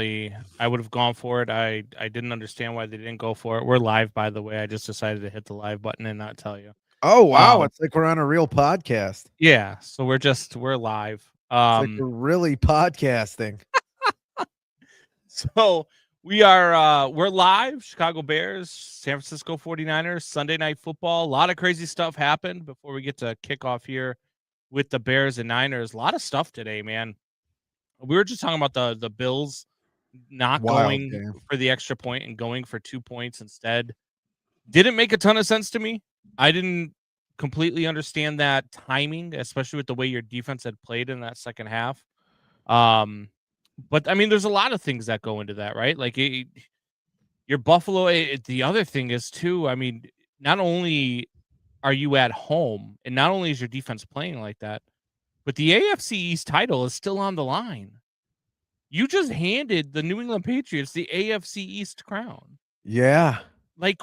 definitely I would have gone for it. I didn't understand why they didn't go for it. We're live, by the way. I just decided to hit the live button and not tell you. Oh, wow, Um, it's like we're on a real podcast. yeah, so we're live. It's like we're really podcasting. So we're live. Chicago Bears, San Francisco 49ers, Sunday Night Football. A lot of crazy stuff happened before we get to kick off here with the Bears and Niners. A lot of stuff today, man. We were just talking about the Bills not Wild going game. for the extra point and going for 2 points instead. Didn't make a ton of sense to me. I didn't completely understand that timing, especially with the way your defense had played in that second half. But I mean, there's a lot of things that go into that, right? Like your Buffalo. The other thing is too. I mean, not only are you at home, and not only is your defense playing like that, but the AFC East title is still on the line. You just handed the New England Patriots the AFC East crown. Yeah. Like,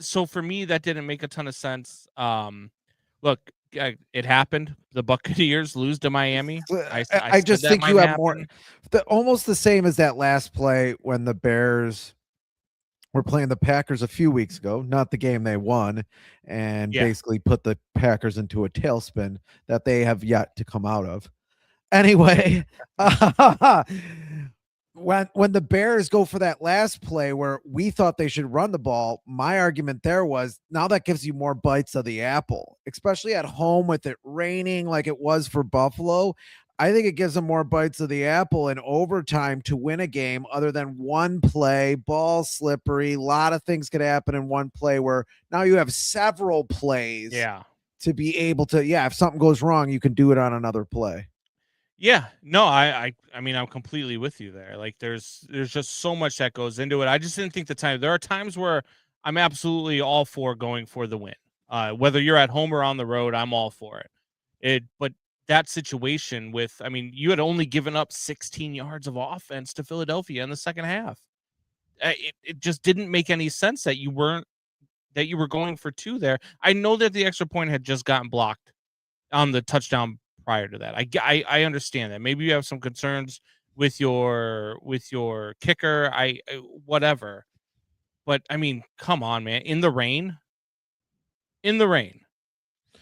so for me, that didn't make a ton of sense. Look, it happened. The Buccaneers lose to Miami. I I said just that think might you have more happen. almost the same as that last play when the Bears were playing the Packers a few weeks ago, not the game they won, and Yeah. basically put the Packers into a tailspin that they have yet to come out of. Anyway, when the Bears go for that last play where we thought they should run the ball, my argument there was now that gives you more bites of the apple, especially at home with it raining like it was for Buffalo. I think it gives them more bites of the apple in overtime to win a game other than one play, ball slippery. A lot of things could happen in one play where now you have several plays Yeah. to be able to, if something goes wrong, you can do it on another play. Yeah. No, I mean, I'm completely with you there. Like there's just so much that goes into it. I just didn't think the time. There are times where I'm absolutely all for going for the win. Whether you're at home or on the road, I'm all for it. But that situation with, I mean, you had only given up 16 yards of offense to Philadelphia in the second half. It just didn't make any sense that you were going for two there. I know that the extra point had just gotten blocked on the touchdown prior to that. I understand that. Maybe you have some concerns with your kicker. Whatever. But I mean, come on, man. In the rain.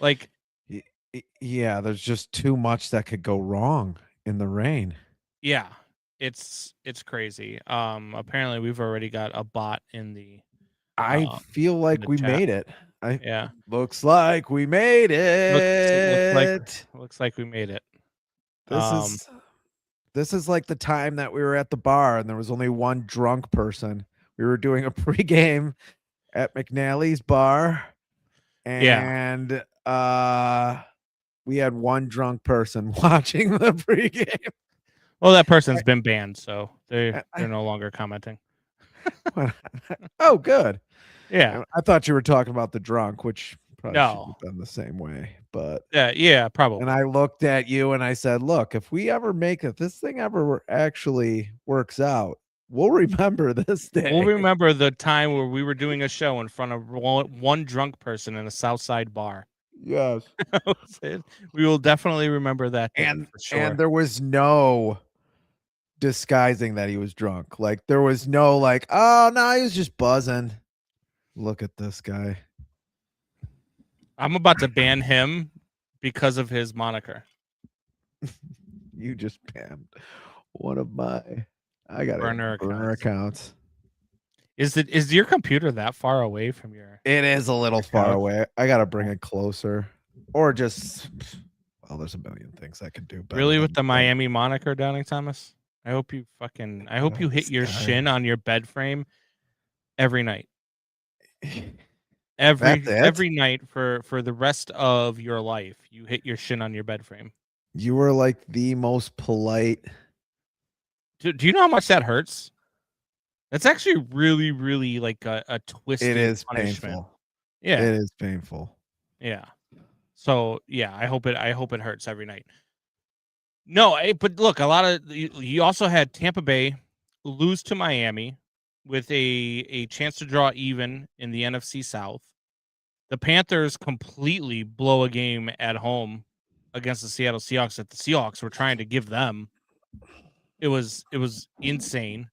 Like, Yeah, there's just too much that could go wrong in the rain. yeah. It's crazy. Apparently we've already got a bot in the I feel like we chat. made it. Yeah. Looks like we made Looks like we made it. This is like the time that we were at the bar and there was only one drunk person. We were doing a pregame at McNally's bar, and we had one drunk person watching the pregame. Well, that person's been banned, so they're no longer commenting. Oh, good. Yeah. I thought you were talking about the drunk, which probably should No. have done the same way. But Yeah, probably. and I looked at you and I said, "Look, if we ever make it, this thing ever actually works out, we'll remember this day. We'll remember the time where we were doing a show in front of one drunk person in a South Side bar. Yes. We will definitely remember that day And for sure. and there was no disguising that he was drunk. Like there was no like, oh no, he was just buzzing. Look at this guy. I'm about to ban him because of his moniker. You just banned one of my burner accounts. Is your computer that far away from your? It is a little far away. I gotta bring it closer, or just. Well, there's a million things I could do. Really, with the Miami moniker, Downing Thomas. I hope you hit your shin on your bed frame every night. Every night for the rest of your life, you hit your shin on your bed frame. You were like the most polite. Do you know how much that hurts? That's actually really, really like a twisted. It is punishment. Painful. Yeah, it is painful. Yeah. So yeah, I hope it hurts every night. No, but look, you also had Tampa Bay lose to Miami with a chance to draw even in the NFC South. The Panthers completely blow a game at home against the Seattle Seahawks that the Seahawks were trying to give them. It was insane.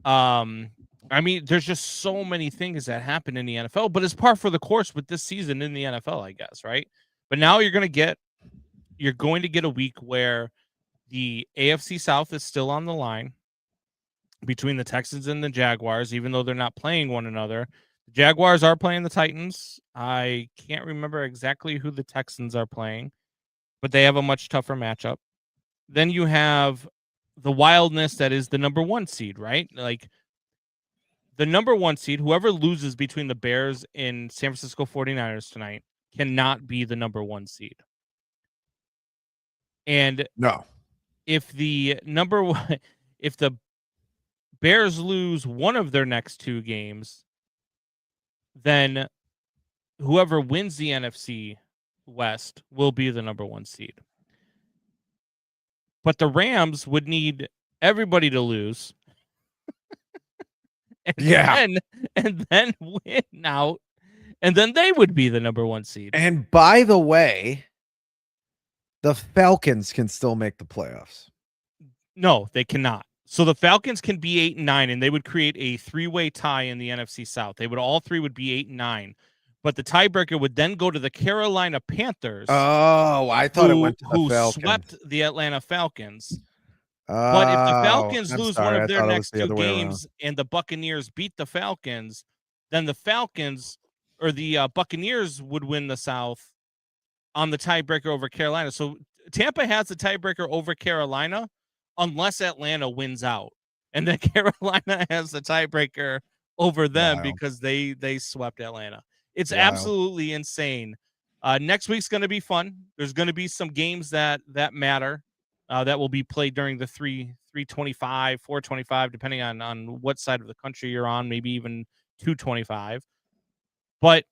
I mean, there's just so many things that happen in the NFL, but it's par for the course with this season in the NFL, I guess, right? But now you're going to get a week where the AFC South is still on the line between the Texans and the Jaguars, even though they're not playing one another. The Jaguars are playing the Titans. I can't remember exactly who the Texans are playing, but they have a much tougher matchup. Then you have the wildness that is the number 1 seed, right? Like the number 1 seed, whoever loses between the Bears and San Francisco 49ers tonight cannot be the number 1 seed. And No. if the number 1 if the Bears lose one of their next 2 games, then whoever wins the NFC West will be the number 1 seed. But the Rams would need everybody to lose. and then win out, and then they would be the number 1 seed. And by the way, the Falcons can still make the playoffs. No, they cannot. So the Falcons can be 8-9, and they would create a 3-way tie in the NFC South. All three would be 8-9, but the tiebreaker would then go to the Carolina Panthers. Oh, I thought it went to the Falcons. Swept the Atlanta Falcons. But if the Falcons lose one of their next 2 games and the Buccaneers beat the Falcons, then the Falcons or the Buccaneers would win the South on the tiebreaker over Carolina. So Tampa has the tiebreaker over Carolina unless Atlanta wins out. And then Carolina has the tiebreaker over them because they swept Atlanta. It's absolutely insane. Next week's going to be fun. There's going to be some games that matter. That will be played during the 325, 425, depending on what side of the country you're on, maybe even 225. But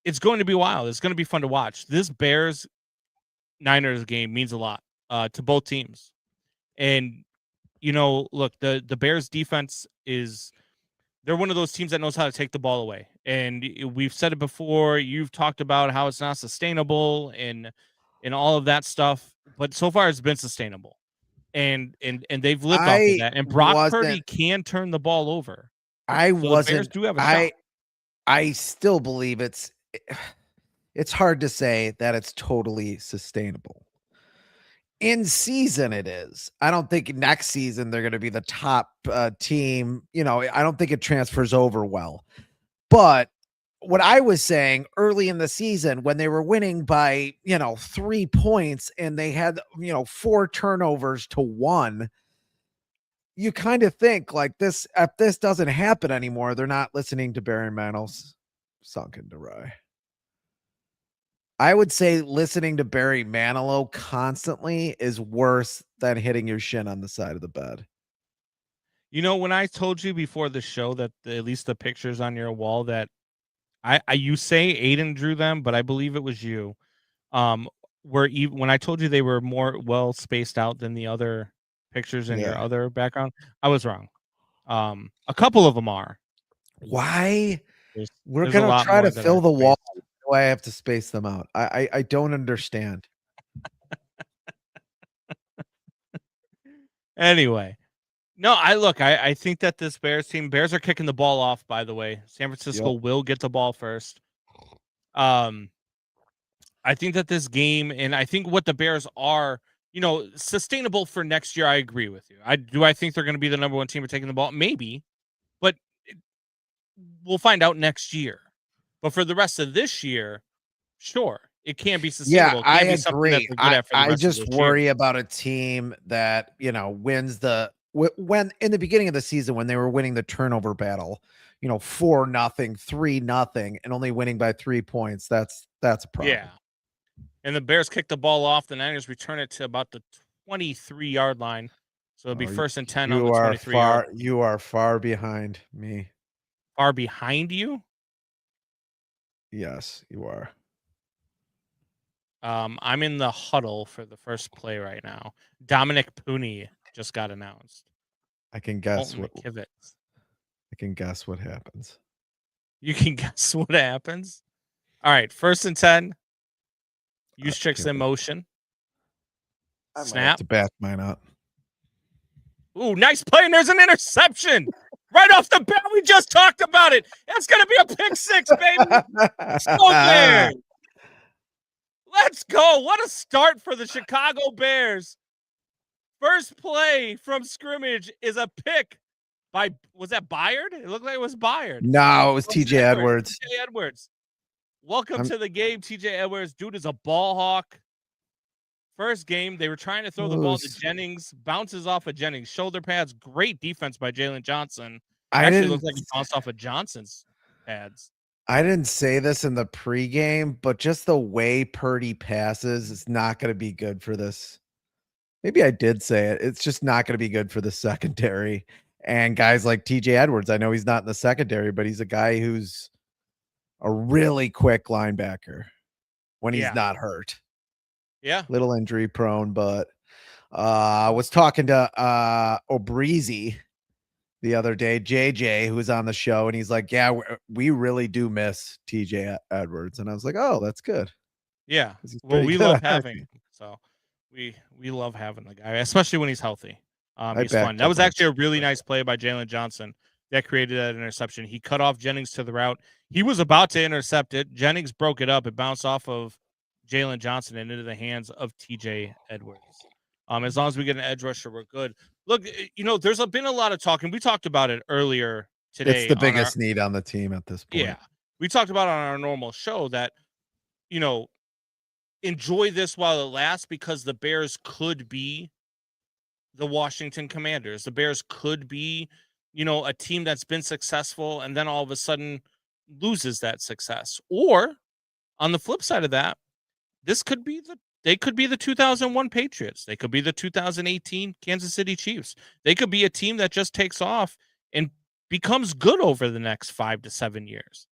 it's going to be wild. It's going to be fun to watch. This Bears-Niners game means a lot to both teams. And, look, the Bears defense they're one of those teams that knows how to take the ball away. And we've said it before. You've talked about how it's not sustainable and all of that stuff. But so far, it's been sustainable, and they've lived off of that. And Brock Purdy can turn the ball over. The Bears do have a shot. I still believe it's hard to say that it's totally sustainable. In season, it is. I don't think next season they're going to be the top team. I don't think it transfers over well. But what I was saying early in the season when they were winning by, 3 points and they had, 4 turnovers to 1, you kind of think like this, if this doesn't happen anymore, they're not listening to Barry Manill's Sunk into Rye. I would say listening to Barry Manilow constantly is worse than hitting your shin on the side of the bed. When I told you before the show that at least the pictures on your wall that you say Aiden drew them, but I believe it was you. When I told you they were more well spaced out than the other pictures in your other background, I was wrong. A couple of them are. Why? We're gonna try to fill the wall. Why I have to space them out? I don't understand. Anyway. No, I think that this Bears are kicking the ball off, by the way. San Francisco will get the ball first. I think that this game, and I think what the Bears are, sustainable for next year, I agree with you. I think they're going to be the number 1 team for taking the ball? Maybe, but we'll find out next year. But for the rest of this year, sure. It can't be sustainable. Yeah, I agree. I just worry about a team that, wins when in the beginning of the season, when they were winning the turnover battle, 4-0, 3-0, and only winning by 3 points. That's a problem. Yeah. And the Bears kick the ball off. The Niners return it to about the 23-yard line. So it'll be 1st and 10 on the 23-yard. You are far behind me. Far behind you? Yes, you are. I'm in the huddle for the first play right now. Dominic Pooney just got announced. I can guess what happens. You can guess what happens? All right, 1st and 10. Use tricks in motion. I Snap. to back mine up. Ooh, nice play, and there's an interception. Right off the bat, we just talked about it. That's going to be a pick six, baby. Let's go, Bears. Let's go. What a start for the Chicago Bears. First play from scrimmage is a pick by, was that Byard? It looked like it was Byard. No, it was TJ Edwards. TJ Edwards. Welcome to the game, TJ Edwards. Dude is a ball hawk. First game, they were trying to throw the ball to Jennings. Bounces off of Jennings. Shoulder pads. Great defense by Jalen Johnson. Actually looks like he bounced off of Johnson's pads. I didn't say this in the pregame, but just the way Purdy passes is not going to be good for this. Maybe I did say it. It's just not going to be good for the secondary. And guys like TJ Edwards, I know he's not in the secondary, but he's a guy who's a really quick linebacker when he's not hurt. Yeah. Little injury prone, but I was talking to O'Breezy the other day, JJ, who was on the show, and he's like, yeah, we really do miss TJ Edwards. And I was like, oh, that's good. Yeah. Well, we love having him. So we love having the guy, especially when he's healthy. He's fun. That was actually a really nice play by Jalen Johnson that created that interception. He cut off Jennings to the route. He was about to intercept it. Jennings broke it up. It bounced off of Jalen Johnson and into the hands of TJ Edwards. As long as we get an edge rusher, we're good. Look, there's been a lot of talk, and we talked about it earlier today. It's the biggest need on the team at this point. Yeah. We talked about it on our normal show that, enjoy this while it lasts, because the Bears could be the Washington Commanders. The Bears could be, a team that's been successful and then all of a sudden loses that success. Or on the flip side of that, they could be the 2001 Patriots. They could be the 2018 Kansas City Chiefs. They could be a team that just takes off and becomes good over the next 5 to 7 years.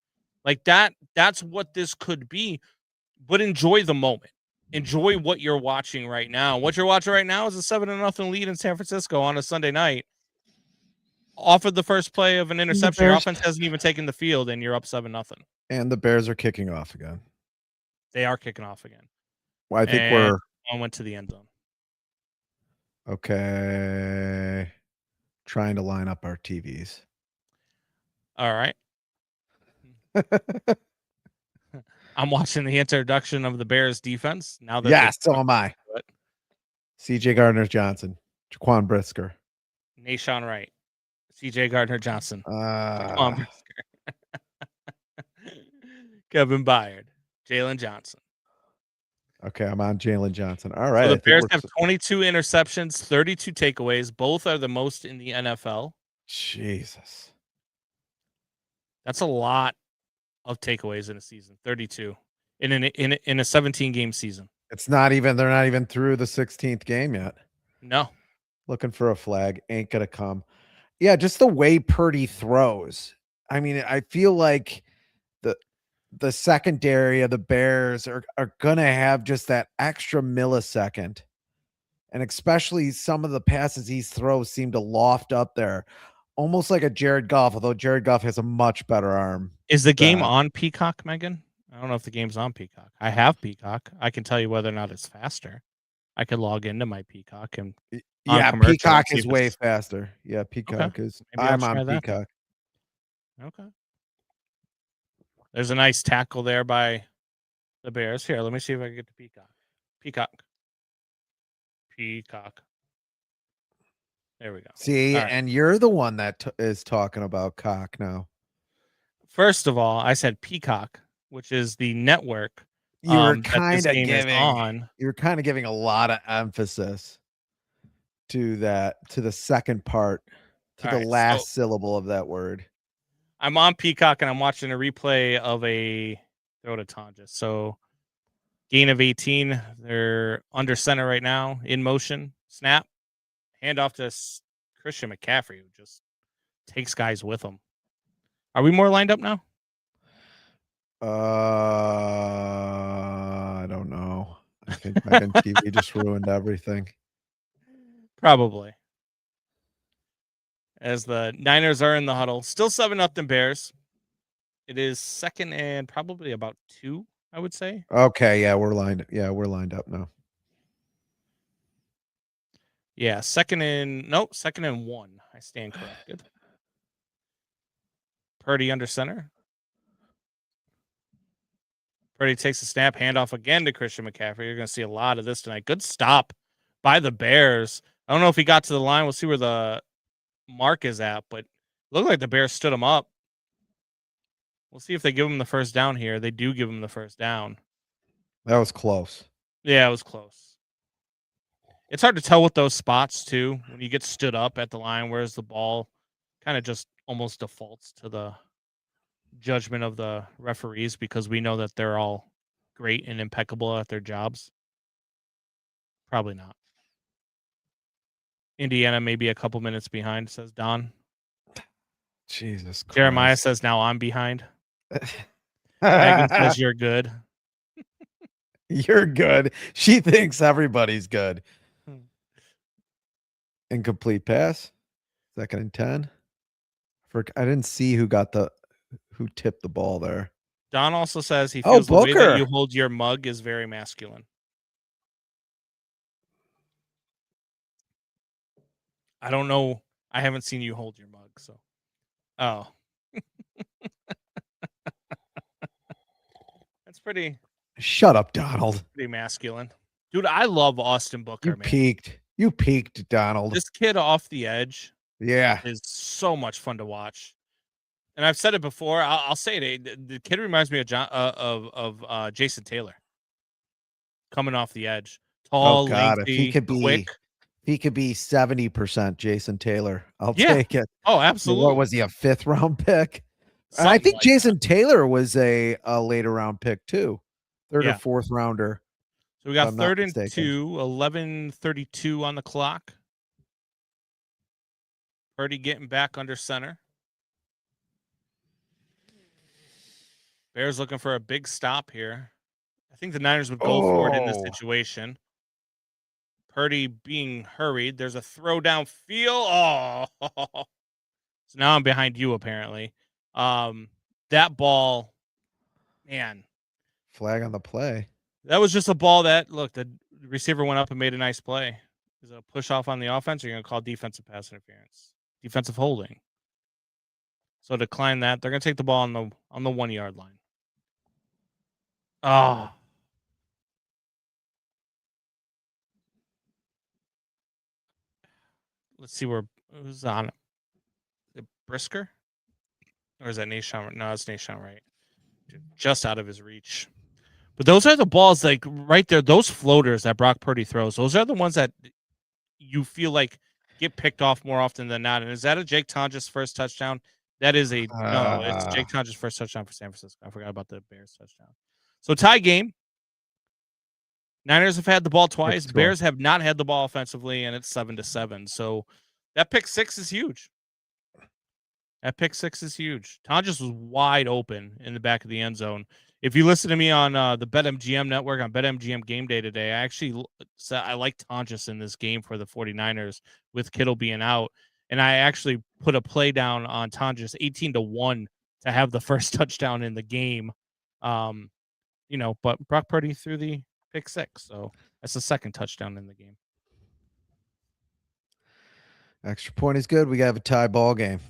Like that's what this could be. But enjoy the moment. Enjoy what you're watching right now. What you're watching right now is a 7-0 lead in San Francisco on a Sunday night. Off of the first play of an interception, your offense hasn't even taken the field, and you're up 7-0. And the Bears are kicking off again. They are kicking off again. Well, I think we're on went to the end zone. Okay. Trying to line up our TVs. All right. I'm watching the introduction of the Bears defense now that so am I. CJ Gardner-Johnson, Jaquan Brisker, Nashawn Wright, CJ Gardner-Johnson, Jaquan Brisker, Kevin Byard, Jalen Johnson. Okay, I'm on Jalen Johnson. All right. So the Bears have 22 interceptions, 32 takeaways. Both are the most in the NFL. Jesus. That's a lot of takeaways in a season. 32 in a 17-game season. They're not even through the 16th game yet. No. Looking for a flag. Ain't gonna come. Yeah, just the way Purdy throws. I mean, I feel like the secondary of the Bears are gonna have just that extra millisecond. And especially some of the passes he throws seem to loft up there. Almost like a Jared Goff, although Jared Goff has a much better arm. Is the game on Peacock, Megan? I don't know if the game's on Peacock. I have Peacock. I can tell you whether or not it's faster. I could log into my Peacock and Peacock is way faster. Yeah, Peacock is. I'm on Peacock. Okay. There's a nice tackle there by the Bears. Here, let me see if I can get to Peacock. Peacock. There we go. See, and you're the one that is talking about cock now. First of all, I said Peacock, which is the network. You're kind of giving a lot of emphasis to the second part, to the last syllable of that word. I'm on Peacock and I'm watching a replay of a throw to Tonja. So gain of 18. They're under center right now, in motion. Snap. Hand off to Christian McCaffrey, who just takes guys with him. Are we more lined up now? I don't know. I think Megan TV just ruined everything. Probably. As the Niners are in the huddle. Still 7-0 Bears. It is second and probably about 2, I would say. Okay, yeah, we're lined up now. Yeah, second and 1. I stand corrected. Purdy under center. Purdy takes a snap, handoff again to Christian McCaffrey. You're going to see a lot of this tonight. Good stop by the Bears. I don't know if he got to the line. We'll see where the mark is at, but it looked like the Bears stood him up. We'll see if they give him the first down here. They do give him the first down. That was close. Yeah, it was close. It's hard to tell with those spots, too, when you get stood up at the line, whereas the ball kind of just almost defaults to the judgment of the referees because we know that they're all great and impeccable at their jobs. Probably not. Indiana may be a couple minutes behind, says Don. Jesus Christ. Jeremiah says, now I'm behind. Megan says, you're good. You're good. She thinks everybody's good. Incomplete pass. 2nd and 10. I didn't see who tipped the ball there. Don also says he feels the way that Booker. you hold your mug is very masculine. I don't know. I haven't seen you hold your mug, so. Oh. That's pretty. Shut up, Donald. Pretty masculine. Dude, I love Austin Booker, man. You peaked, Donald. This kid off the edge. Yeah. Is so much fun to watch. And I've said it before. I'll say it. The kid reminds me of Jason Taylor. Coming off the edge. Tall, lengthy, if he could quick. He could be 70% Jason Taylor. I'll take it. Oh, absolutely. What was he, a 5th round pick? And I think Jason Taylor was a later round pick too. 3rd or 4th rounder. So we got 3rd and 2, 11:32 on the clock. Purdy getting back under center. Bears looking for a big stop here. I think the Niners would go for it in this situation. Purdy being hurried. There's a throw downfield. Oh, so now I'm behind you apparently. That ball, man. Flag on the play. That was just a ball that, look, the receiver went up and made a nice play. Is it a push off on the offense, or you're going to call defensive pass interference? Defensive holding. So decline that. They're going to take the ball on the 1 yard line. Oh. Let's see who's on it. Is it Brisker? Or is that Nashon? No, it's Nashon, right? Just out of his reach. But those are the balls, like right there, those floaters that Brock Purdy throws, those are the ones that you feel like get picked off more often than not. And is that a Jake Tonjes first touchdown? That is no, it's Jake Tonjes first touchdown for San Francisco. I forgot about the Bears touchdown. So tie game. Niners have had the ball twice. Bears have not had the ball offensively, and it's 7-7. So that pick six is huge. Tonjes was wide open in the back of the end zone. If you listen to me on the BetMGM network on BetMGM Game Day today, I actually said I like Tonjes in this game for the 49ers with Kittle being out. And I actually put a play down on Tonjes 18-1 to have the first touchdown in the game. But Brock Purdy threw the pick six. So that's the second touchdown in the game. Extra point is good. We got a tie ball game.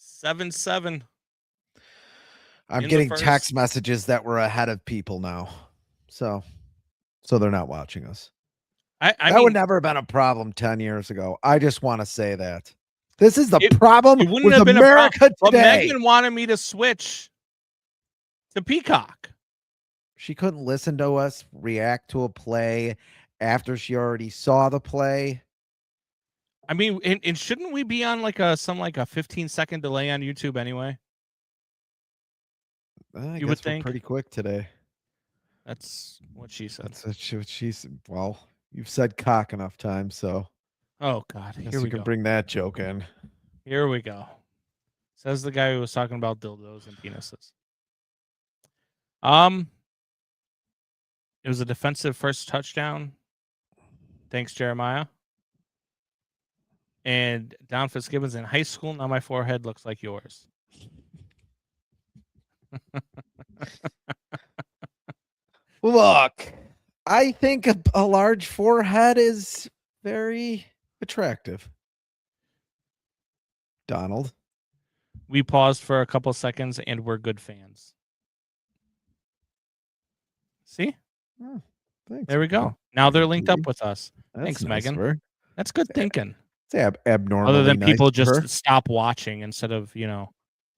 7-7. I'm getting text messages that we're ahead of people now. So they're not watching us. I that mean, would never have been a problem 10 years ago. I just want to say that. This is the problem it wouldn't with have been America a problem, today. But Megan wanted me to switch to Peacock. She couldn't listen to us react to a play after she already saw the play. I mean, and shouldn't we be on like a 15-second delay on YouTube anyway? I guess we're pretty quick today. That's what she said. That's what she said. Well, you've said cock enough times, so. Oh God, here we can bring that joke in. Here we go. Says the guy who was talking about dildos and penises. It was a defensive first touchdown. Thanks, Jeremiah. And Don Fitzgibbon's in high school. Now my forehead looks like yours. Look, I think a large forehead is very attractive. Donald. We paused for a couple seconds and we're good fans. See? Oh, thanks. There we Megan. go. Now they're linked up Judy. with us. That's Thanks, nice of Megan. her. That's good thinking. It's abnormally Other than nice people of her. just stop watching instead of,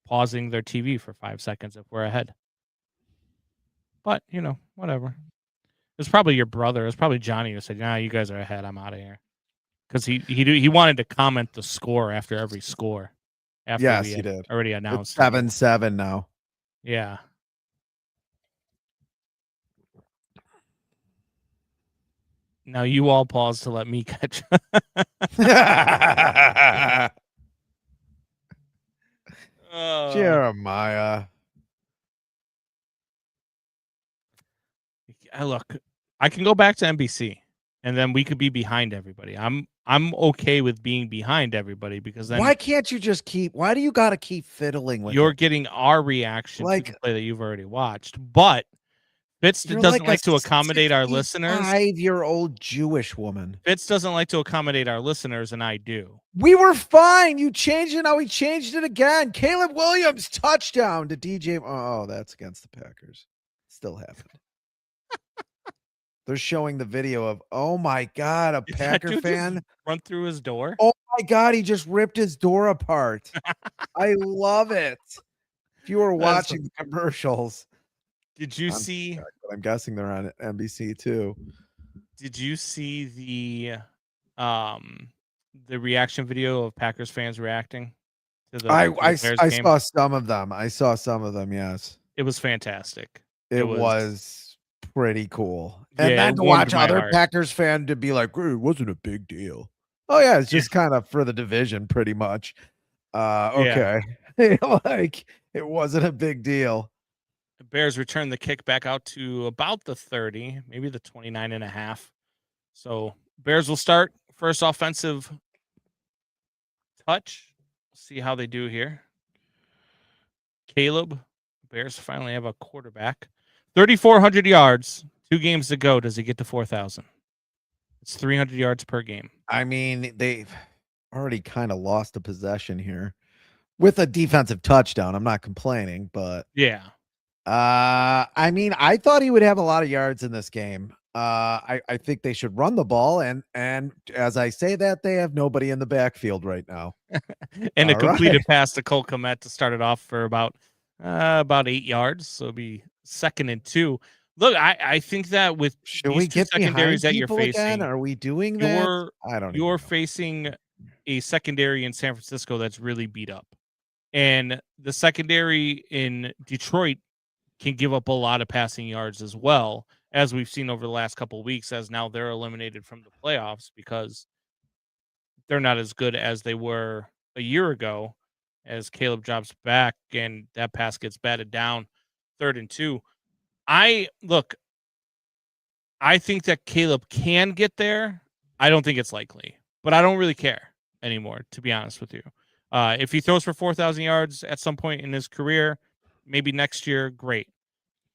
pausing their TV for 5 seconds if we're ahead. But, whatever. It's probably your brother. It's probably Johnny who said, "Nah, you guys are ahead. I'm out of here." Because he wanted to comment the score after every score. After Yes, we he had did. already It's announced. who we won. 7-7 now. Yeah. Now you all pause to let me catch. Jeremiah. Look, I can go back to NBC, and then we could be behind everybody. I'm okay with being behind everybody because then Why can't you just keep? Why do you got to keep fiddling with you're it? getting our reaction to Like- the play that you've already watched. But Fitz You're doesn't like a like to accommodate our listeners. 65-year-old Jewish woman. Fitz doesn't like to accommodate our listeners, and I do. We were fine. You changed it. Now we changed it again. Caleb Williams touchdown to DJ. Oh, that's against the Packers. Still happened. They're showing the video of, oh my God, a Did that Packer dude just fan. run through his door. Oh my God, he just ripped his door apart. I love it. If you were That's- watching the commercials, Did you see? I'm guessing they're on NBC too. Did you see the reaction video of Packers fans reacting to the I Bears game? saw some of them. I saw some of them. Yes, It was fantastic. it was pretty cool. And Yeah, then it to warmed watch my other heart. Packers fan to be like, it wasn't a big deal. Oh yeah, it's just kind of for the division, pretty much. Okay, like it wasn't a big deal. The Bears returned the kick back out to about the 30, maybe the 29 and a half. So Bears will start first offensive touch. See how they do here. Caleb, Bears finally have a quarterback. 3,400 yards, 2 games to go. Does he get to 4,000? It's 300 yards per game. I mean, they've already kind of lost a possession here with a defensive touchdown. I'm not complaining, but yeah. I mean, I thought he would have a lot of yards in this game. I think they should run the ball, and as I say that, they have nobody in the backfield right now. And a All completed pass to Cole Kmet to start it off for about 8 yards. So it'll be 2nd and 2. Look, I think that with Should these we 2 get secondaries behind that you're people again? facing, Are we doing that? I don't. You're facing a secondary in San Francisco that's really beat up, and the secondary in Detroit can give up a lot of passing yards as well, as we've seen over the last couple of weeks, as now they're eliminated from the playoffs because they're not as good as they were a year ago, as Caleb drops back and that pass gets batted down 3rd and 2. I think that Caleb can get there. I don't think it's likely, but I don't really care anymore, to be honest with you. If he throws for 4,000 yards at some point in his career, maybe next year, great.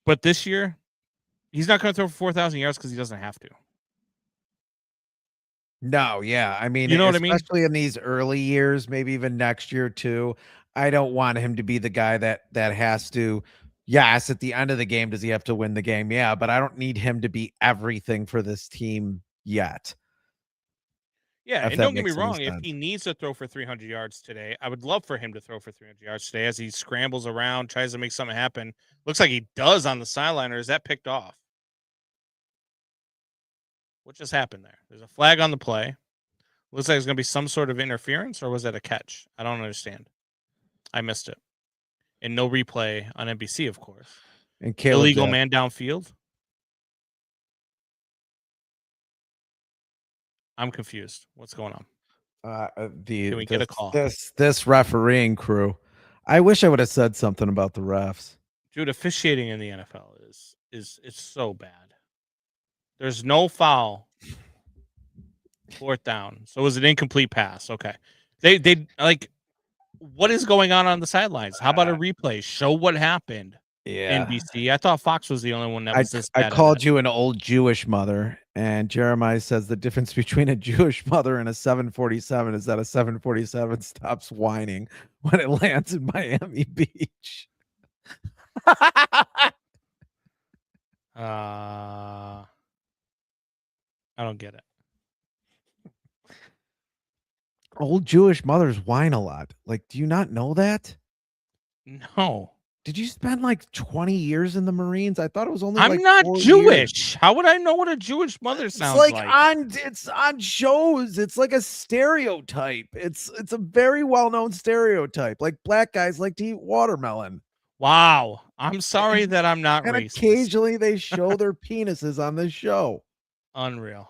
But this year, he's not going to throw for 4,000 yards because he doesn't have to. No, yeah. I mean, You know what I mean? especially in these early years, maybe even next year too. I don't want him to be the guy that has to. Yes, at the end of the game, does he have to win the game? Yeah, but I don't need him to be everything for this team yet. Yeah, If and that don't get me makes any wrong, if sense. he needs to throw for 300 yards today, I would love for him to throw for 300 yards today as he scrambles around, tries to make something happen. Looks like he does on the sideline, or is that picked off? What just happened there? There's a flag on the play. Looks like there's going to be some sort of interference, or was that a catch? I don't understand. I missed it. And no replay on NBC, of course. And Caleb Illegal did. man downfield. I'm confused. What's going on? Can we get a call? This refereeing crew. I wish I would have said something about the refs. Dude, officiating in the NFL is so bad. There's no foul. 4th down. So it was an incomplete pass. Okay. They like, what is going on the sidelines? How about a replay? Show what happened. Yeah. NBC. I thought Fox was the only one that was this bad. I called you an old Jewish mother, And Jeremiah says the difference between a Jewish mother and a 747 is that a 747 stops whining when it lands in Miami Beach. I don't get it. Old Jewish mothers whine a lot. Like, do you not know that? No. Did you spend like 20 years in the Marines? I thought it was only I'm like not 4 years. Jewish. How would I know what a Jewish mother It's sounds like like? it's on shows. It's like a stereotype. It's a very well-known stereotype. Like black guys like to eat watermelon. Wow. I'm sorry that I'm not And racist. occasionally they show their penises on this show. Unreal.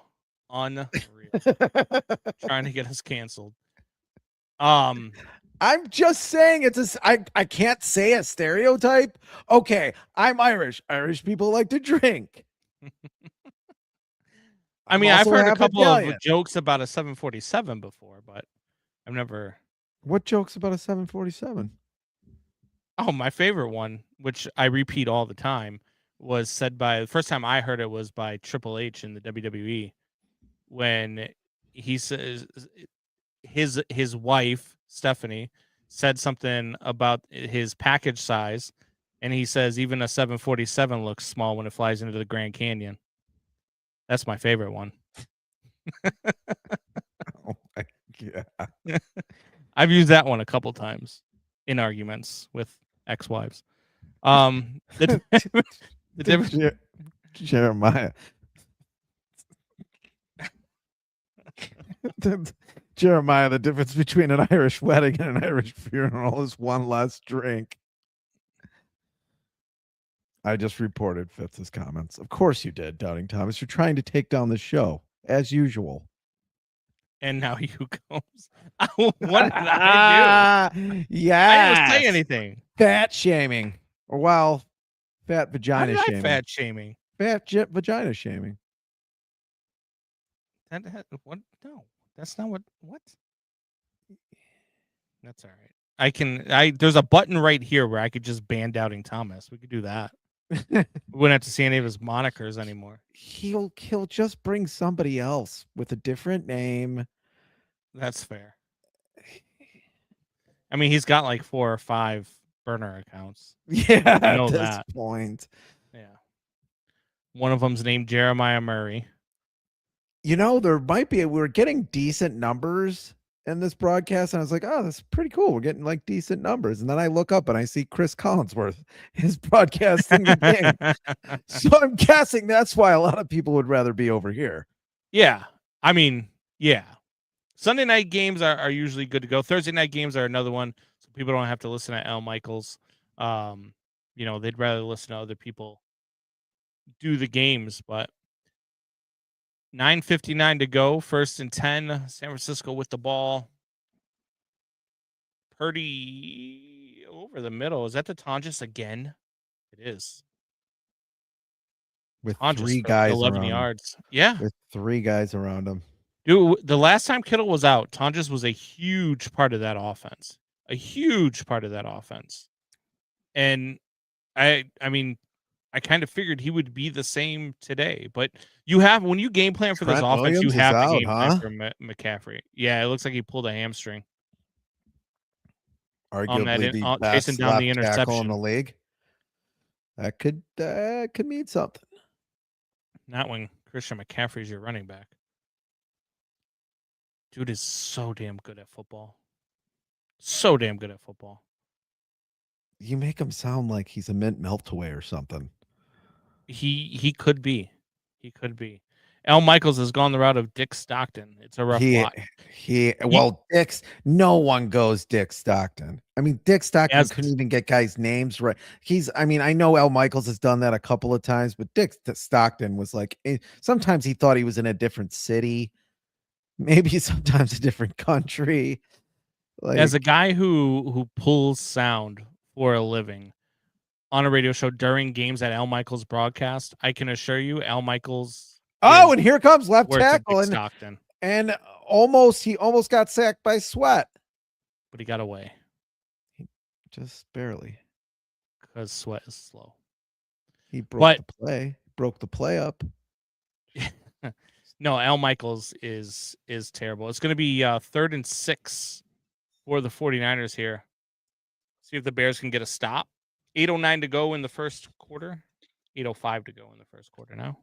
Unreal. I'm Trying to get us canceled. just saying I can't say a stereotype. Okay, I'm Irish. Irish people like to drink. I mean, I've also heard a half couple Italian. of jokes about a 747 before, but I've never. What jokes about a 747? Oh, my favorite one, which I repeat all the time, was said by the first time I heard it was by Triple H in the WWE when he says his wife Stephanie said something about his package size, and he says even a 747 looks small when it flies into the Grand Canyon. That's my favorite one. Oh my god. I've used that one a couple times in arguments with ex-wives. The difference. Jeremiah. Jeremiah, the difference between an Irish wedding and an Irish funeral is one less drink. I just reported Fitz's comments. Of course you did, Doubting Thomas. You're trying to take down the show, as usual. And now you goes. What did I do? Yeah. I didn't say anything. Fat shaming. Or well, fat How vagina did I shaming. fat shaming? Vagina shaming. What? No, that's not what. What? That's all right. There's a button right here where I could just ban Doubting Thomas. We could do that. We wouldn't have to see any of his monikers anymore. He'll just bring somebody else with a different name. That's fair. I mean, he's got like 4 or 5 burner accounts. Yeah, I know at this that. point. Yeah. One of them's named Jeremiah Murray. You know, we're getting decent numbers in this broadcast, and I was like, oh, that's pretty cool. We're getting like decent numbers. And then I look up and I see Chris Collinsworth is broadcasting the game. So I'm guessing that's why a lot of people would rather be over here. Yeah. I mean, yeah. Sunday night games are usually good to go. Thursday night games are another one, so people don't have to listen to Al Michaels. They'd rather listen to other people do the games, but 9:59 to go, 1st and 10. San Francisco with the ball. Purdy over the middle. Is that the Tonjes again? It is. With Tonjes 3 for guys 11 around yards. Yeah. With 3 guys around him. Dude, the last time Kittle was out, Tonjes was a huge part of that offense. A huge part of that offense. And I mean, I kind of figured he would be the same today, but when you game plan for this Trent offense, Williams you is have to out, game plan huh? for McCaffrey. Yeah, it looks like he pulled a hamstring. Arguably the chasing best down the left tackle in interception. the league. That could mean something. Not when Christian McCaffrey's your running back. Dude is so damn good at football. So damn good at football. You make him sound like he's a mint meltaway or something. He could be. He could be. Al Michaels has gone the route of Dick Stockton. It's a rough watch. No one goes Dick Stockton. I mean, Dick Stockton couldn't even get guys' names right. I know Al Michaels has done that a couple of times, but Dick Stockton was like, sometimes he thought he was in a different city, maybe sometimes a different country. Like, as a guy who pulls sound for a living on a radio show during games at Al Michaels broadcast, I can assure you Al Michaels. Oh, and here comes left tackle and Stockton. And he almost got sacked by Sweat. But he got away. Just barely. Because Sweat is slow. He broke the play up. No, Al Michaels is terrible. It's going to be 3rd and 6 for the 49ers here. See if the Bears can get a stop. 8:09 to go in the first quarter. 8:05 to go in the first quarter now.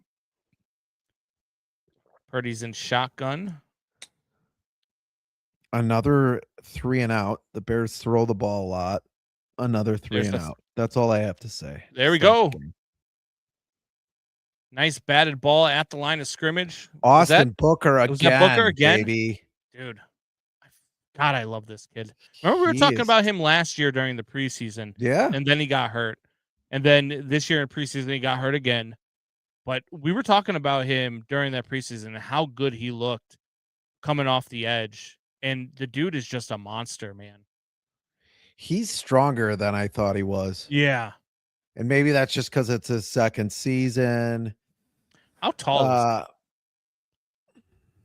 Purdy's in shotgun. Another 3 and out. The Bears throw the ball a lot. Another 3 and out. That's all I have to say. There we go. Nice batted ball at the line of scrimmage. Austin Booker again. Was that Booker again? Baby. Dude. God, I love this kid. Remember we were talking about him last year during the preseason. Yeah. And then he got hurt. And then this year in preseason, he got hurt again. But we were talking about him during that preseason and how good he looked coming off the edge. And the dude is just a monster, man. He's stronger than I thought he was. Yeah. And maybe that's just because it's his second season. How tall is he?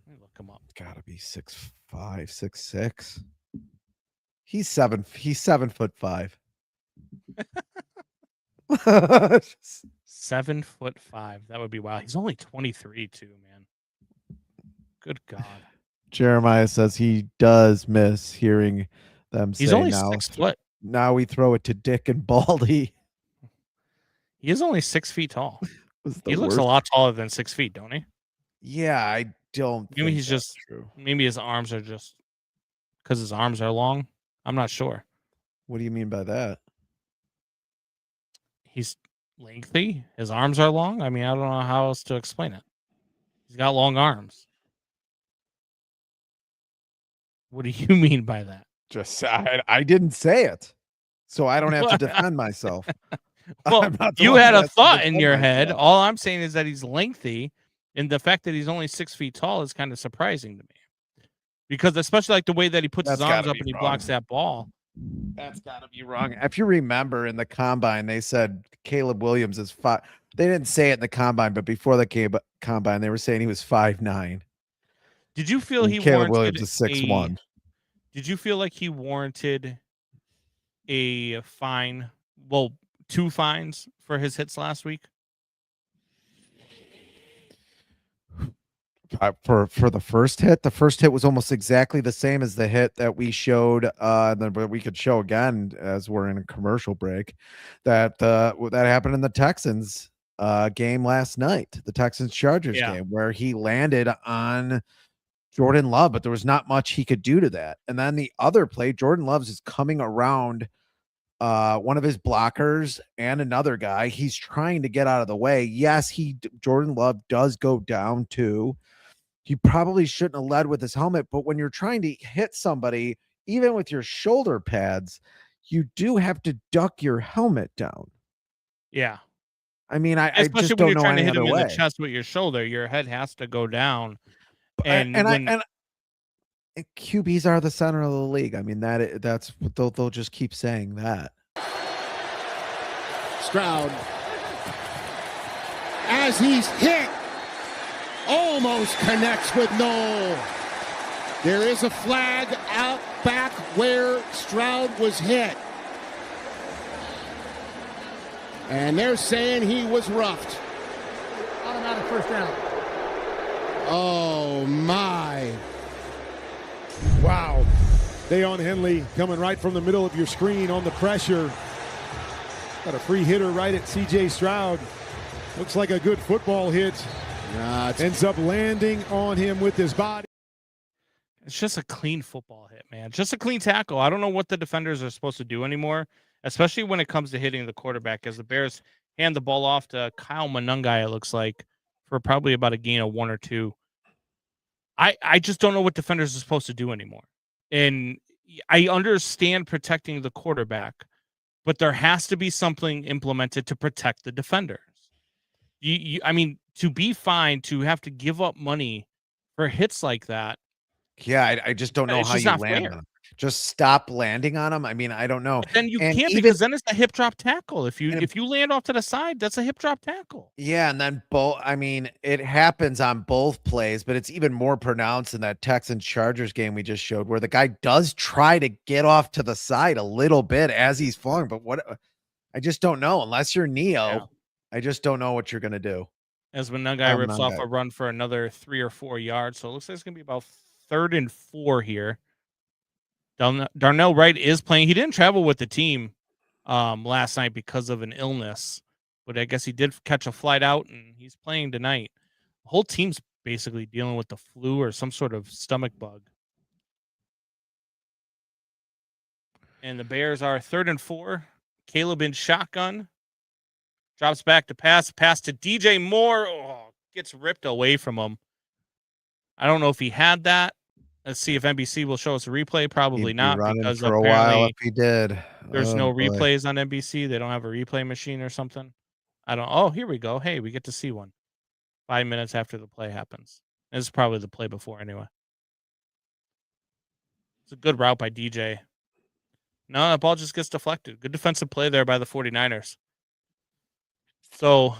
Let me look him up. Gotta be 6'5", 6'6". He's 7'5". 7'5". That would be wild. He's only 23 too, man. Good God. Jeremiah says he does miss hearing them say he's only now. 6 foot. Now we throw it to Dick and Baldy. He is only 6 feet tall. He looks a lot taller than 6 feet, don't he? Yeah, I don't. Maybe he's just true. Maybe his arms are just because his arms are long. I'm not sure. What do you mean by that? He's lengthy. His arms are long. I mean, I don't know how else to explain it. He's got long arms. What do you mean by that? Just I didn't say it, so I don't have to defend myself. Well, you had a thought in your head. All I'm saying is that he's lengthy, and the fact that he's only 6 feet tall is kind of surprising to me. Because especially like the way that he puts his arms up and he blocks that ball. That's got to be wrong. If you remember in the combine, they said Caleb Williams is 5. They didn't say it in the combine, but before the combine, they were saying he was 5'9". Did you feel Caleb Williams is 6'1"? Did you feel like he warranted a fine? Well, 2 fines for his hits last week? For the first hit was almost exactly the same as the hit that we showed, but we could show again as we're in a commercial break. That happened in the Texans game last night, the Texans Chargers game, where he landed on Jordan Love, but there was not much he could do to that. And then the other play, Jordan Love's is coming around one of his blockers and another guy. He's trying to get out of the way. Yes, Jordan Love does go down too. He probably shouldn't have led with his helmet, but when you're trying to hit somebody, even with your shoulder pads, you do have to duck your helmet down. Yeah. I mean, I especially just when don't you're know trying to any hit him other in way. the chest with your shoulder, your head has to go down. And QBs are the center of the league. I mean, that's they'll just keep saying that. Stroud, as he's hit, almost connects with Knoll. There is a flag out back where Stroud was hit. And they're saying he was roughed. Automatic first down. Oh, my. Wow. Deion Henley coming right from the middle of your screen on the pressure. Got a free hitter right at C.J. Stroud. Looks like a good football hit. Ends up landing on him with his body. It's just a clean football hit, man. Just a clean tackle. I don't know what the defenders are supposed to do anymore, especially when it comes to hitting the quarterback, as the Bears hand the ball off to Kyle Monungai, it looks like, for probably about a gain of 1 or 2. I just don't know what defenders are supposed to do anymore. And I understand protecting the quarterback, but there has to be something implemented to protect the defenders. I mean, to be fined, to have to give up money for hits like that. Yeah, I just don't know how you land them. Just stop landing on them. I mean, I don't know. But then you can't, because then it's a hip drop tackle. If you land off to the side, that's a hip drop tackle. Yeah, and then I mean, it happens on both plays, but it's even more pronounced in that Texans Chargers game we just showed, where the guy does try to get off to the side a little bit as he's falling. But I just don't know. Unless you're Neo, I just don't know what you're gonna do. as Munungai rips off a run for another 3 or 4 yards. So it looks like it's going to be about 3rd and 4 here. Darnell Wright is playing. He didn't travel with the team last night because of an illness, but I guess he did catch a flight out, and he's playing tonight. The whole team's basically dealing with the flu or some sort of stomach bug. And the Bears are 3rd and 4. Caleb in shotgun. Drops back to pass. Pass to DJ Moore. Oh, gets ripped away from him. I don't know if he had that. Let's see if NBC will show us a replay. Probably not, because for a while apparently if he did. there's no boy. replays on NBC. They don't have a replay machine or something. I don't. Oh, here we go. Hey, we get to see one 5 minutes after the play happens. This is probably the play before anyway. It's a good route by DJ. No, the ball just gets deflected. Good defensive play there by the 49ers. So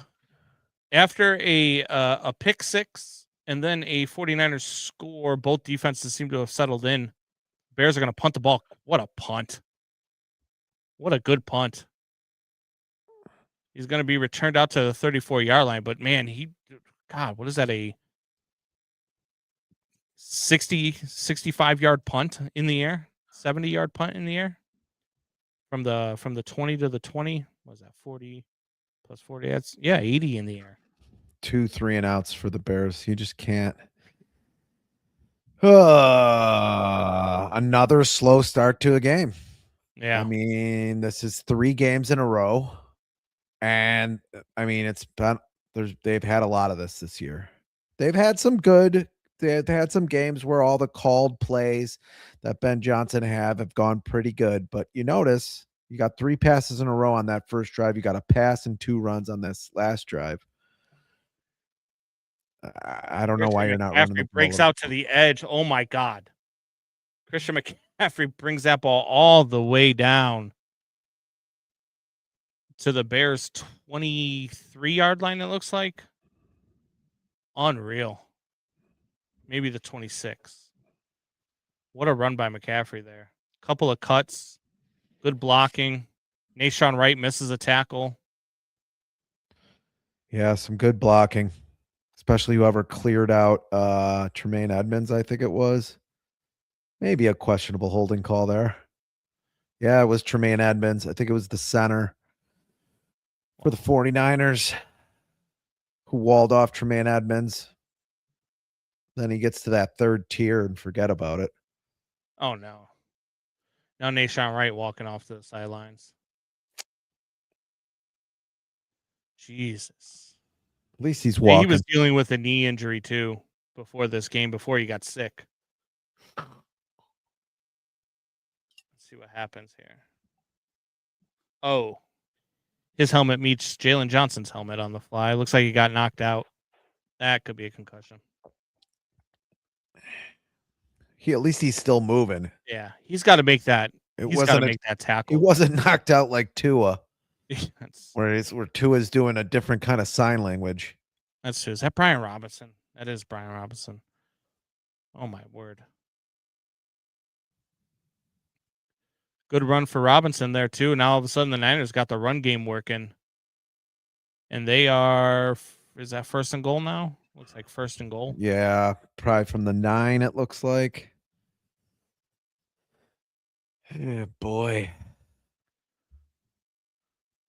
after a pick six and then a 49ers score, both defenses seem to have settled in. Bears are going to punt the ball. What a punt. What a good punt. He's going to be returned out to the 34-yard line, but man, God, what is that, a 65-yard punt in the air? 70-yard punt in the air? From the 20 to the 20? What was that, 40 plus 40? That's, 80 in the air. 2 3-and-outs for the Bears. You just can't. Another slow start to a game. Yeah. I mean, this is 3 games in a row. And I mean, it's been they've had a lot of this year. They've had some games where all the called plays that Ben Johnson have gone pretty good. But you notice you got 3 passes in a row on that first drive. You got a pass and 2 runs on this last drive. I don't know why you're not running the ball. Breaks out to the edge. Oh my God. Christian McCaffrey brings that ball all the way down to the Bears' 23-yard line, it looks like. Unreal. Maybe the 26. What a run by McCaffrey there. Couple of cuts. Good blocking. Nashawn Wright misses a tackle. Yeah, some good blocking. Especially whoever cleared out Tremaine Edmonds, I think it was. Maybe a questionable holding call there. Yeah, it was Tremaine Edmonds. I think it was the center for the 49ers who walled off Tremaine Edmonds. Then he gets to that 3rd tier and forget about it. Oh, no. Now Nashawn Wright walking off to the sidelines. Jesus. At least he's walking. He was dealing with a knee injury, too, before this game, before he got sick. Let's see what happens here. Oh. His helmet meets Jalen Johnson's helmet on the fly. Looks like he got knocked out. That could be a concussion. At least he's still moving. Yeah, he's got to make that. He's got to make that tackle. He wasn't knocked out like Tua, where Tua's doing a different kind of sign language. That's true. Is that Brian Robinson? That is Brian Robinson. Oh my word! Good run for Robinson there too. Now all of a sudden the Niners got the run game working, and they are. Is that 1st and goal now? Looks like 1st and goal. Yeah, probably from the 9. It looks like. Yeah, boy.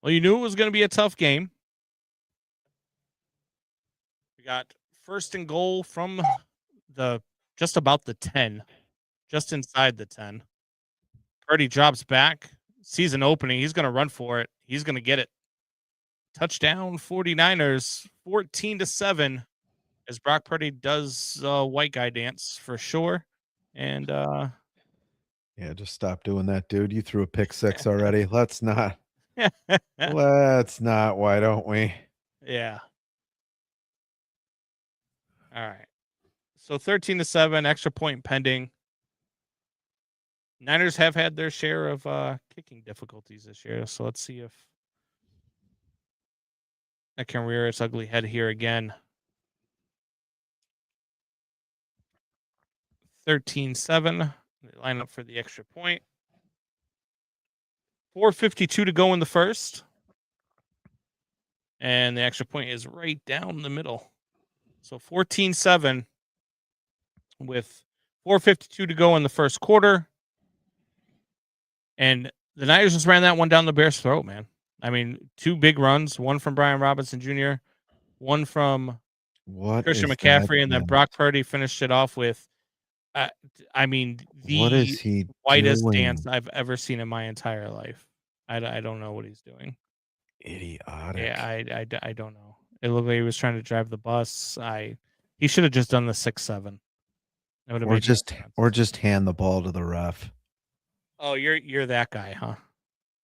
Well, you knew it was going to be a tough game. We got 1st and goal from just about the 10, just inside the 10. Purdy drops back, sees an opening. He's going to run for it. He's going to get it. Touchdown 49ers, 14-7, as Brock Purdy does white guy dance for sure. And yeah, just stop doing that, dude. You threw a pick 6 already. Let's not. Let's not. Why don't we? Yeah. All right. So 13-7, extra point pending. Niners have had their share of kicking difficulties this year. So let's see if that can rear its ugly head here again. 13-7. They line up for the extra point. 4:52 to go in the first. And the extra point is right down the middle. So 14-7 with 4:52 to go in the first quarter. And the Niners just ran that one down the Bears' throat, man. I mean, 2 big runs, one from Brian Robinson Jr., one from Christian McCaffrey, and then Brock Purdy finished it off with, I mean, What is the he whitest doing? dance I've ever seen in my entire life. I don't know what he's doing. Idiotic. Yeah, I don't know. It looked like he was trying to drive the bus. He should have just done the 6-7. That would have made more sense. Or just hand the ball to the ref. Oh, you're that guy, huh?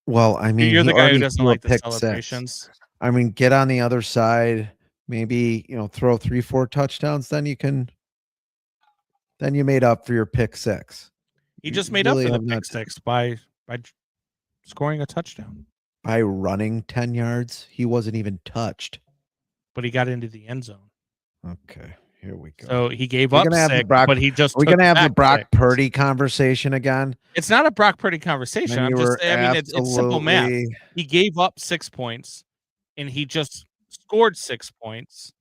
Well, I mean, You're he the guy who already doesn't threw a like the pick celebrations. 6. I mean, get on the other side, maybe, throw 3-4 touchdowns, then you made up for your pick 6. He You just made up really for the have pick not- 6 by scoring a touchdown. By running 10 yards, he wasn't even touched. But he got into the end zone. Okay, here we go. So he gave We're up gonna have the 6, Brock- but he just We're took gonna have the back Brock 6. Purdy conversation again. It's not a Brock Purdy conversation. And I'm you just were I mean it's simple math. absolutely- He gave up 6 points and he just scored 6 points.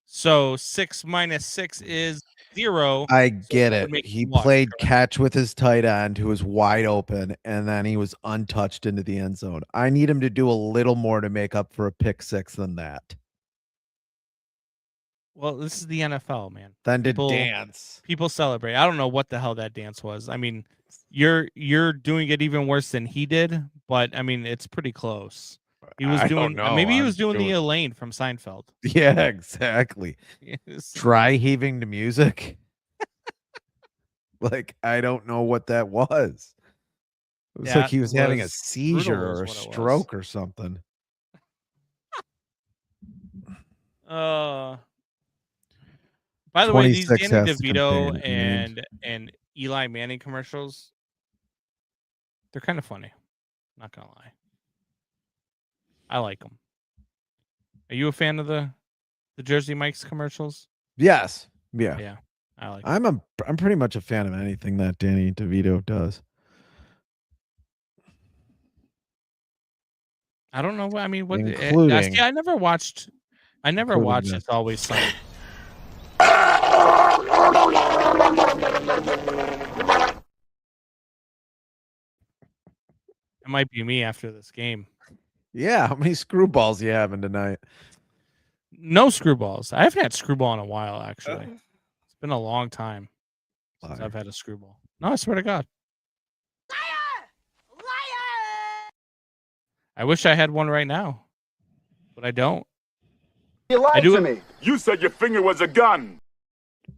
So 6 minus 6 is 0. I So get that would it. make He 1, played correct? catch with his tight end who was wide open, and then he was untouched into the end zone. I need him to do a little more to make up for a pick 6 than that. Well, this is the NFL, man. Then to People- dance. People celebrate. I don't know what the hell that dance was. I mean, you're doing it even worse than he did, but I mean, it's pretty close. He was I doing don't know. maybe he I'm was doing the doing- Elaine from Seinfeld. Yeah, exactly. Yes. Dry heaving to music. Like, I don't know what that was. It was like he was having a was seizure brutal or is a what it was. stroke or something. By the way, these 26 Danny has to DeVito contain it, and Eli Manning commercials, they're kind of funny. Not gonna lie, I like them. Are you a fan of the Jersey Mike's commercials? Yes. Yeah. Yeah, I like. 'em. I'm pretty much a fan of anything that Danny DeVito does. I don't know what I mean. What? Including- see, I never watched. Including It's this. Always Sunny. It might be me after this game. Yeah, how many screwballs you having tonight? No screwballs. I haven't had screwball in a while, actually. It's been a long time since Liar. I've had a screwball. No, I swear to God. I wish I had one right now, but I don't. You lied do to it- me. You said your finger was a gun. You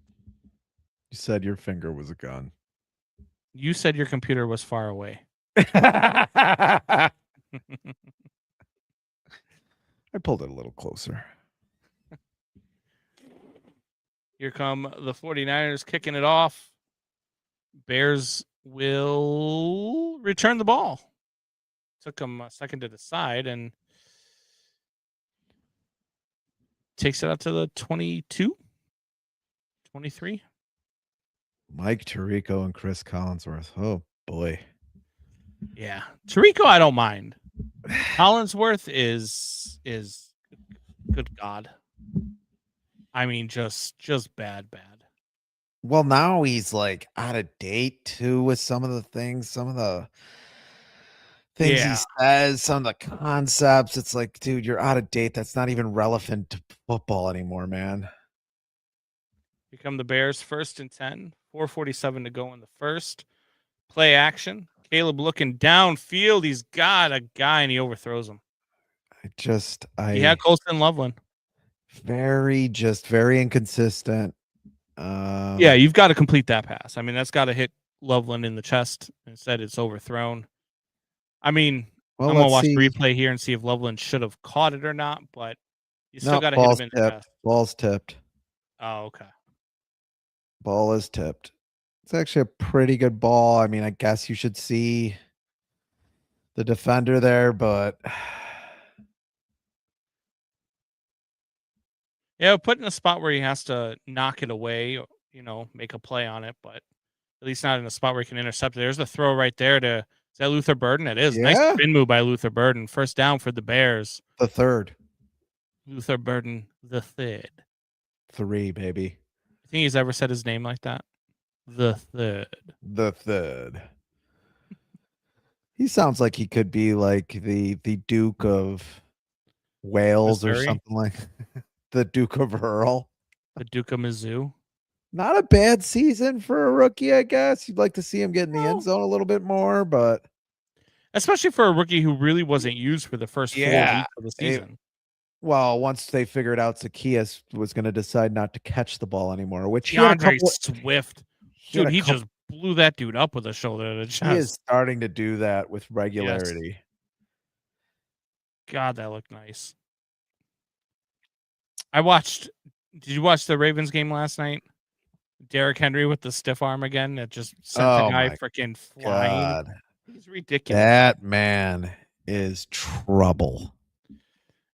said your finger was a gun. You said your computer was far away. I pulled it a little closer. Here come the 49ers kicking it off. Bears will return the ball. Took them a second to decide and takes it out to the 22, 23. Mike Tirico and Chris Collinsworth. Oh boy. Yeah. Tirico, I don't mind. Collinsworth is good God. I mean, just bad. Well, now he's like out of date too with some of the things he Yeah. says, some of the concepts. It's like, dude, you're out of date. That's not even relevant to football anymore, man. Here come the Bears, 1st and 10, 4:47 to go in the first. Play action. Caleb looking downfield. He's got a guy and he overthrows him. He had Colston Loveland. very inconsistent. Yeah, you've got to complete that pass. I mean, that's got to hit Loveland in the chest. Instead, it's overthrown. I mean, Well, I'm going to let's watch see. the replay here and see if Loveland should have caught it or not, but you still No, got to hit ball's him in the tipped. chest. Ball's tipped. Oh, okay. Ball is tipped. It's actually a pretty good ball. I mean, I guess you should see the defender there, but Yeah, put in a spot where he has to knock it away, make a play on it, but at least not in a spot where he can intercept it. There's the throw right there is that Luther Burden? It is. Yeah. Nice spin move by Luther Burden. First down for the Bears. the third. Luther Burden the third. 3, baby. You think he's ever said his name like that? The third. The third. He sounds like he could be like the Duke of Wales or Missouri? something like the Duke of Earl. The Duke of Mizzou. Not a bad season for a rookie, I guess. You'd like to see him get in the end No. zone a little bit more, but Especially for a rookie who really wasn't used for the first 4 Yeah, weeks of the season. well, once they figured out Zacchaeus was going to decide not to catch the ball anymore, which he had a DeAndre couple, Swift. he had Dude, a he couple- just blew that dude up with a shoulder to the chest. he is starting to do that with regularity. God, that looked nice. Did you watch the Ravens game last night? Derrick Henry with the stiff arm again. That just sent the Oh guy my freaking flying. God, He's ridiculous. that man is trouble.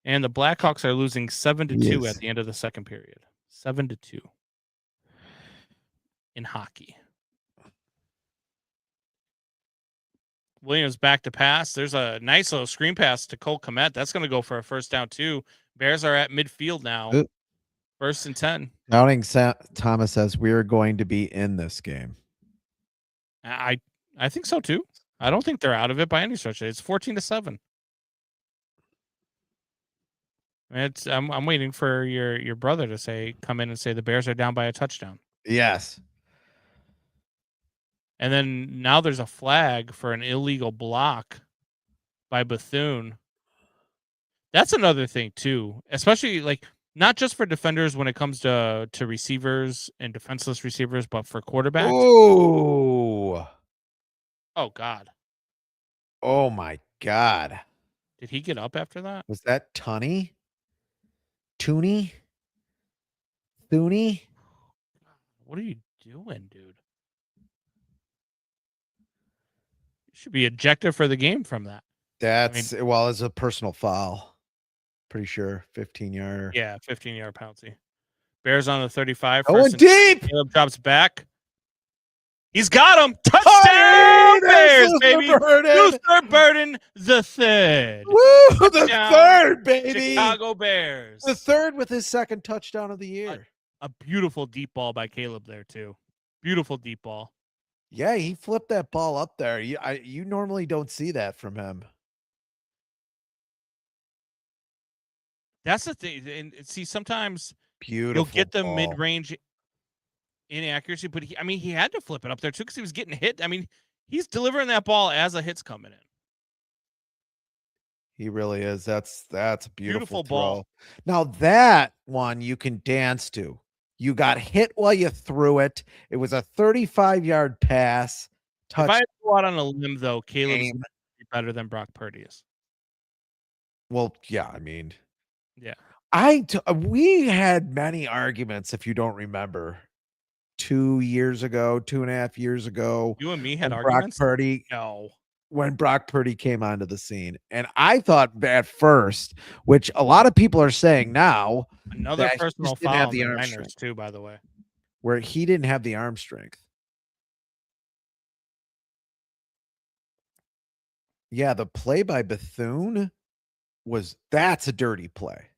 And the Blackhawks are losing 7-2 He at is. the end of the second period. 7-2 in hockey. Williams back to pass. There's a nice little screen pass to Cole Kmet. That's going to go for a first down too. Bears are at midfield now. Ooh. 1st and 10. Counting Thomas says we are going to be in this game. I think so too. I don't think they're out of it by any stretch. It's 14-7. I'm waiting for your brother to come in and say the Bears are down by a touchdown. Yes. And then now there's a flag for an illegal block by Bethune. That's another thing too, especially like not just for defenders when it comes to receivers and defenseless receivers, but for quarterbacks. Oh God. Oh my God. Did he get up after that? Was that Tunney? Tooney? Thuney? What are you doing, dude? You should be ejected for the game from that. That's well, it's a personal foul. Pretty sure 15-yarder. Yeah, 15-yard penalty. Bears on the 35. Going first and deep. Caleb drops back. He's got him. Touchdown, Bears, baby. Luther Burden the third. Woo, the Touchdown, third, baby. Chicago Bears. The third with his second touchdown of the year. A beautiful deep ball by Caleb there too. Beautiful deep ball. Yeah, he flipped that ball up there. You normally don't see that from him. That's the thing. And see, sometimes Beautiful. you'll get the ball. mid-range inaccuracy, but he had to flip it up there too because he was getting hit. I mean, he's delivering that ball as a hit's coming in. He really is. That's a beautiful throw. Ball. Now that one you can dance to. You got hit while you threw it. It was a 35-yard pass. If I had to go out on a limb, though, Caleb's better than Brock Purdy is. Well, yeah, I mean, yeah. We had many arguments, if you don't remember, 2.5 years ago. You and me had arguments? Brock Purdy. No. When Brock Purdy came onto the scene. And I thought at first, which a lot of people are saying now, another personal foul have the on the arm Niners strength, too, by the way. Where he didn't have the arm strength. Yeah, the play by Bethune that's a dirty play.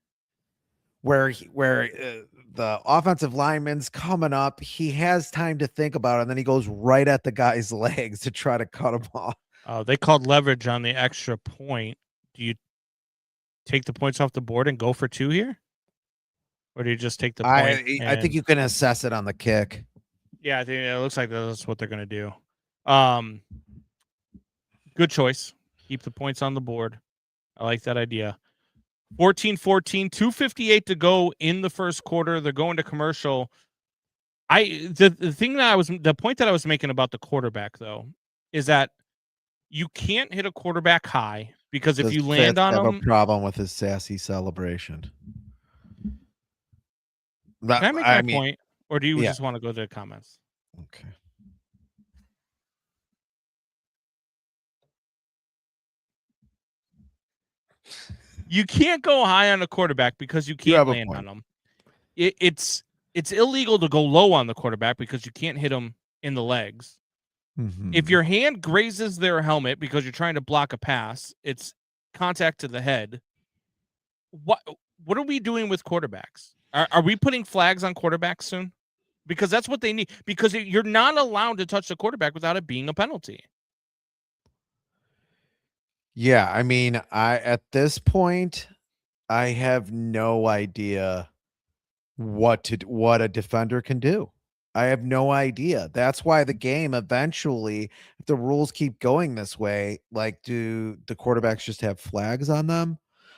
Where the offensive lineman's coming up, he has time to think about it, and then he goes right at the guy's legs to try to cut him off. They called leverage on the extra point. Do you take the points off the board and go for 2 here? Or do you just take the point? I think you can assess it on the kick. Yeah, I think it looks like that's what they're going to do. Good choice. Keep the points on the board. I like that idea. 14-14, 2:58 to go in the first quarter. They're going to commercial. The point that I was making about the quarterback, though, is that you can't hit a quarterback high because if you land on him, have a problem with his sassy celebration. Can I make my point, or do you just want to go to the comments? Okay. You can't go high on a quarterback because you can't land on him. It's illegal to go low on the quarterback because you can't hit him in the legs. Mm-hmm. If your hand grazes their helmet because you're trying to block a pass, it's contact to the head. what are we doing with quarterbacks? Are we putting flags on quarterbacks soon? Because that's what they need. Because you're not allowed to touch the quarterback without it being a penalty. Yeah, I mean, at this point, I have no idea what a defender can do. I have no idea. That's why the game eventually, if the rules keep going this way, like, do the quarterbacks just have flags on them?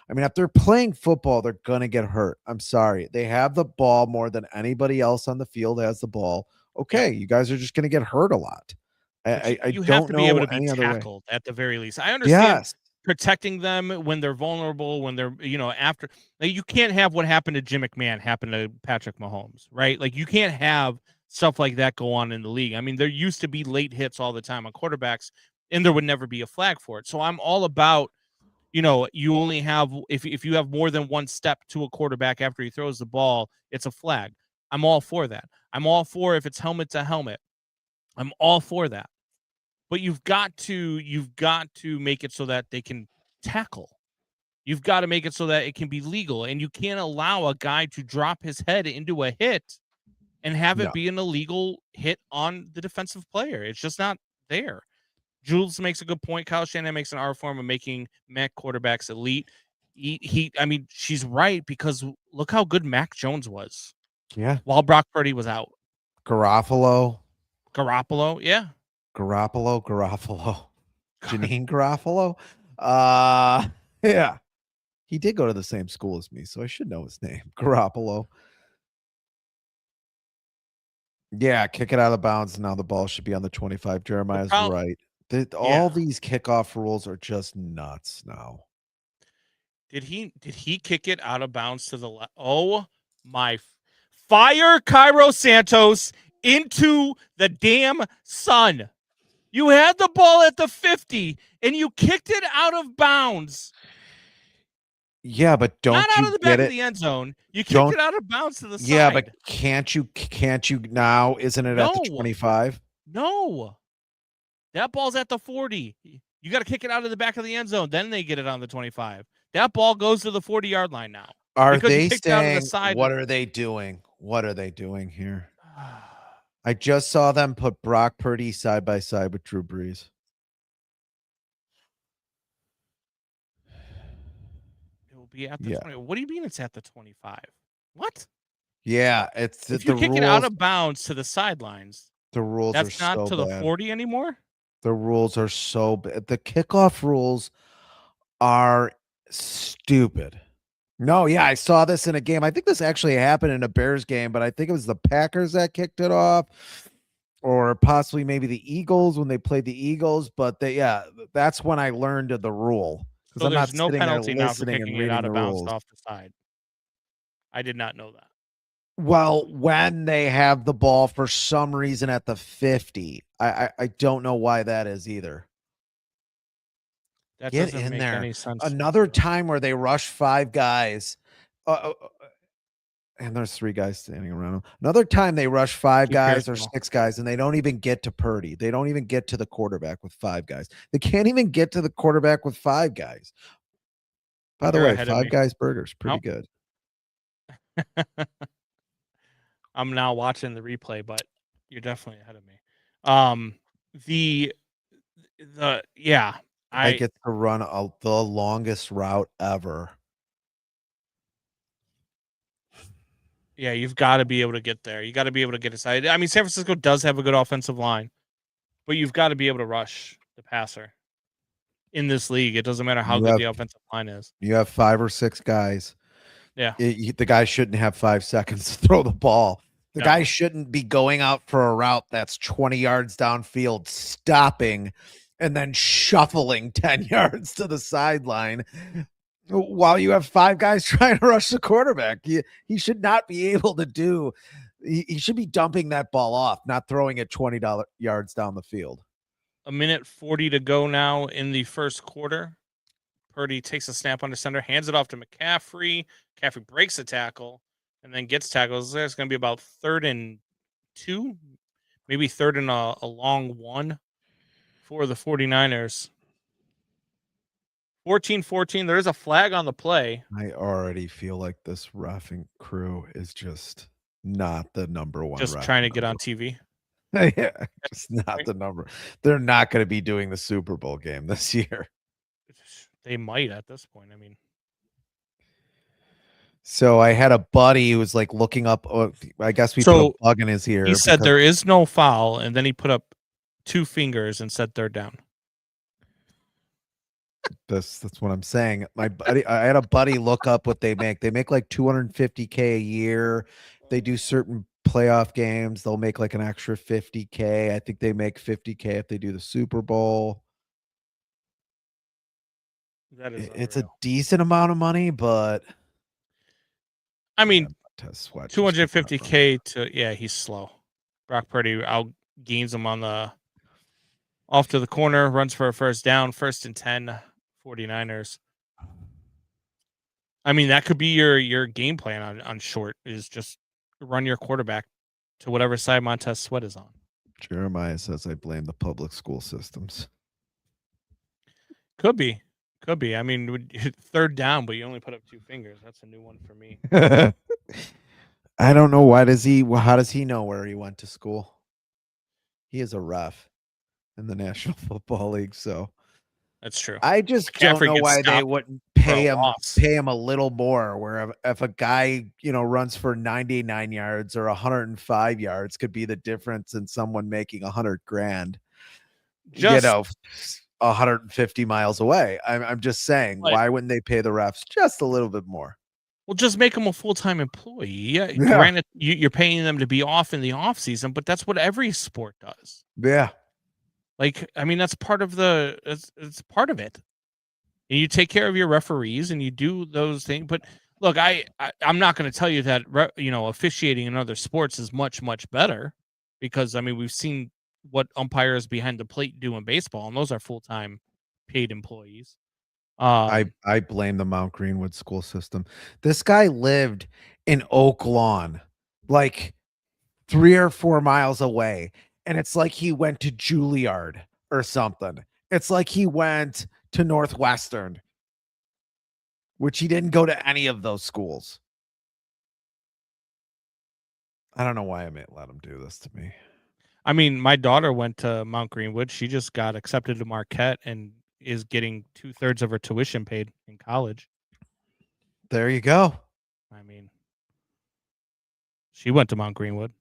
I mean, if they're playing football, they're gonna get hurt. I'm sorry. They have the ball more than anybody else on the field has the ball. Yep. Okay, you guys are just gonna get hurt a lot. But I you have don't to be able know to be any other way. tackled at the very least. I understand Yes. protecting them when they're vulnerable, when they're, after. Like, you can't have what happened to Jim McMahon happen to Patrick Mahomes, right? Like, you can't have stuff like that go on in the league. I mean, there used to be late hits all the time on quarterbacks, and there would never be a flag for it. So I'm all about, you only have, if you have more than one step to a quarterback after he throws the ball, it's a flag. I'm all for that. I'm all for if it's helmet to helmet. I'm all for that. But you've got to make it so that they can tackle. You've got to make it so that it can be legal, and you can't allow a guy to drop his head into a hit and have No. it be an illegal hit on the defensive player. It's just not there. Jules makes a good point. Kyle Shanahan makes an art form of making Mac quarterbacks elite. I mean, she's right, because look how good Mac Jones was Yeah. while Brock Purdy was out. Garoppolo. Yeah. Garoppolo. Janine Garofalo. Yeah. He did go to the same school as me, so I should know his name. Garoppolo. Yeah, kick it out of bounds. Now the ball should be on the 25. Jeremiah's right. All these kickoff rules are just nuts now. Did he kick it out of bounds to the left? Oh my! Fire Cairo Santos into the damn sun. You had the ball at the 50 and you kicked it out of bounds. Yeah, but don't Not out you of the back get of the end zone. You kicked it out of bounds to the side. Yeah, but can't you now? Isn't it at the 25? No. That ball's at the 40. You got to kick it out of the back of the end zone. Then they get it on the 25. That ball goes to the 40-yard line now. Are they saying, what are they doing? What are they doing here? I just saw them put Brock Purdy side by side with Drew Brees. It will be at the 20. What do you mean it's at the 25? What? Yeah, it's if you kick it out of bounds to the sidelines. The rules are so bad. That's not to the 40 anymore? The rules are so bad. The kickoff rules are stupid. No, yeah, I saw this in a game. I think this actually happened in a Bears game, but I think it was the Packers that kicked it off, or possibly maybe the Eagles when they played the Eagles. But that's when I learned of the rule. So I'm there's not no sitting penalty there now for listening kicking and it out reading of the bounds rules. off the side. I did not know that. Well, when they have the ball for some reason at the 50, I don't know why that is either. That Get doesn't in make there. any sense. Another time where they rush 5 guys, and there's 3 guys standing around them. Another time they rush 5 guys or 6 guys, and they don't even get to Purdy. They don't even get to the quarterback with 5 guys. They can't even get to the quarterback with 5 guys. By the way, 5 Guys Burgers, pretty good. I'm now watching the replay, but you're definitely ahead of me. I get to run the longest route ever. Yeah, you've got to be able to get there. You got to be able to get aside. I mean, San Francisco does have a good offensive line, but you've got to be able to rush the passer in this league. It doesn't matter how good the offensive line is. You have 5 or 6 guys. Yeah. The guy shouldn't have 5 seconds to throw the ball. The guy shouldn't be going out for a route that's 20 yards downfield, stopping, and then shuffling 10 yards to the sideline while you have 5 guys trying to rush the quarterback. He should not be able to do. He should be dumping that ball off, not throwing it 20 yards down the field. 1:40 to go now in the first quarter. Purdy takes a snap under center, hands it off to McCaffrey. McCaffrey breaks a tackle and then gets tackles. There's going to be about 3rd and 2, maybe 3rd and a long 1 for the 49ers. 14-14. There is a flag on the play. I already feel like this reffing crew is just not the number one. Just ref trying to in the get on world. TV. Yeah, just not the number. They're not going to be doing the Super Bowl game this year. They might at this point. I mean, So I had a buddy who was like looking up. I guess we put a So, bug in his ear. he said because- there is no foul, and then he put up 2 fingers and said third down. that's what I'm saying. My buddy, I had a buddy look up what they make. They make like $250K a year. They do certain playoff games. They'll make like an extra $50K. I think they make $50K if they do the Super Bowl. That is It's a unreal. decent amount of money, but I mean, Montez Sweat just took that from him. 250K to he's slow. Brock Purdy out gains him on the off to the corner, runs for a first down, 1st and 10, 49ers. I mean, that could be your game plan on short is just run your quarterback to whatever side Montez Sweat is on. Jeremiah says I blame the public school systems. Could be. I mean, third down, but you only put up 2 fingers. That's a new one for me. I don't know. How does he know where he went to school? He is a ref in the National Football League, so That's true. I just Jeffrey don't know gets why they stopped wouldn't for pay a him loss. a little more. Where if a guy runs for 99 yards or 105 yards, could be the difference in someone making $100,000. Just 150 miles away. I'm just saying, But- why wouldn't they pay the refs just a little bit more? Well, just make him a full-time employee. Yeah. Yeah. Granted, you're paying them to be off in the off season, but that's what every sport does. Yeah. Like, I mean, that's part of it's part of it. And you take care of your referees and you do those things. But look, I'm not going to tell you that officiating in other sports is much, much better, because I mean, we've seen what umpires behind the plate do in baseball, and those are full-time paid employees. I blame the Mount Greenwood school system. This guy lived in Oak Lawn, like 3 or 4 miles away, and it's like he went to Juilliard or something. It's like he went to Northwestern, which he didn't go to any of those schools. I don't know why I may let him do this to me. I mean, my daughter went to Mount Greenwood. She just got accepted to Marquette and is getting 2/3 of her tuition paid in college. There you go. I mean, she went to Mount Greenwood.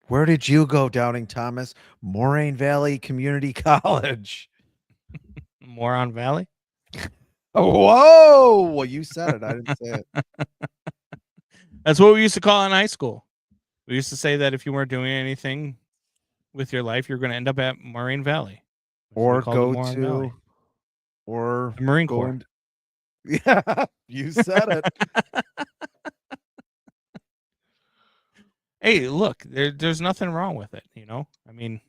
Where did you go, Doubting Thomas? Moraine Valley Community College. Moron Valley. Whoa! Well, you said it. I didn't say it. That's what we used to call in high school. We used to say that if you weren't doing anything with your life, you're going to end up at Moraine Valley. Or called go Moron to, Valley. or The Marine go Corps. in- Yeah, you said it. Hey, look, there's nothing wrong with it. I mean,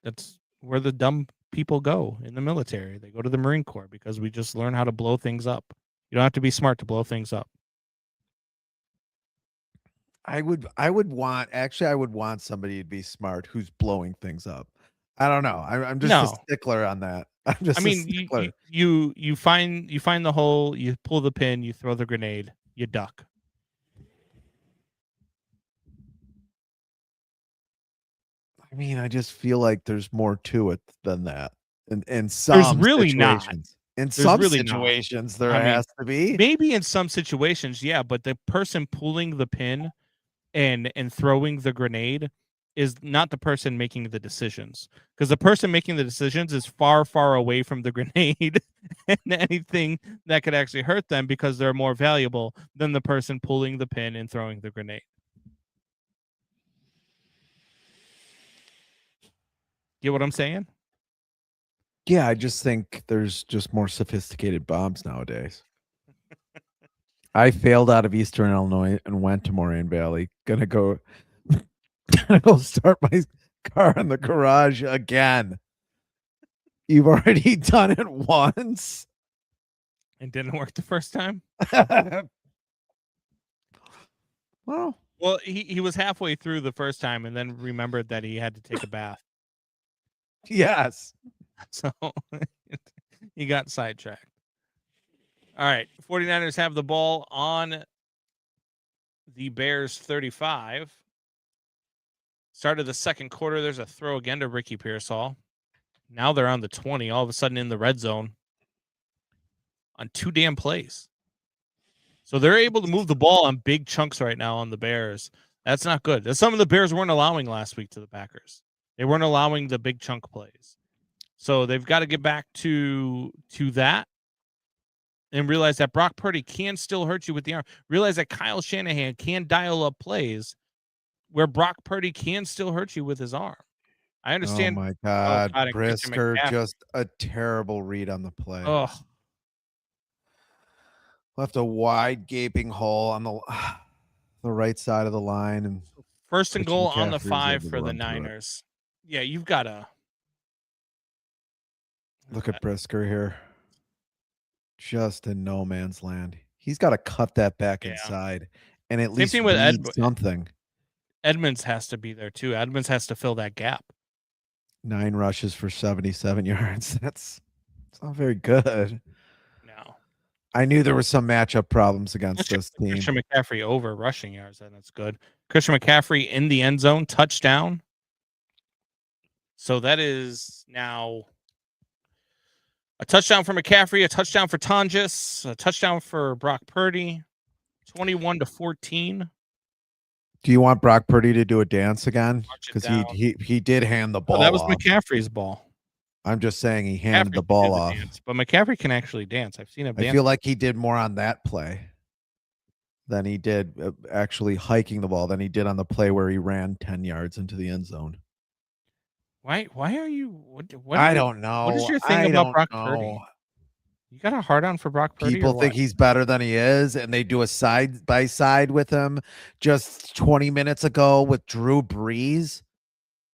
that's where the dumb people go in the military. They go to the Marine Corps because we just learn how to blow things up. You don't have to be smart to blow things up. I would want somebody to be smart who's blowing things up. I don't know. I'm just a No. stickler on that. I'm just I a mean, stickler. you find the hole, you pull the pin, you throw the grenade, you duck. I mean, I just feel like there's more to it than that. In some really not. situations. In some really not. situations, there I mean, has to be. Maybe in some situations, yeah, but the person pulling the pin and throwing the grenade is not the person making the decisions, because the person making the decisions is far, far away from the grenade and anything that could actually hurt them, because they're more valuable than the person pulling the pin and throwing the grenade. Get what I'm saying? Yeah, I just think there's just more sophisticated bombs nowadays. I failed out of Eastern Illinois and went to Moraine Valley. Gonna go start my car in the garage again. You've already done it once. It didn't work the first time. Well, Well, he was halfway through the first time and then remembered that he had to take a bath. Yes. So he got sidetracked. All right. 49ers have the ball on the Bears 35. Start of the second quarter, there's a throw again to Ricky Pearsall. Now they're on the 20, all of a sudden in the red zone on 2 damn plays. So they're able to move the ball on big chunks right now on the Bears. That's not good. That's something the Bears weren't allowing last week to the Packers. They weren't allowing the big chunk plays. So they've got to get back to that and realize that Brock Purdy can still hurt you with the arm. Realize that Kyle Shanahan can dial up plays where Brock Purdy can still hurt you with his arm. I understand. Oh my God. and Christian Brisker, McCaffrey. just a terrible read on the play. Oh, Left a wide gaping hole on the right side of the line. And first and Christian goal on the McCaffrey's 5 able to for the run through it. Niners. Yeah, you've got to. Look at Brisker here. Just in no man's land. He's got to cut that back inside and at least thing with read something. Edmonds has to be there too. Edmonds has to fill that gap. 9 rushes for 77 yards. It's not very good. No. I knew there were some matchup problems against this team. Christian McCaffrey over rushing yards, and that's good. Christian McCaffrey in the end zone, touchdown. So that is now a touchdown for McCaffrey, a touchdown for Tonjes, a touchdown for Brock Purdy, 21-14. Do you want Brock Purdy to do a dance again? Because he did hand the ball. That was off. McCaffrey's ball. I'm just saying he handed the ball off. But McCaffrey can actually dance. I've seen him dance. I feel like he did more on that play than he did actually hiking the ball than he did on the play where he ran 10 yards into the end zone. Why are you? What I don't know. What is your thing about Brock Purdy? You got a hard on for Brock Purdy? People think he's better than he is, and they do a side by side with him just 20 minutes ago with Drew Brees.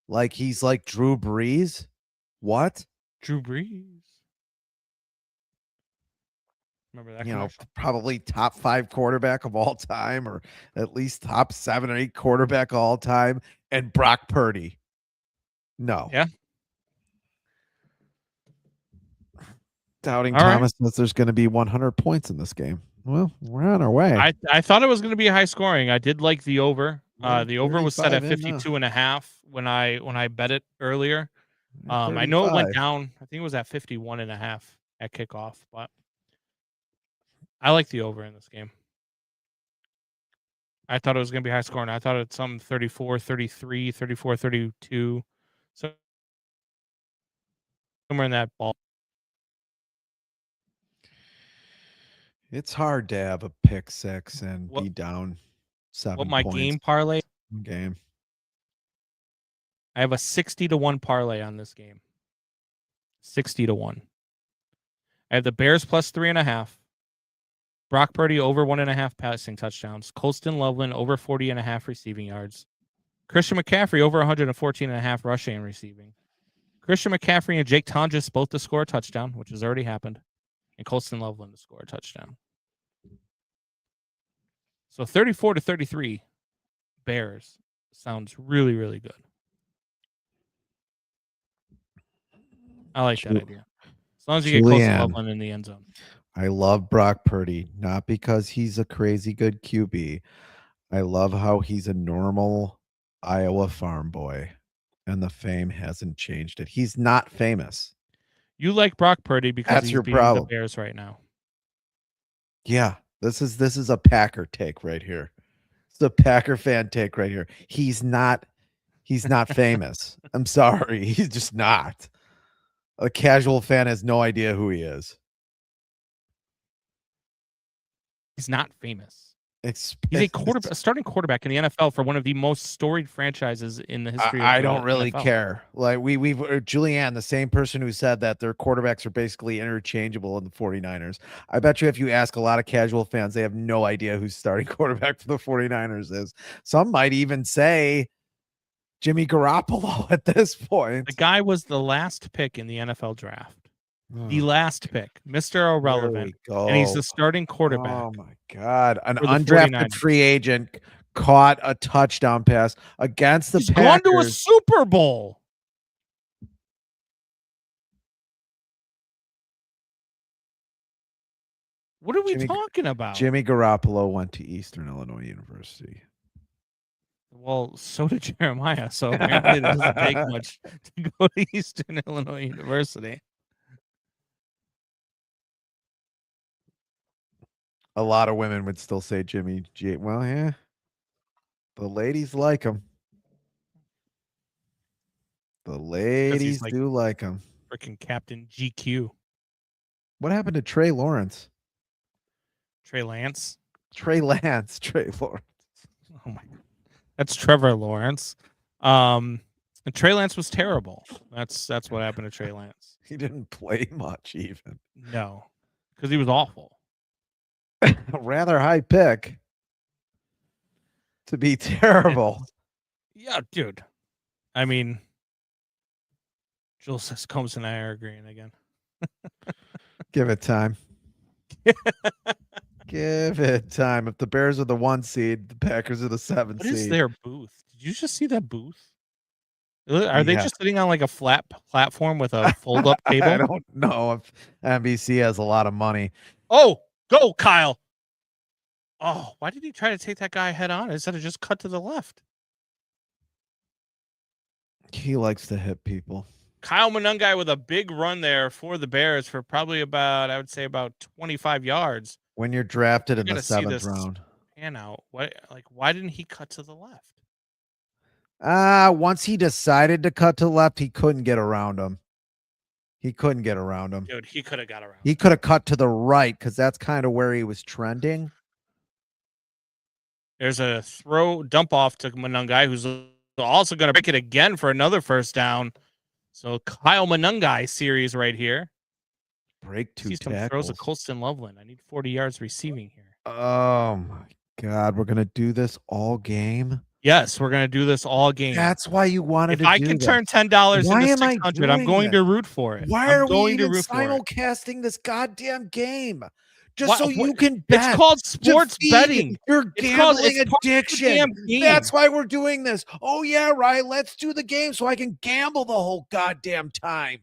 Like he's like Drew Brees. What? Drew Brees. Remember that? You know, probably top 5 quarterback of all time, or at least top 7 or 8 quarterback of all time, and Brock Purdy. No. Yeah. Doubting Thomas says there's going to be 100 points in this game. Well, we're on our way. I thought it was going to be high scoring. I did like the over. The over was set at 52.5 when I bet it earlier. I know it went down. I think it was at 51.5 at kickoff, but I like the over in this game. I thought it was going to be high scoring. I thought it's some 34-33, 34-32. So somewhere in that ball. It's hard to have a pick 6 and be down 7 What my points. game parlay? Game. I have a 60-1 parlay on this game. 60-1. I have the Bears plus 3.5. Brock Purdy over 1.5 passing touchdowns. Colston Loveland over 40.5 receiving yards. Christian McCaffrey over 114.5 rushing and receiving. Christian McCaffrey and Jake Tonjes both to score a touchdown, which has already happened. And Colston Loveland to score a touchdown. So 34-33 Bears sounds really, really good. I like that idea. As long as you get Colston Loveland in the end zone. I love Brock Purdy, not because he's a crazy good QB. I love how he's a normal Iowa farm boy, and the fame hasn't changed it. He's not famous. You like Brock Purdy because he's beating the Bears right now. Yeah, this is a Packer take right here. It's a Packer fan take right here. He's not famous. I'm sorry, he's just not. A casual fan has no idea who he is. He's not famous. He's a starting quarterback in the NFL for one of the most storied franchises in the history of the I don't really NFL. care. Like we've Julianne, the same person who said that their quarterbacks are basically interchangeable in the 49ers. I bet you if you ask a lot of casual fans, they have no idea who's starting quarterback for the 49ers is. Some might even say Jimmy Garoppolo at this point. The guy was the last pick in the NFL draft. The last pick, Mr. Irrelevant, and he's the starting quarterback. Oh my God! An undrafted free agent caught a touchdown pass against the Packers. Gone to a Super Bowl. What are we Jimmy- talking about? Jimmy Garoppolo went to Eastern Illinois University. Well, so did Jeremiah. So apparently it doesn't take much to go to Eastern Illinois University. A lot of women would still say Jimmy G. Well, yeah. The ladies like him. The ladies like- do like him. Freaking Captain GQ. What happened to Trey Lawrence? Trey Lance. Trey Lance. Trey Lawrence. Oh my God. That's Trevor Lawrence. And Trey Lance was terrible. That's what happened to Trey Lance. He didn't play much even. No, because he was awful. A rather high pick to be terrible. Yeah, dude. I mean, Jules says Combs and I are agreeing again. Give it time. Give it time. If the Bears are the 1 seed, the Packers are the 7 What seed. is their booth? Did you just see that booth? Are they Yeah. just sitting on like a flat platform with a fold-up I table? don't know if NBC has a lot of money. Oh, go, Kyle. Oh, why did he try to take that guy head on instead of just cut to the left? He likes to hit people. Kyle Monungai with a big run there for the Bears for probably about, I would say about 25 yards. When you're drafted in the gotta see 7th this. round. Pan out. Why didn't he cut to the left? Once he decided to cut to the left, he couldn't get around him. He couldn't get around him. Dude, he could have got around. He could have cut to the right because that's kind of where he was trending. There's a dump off to Monungai, who's also going to pick it again for another first down. So Kyle Monungai series right here. Break 2 See some tackles. throws of Colston Loveland. I need 40 yards receiving here. Oh my God, we're gonna do this all game. Yes, we're going to do this all game. That's why you wanted If to I do can this. turn $10 Why into am I 600, I'm doing going this? to root for it. Why I'm are we going to even root for it. simulcasting this goddamn game? Just What- so you what- can bet. It's called to sports feed betting. Your It's called- gambling it's part of the addiction. damn game. That's why we're doing this. Oh yeah, right. Let's do the game so I can gamble the whole goddamn time.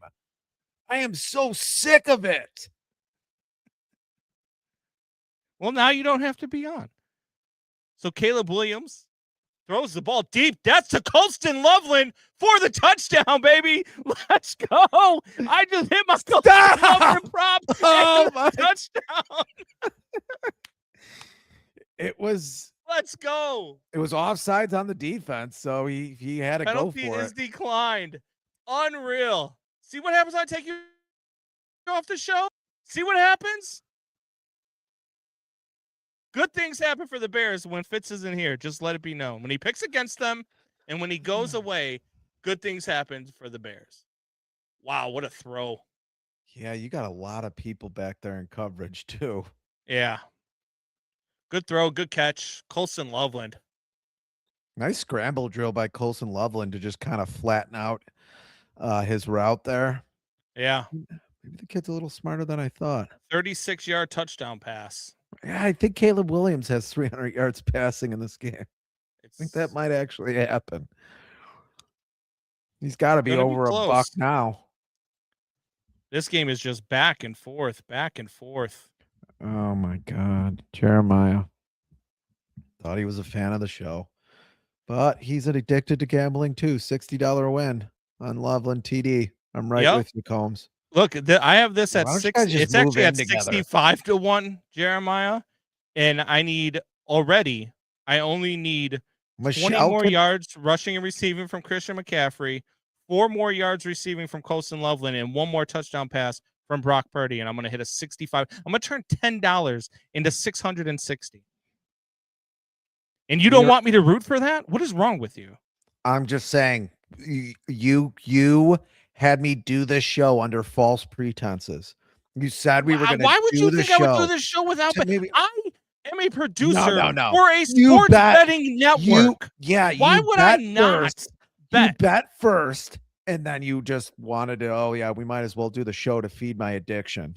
I am so sick of it. Well, now you don't have to be on. So Caleb Williams throws the ball deep. That's to Colston Loveland for the touchdown, baby. Let's go. I just hit my Colston Loveland prop. Oh and my! touchdown. It was Let's go. offsides on the defense, so he had to Penalty go for is it. declined. Unreal. See what happens when I take you off the show? See what happens? Good things happen for the Bears when Fitz isn't here. Just let it be known. When he picks against them and when he goes away, good things happen for the Bears. Wow, what a throw. Yeah, you got a lot of people back there in coverage too. Yeah. Good throw, good catch. Colston Loveland. Nice scramble drill by Colson Loveland to just kind of flatten out his route there. Yeah. Maybe the kid's a little smarter than I thought. 36-yard touchdown pass. Yeah, I think Caleb Williams has 300 yards passing in this game. I think that might actually happen. He's got to be Gonna be over a buck close. now. This game is just back and forth, back and forth. Oh my God, Jeremiah. Thought he was a fan of the show, but he's addicted to gambling too. $60 win on Loveland TD. I'm right Yep. with you, Combs. Look, I have this at Why don't you 6. guys just It's move actually in at together? 65 to 1, Jeremiah. And I only need 20 Michelle more could- yards rushing and receiving from Christian McCaffrey, 4 more yards receiving from Colston Loveland, and 1 more touchdown pass from Brock Purdy. And I'm going to hit a 65. I'm going to turn $10 into 660. And you don't You're- want me to root for that? What is wrong with you? I'm just saying, you had me do this show under false pretenses. You said we were going to Why would do you the think I would do show. this show without to maybe- I am a producer no. for a You sports bet- betting network. Why would I not first. bet? You bet first, and then you just wanted to, oh yeah, we might as well do the show to feed my addiction.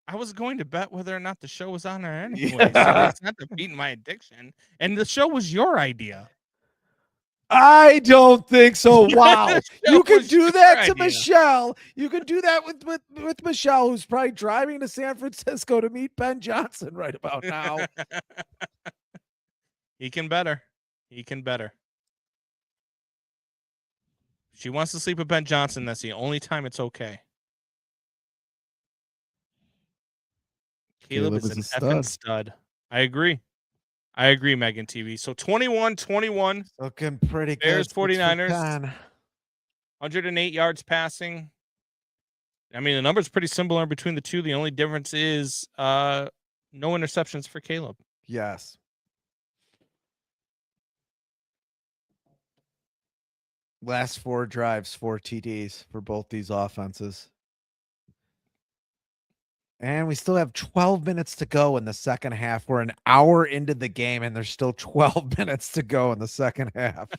I was going to bet whether or not the show was on there anyway. Yeah. So it's not defeating my addiction. And the show was your idea. I don't think so. Wow. You can was do your that to idea. Michelle. You can do that with Michelle, who's probably driving to San Francisco to meet Ben Johnson right about now. He can better. He can better. She wants to sleep with Ben Johnson. That's the only time it's okay. Caleb is Caleb is an a effing stud. stud. I agree. I agree, Megan TV. So 21-21, Looking pretty Bears, good. 6 for 49ers. 10. 108 yards passing. I mean, the number's pretty similar between the two. The only difference is no interceptions for Caleb. Yes. Last 4 drives, 4 TDs for both these offenses. And we still have 12 minutes to go in the second half. We're an hour into the game, and there's still 12 minutes to go in the second half.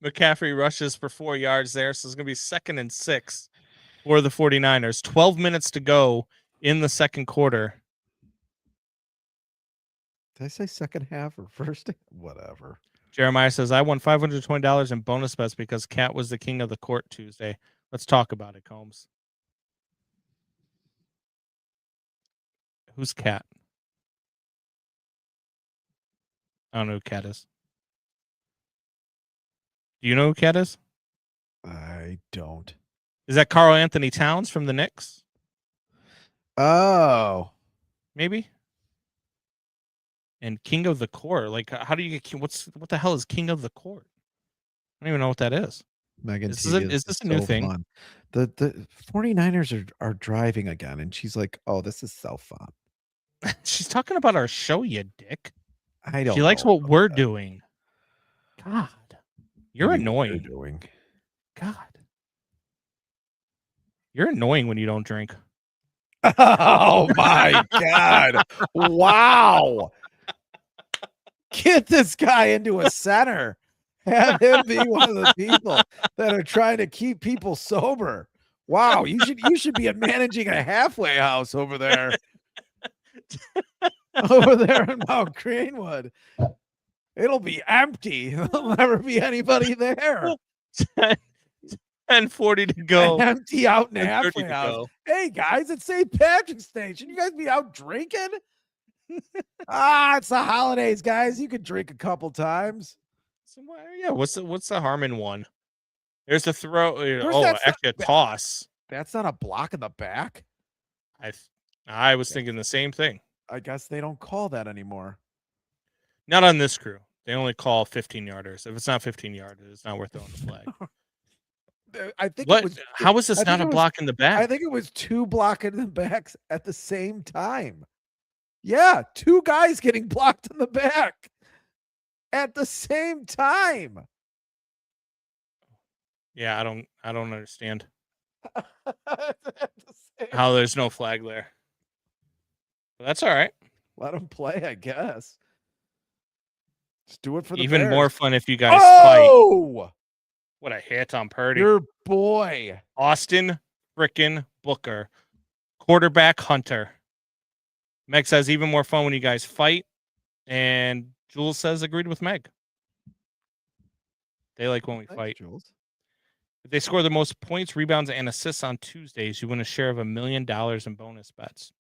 McCaffrey rushes for 4 yards there, so it's going to be 2nd and 6 for the 49ers. 12 minutes to go in the second quarter. Did I say second half or first? Whatever. Jeremiah says, I won $520 in bonus bets because Cat was the king of the court Tuesday. Let's talk about it, Combs. Who's Cat? I don't know who Cat is. Do you know who Cat is? I don't. Is that Karl Anthony Towns from the Knicks? Oh. Maybe. And King of the Court. Like, how do you get what the hell is King of the Court? I don't even know what that is. Megan Is TV this a new thing? Fun. The 49ers are driving again, and she's like, oh, this is so fun. She's talking about our show, you dick. I don't She likes know what we're doing. God. You're maybe what annoying. they're doing. God. You're annoying when you don't drink. Oh my God. Wow. Get this guy into a center. Have him be one of the people that are trying to keep people sober. Wow, you should be managing a halfway house over there. Over there in Mount Greenwood. It'll be empty. There'll never be anybody there. 10:40 to go. Empty out in a 10:30 halfway to house. go. Hey guys, it's St. Patrick's Day. Should you guys be out drinking? It's the holidays, guys. You could drink a couple times. So, yeah, what's the harm in one? There's a throw. That's Actually a toss. That's not a block in the back. I was thinking the same thing. I guess they don't call that anymore. Not on this crew. They only call 15-yarders. If it's not 15 yarders, it's not worth throwing the flag. I think What? it was. How is this I not think a it was- block in the back? I think it was 2 blocking the backs at the same time. Yeah, 2 guys getting blocked in the back at the same time. Yeah, I don't understand At the same- how there's no flag there. But that's all right. Let them play, I guess. Just do it for the Even Bears. more fun if you guys fight. Oh, What a hit on Purdy. your boy. Austin frickin' Booker. Quarterback Hunter. Meg says even more fun when you guys fight. And Jules says agreed with Meg. They like when we Thanks, fight. Jules. If they score the most points, rebounds, and assists on Tuesdays, you win a share of $1 million in bonus bets.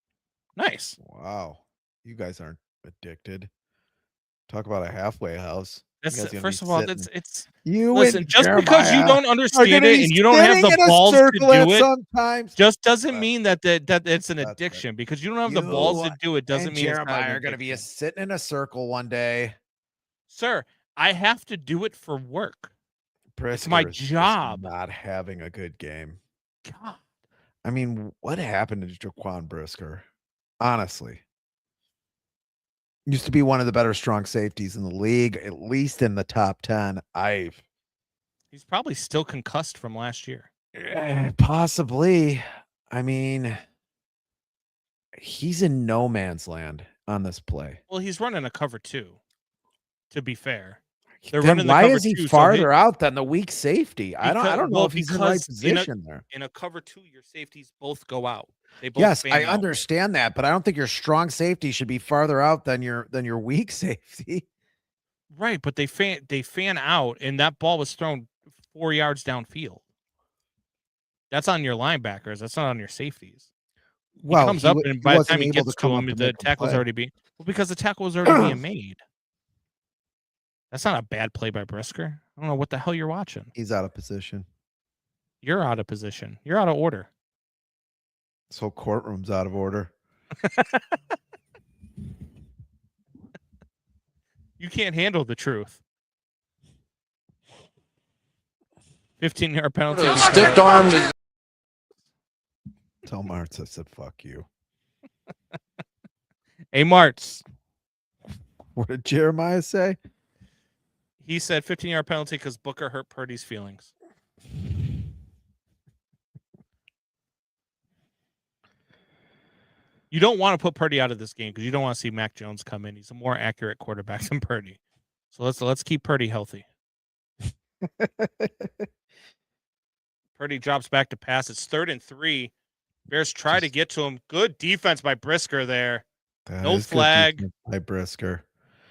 Nice. Wow, you guys aren't addicted. Talk about a halfway house. That's guys gonna first be of all, sitting. it's You listen, and just because you Jeremiah don't are understand gonna it be and you don't have sitting the in a balls to circle at do it, sometimes. just doesn't But mean that it's an That's addiction. Because you don't have the balls to do it doesn't and mean it's not Jeremiah an are going to be addiction. sitting in a circle one day. Sir, I have to do it for work. Brisker my is just job. not having a good game. God. I mean, what happened to Jaquan Brisker? Honestly, used to be one of the better strong safeties in the league, at least in the top 10. He's probably still concussed from last year. Possibly. I mean, he's in no man's land on this play. Well, he's running a cover 2, to be fair. They're Then running the why cover is he 2, so farther out than the weak safety? I Because- don't know well, if he's in the right because in a- position there. in a cover 2, your safeties both go out. They both Yes, fan I out. understand that, but I don't think your strong safety should be farther out than your weak safety. Right, but they fan out, and that ball was thrown 4 yards downfield. That's on your linebackers. That's not on your safeties. He Well, comes up, and he by the wasn't time he able to gets to come him, up and the make a tackle's play. already being because the tackle was already being made. That's not a bad play by Brisker. I don't know what the hell you're watching. He's out of position. You're out of position. You're out of order. This whole courtroom's out of order. You can't handle the truth. 15-yard penalty. Stiff armed. Tell Martz I said fuck you. Hey, Martz. What did Jeremiah say? He said 15-yard penalty because Booker hurt Purdy's feelings. You don't want to put Purdy out of this game because you don't want to see Mac Jones come in. He's a more accurate quarterback than Purdy. So let's keep Purdy healthy. Purdy drops back to pass. It's 3rd and 3. Bears try to get to him. Good defense by Brisker there. No flag by Brisker.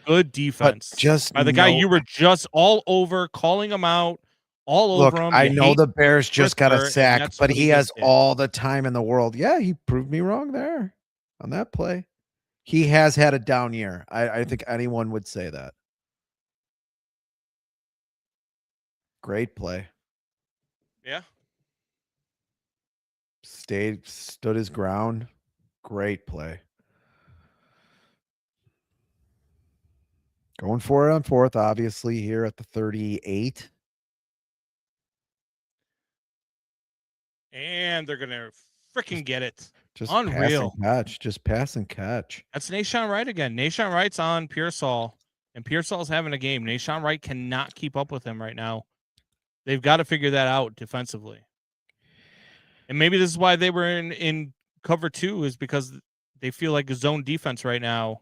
Good defense. But just by the guy you were just all over, calling him out, all Look, over him. I know the Bears just got a Brisker, sack, but he has did. all the time in the world. Yeah, he proved me wrong there on that play. He has had a down year. I think anyone would say that. Great play. Yeah. Stood his ground. Great play. Going for it on 4th, obviously, here at the 38. And they're going to freaking get it. Just unreal. Pass and catch. That's Nahshon Wright again. Nahshon Wright's on Pearsall, and Pearsall's having a game. Nahshon Wright cannot keep up with him right now. They've got to figure that out defensively. And maybe this is why they were in cover 2, is because they feel like zone defense right now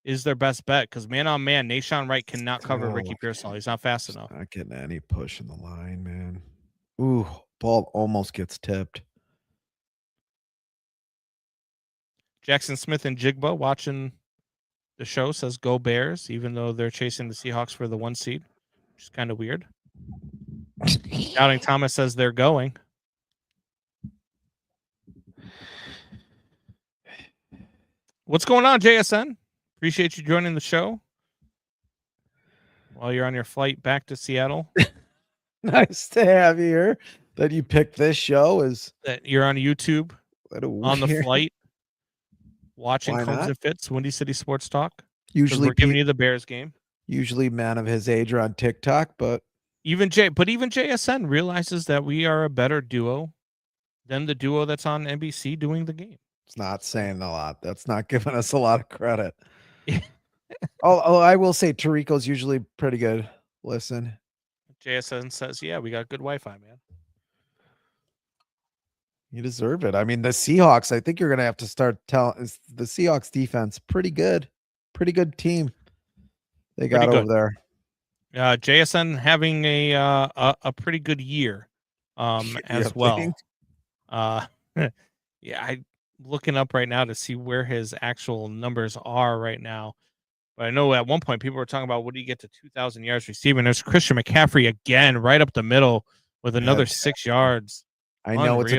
is their best bet, because man-on-man, Nahshon Wright cannot cover Ricky Pearsall. He's not fast enough. Not getting any push in the line, man. Ooh, ball almost gets tipped. Jackson Smith and Jigba watching the show says go Bears, even though they're chasing the Seahawks for the 1 seed, which is kind of weird. Doubting Thomas says they're going. What's going on, JSN? Appreciate you joining the show while you're on your flight back to Seattle. Nice to have you here. That you picked this show is that you're on YouTube on the flight watching Comes and Fits, Windy City Sports Talk. Usually we're giving you the Bears game. Usually men of his age are on TikTok, but even JSN realizes that we are a better duo than the duo that's on NBC doing the game. It's not saying a lot. That's not giving us a lot of credit. Oh, I will say Tarico's usually pretty good. Listen. JSN says, yeah, we got good Wi-Fi, man. You deserve it. I mean, the Seahawks, I think you're going to have to start telling the Seahawks defense pretty good team they got over there. JSN having a pretty good year as well. Yeah, I'm looking up right now to see where his actual numbers are right now. But I know at one point people were talking about, would he get to 2,000 yards receiving? There's Christian McCaffrey again, right up the middle with another 6 yards. I know it's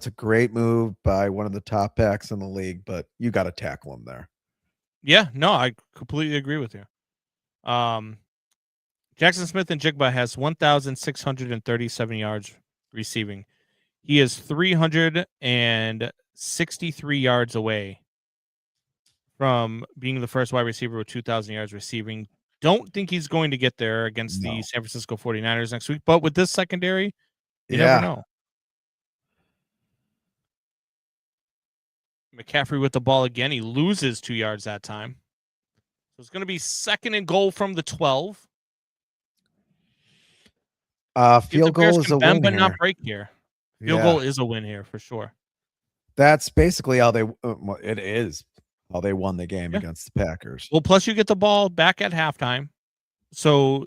a great move by one of the top backs in the league, but you got to tackle him there. Yeah, no, I completely agree with you. Jackson Smith and Jigba has 1,637 yards receiving. He is 363 yards away from being the first wide receiver with 2,000 yards receiving. Don't think he's going to get there against the San Francisco 49ers next week, but with this secondary, you never know. McCaffrey with the ball again. He loses 2 yards that time. So it's going to be 2nd and goal from the 12. Field goal is a win but here. Not break here. Field goal is a win here for sure. That's basically how they it is how they won the game against the Packers. Well, plus you get the ball back at halftime. So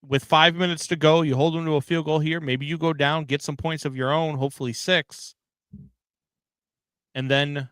with 5 minutes to go, you hold them to a field goal here. Maybe you go down, get some points of your own, hopefully 6. And then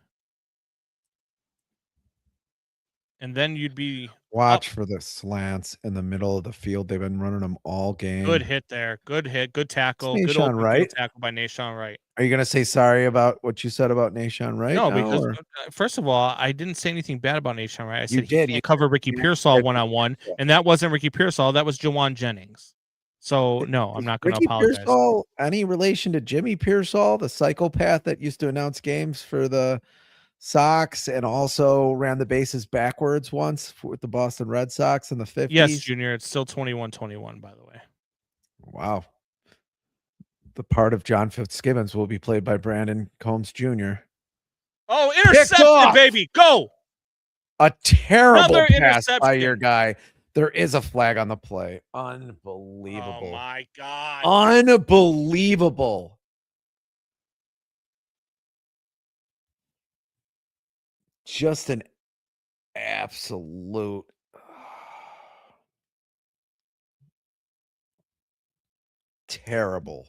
and then you'd be Watch for the slants in the middle of the field. They've been running them all game. good hit there. Good hit. Good tackle. It's Good Nahshon open Wright. field tackle by Nahshon Wright. Are you going to say sorry about what you said about Nahshon Wright? No, now, because or? first of all, I didn't say anything bad about Nahshon Wright. I You said did. he You can't cover Ricky you Pearsall did. one-on-one, and that wasn't Ricky Pearsall. That was Jawan Jennings. So no, I'm not going to Ricky apologize. Pearsall any relation to Jimmy Pearsall, the psychopath that used to announce games for the Sox and also ran the bases backwards once with the Boston Red Sox in the 50s? Yes, Junior. It's still 21-21, by the way. Wow. The part of John Fitzgibbons will be played by Brandon Combs Jr. Oh, intercepted, baby. Go. A terrible Another pass by interception. your guy. There is a flag on the play. Unbelievable. Oh, my God. Unbelievable. Just an absolute terrible.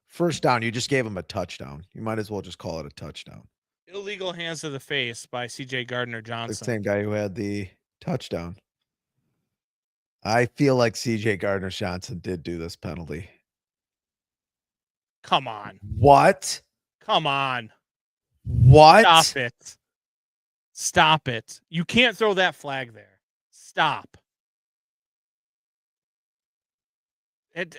First down, you just gave him a touchdown. You might as well just call it a touchdown. Illegal hands to the face by C.J. Gardner The Johnson. same guy who had the touchdown. I feel like C.J. Gardner Johnson did do this penalty. Come on. What? Come on. What? Stop it. Stop it. You can't throw that flag there. Stop. It.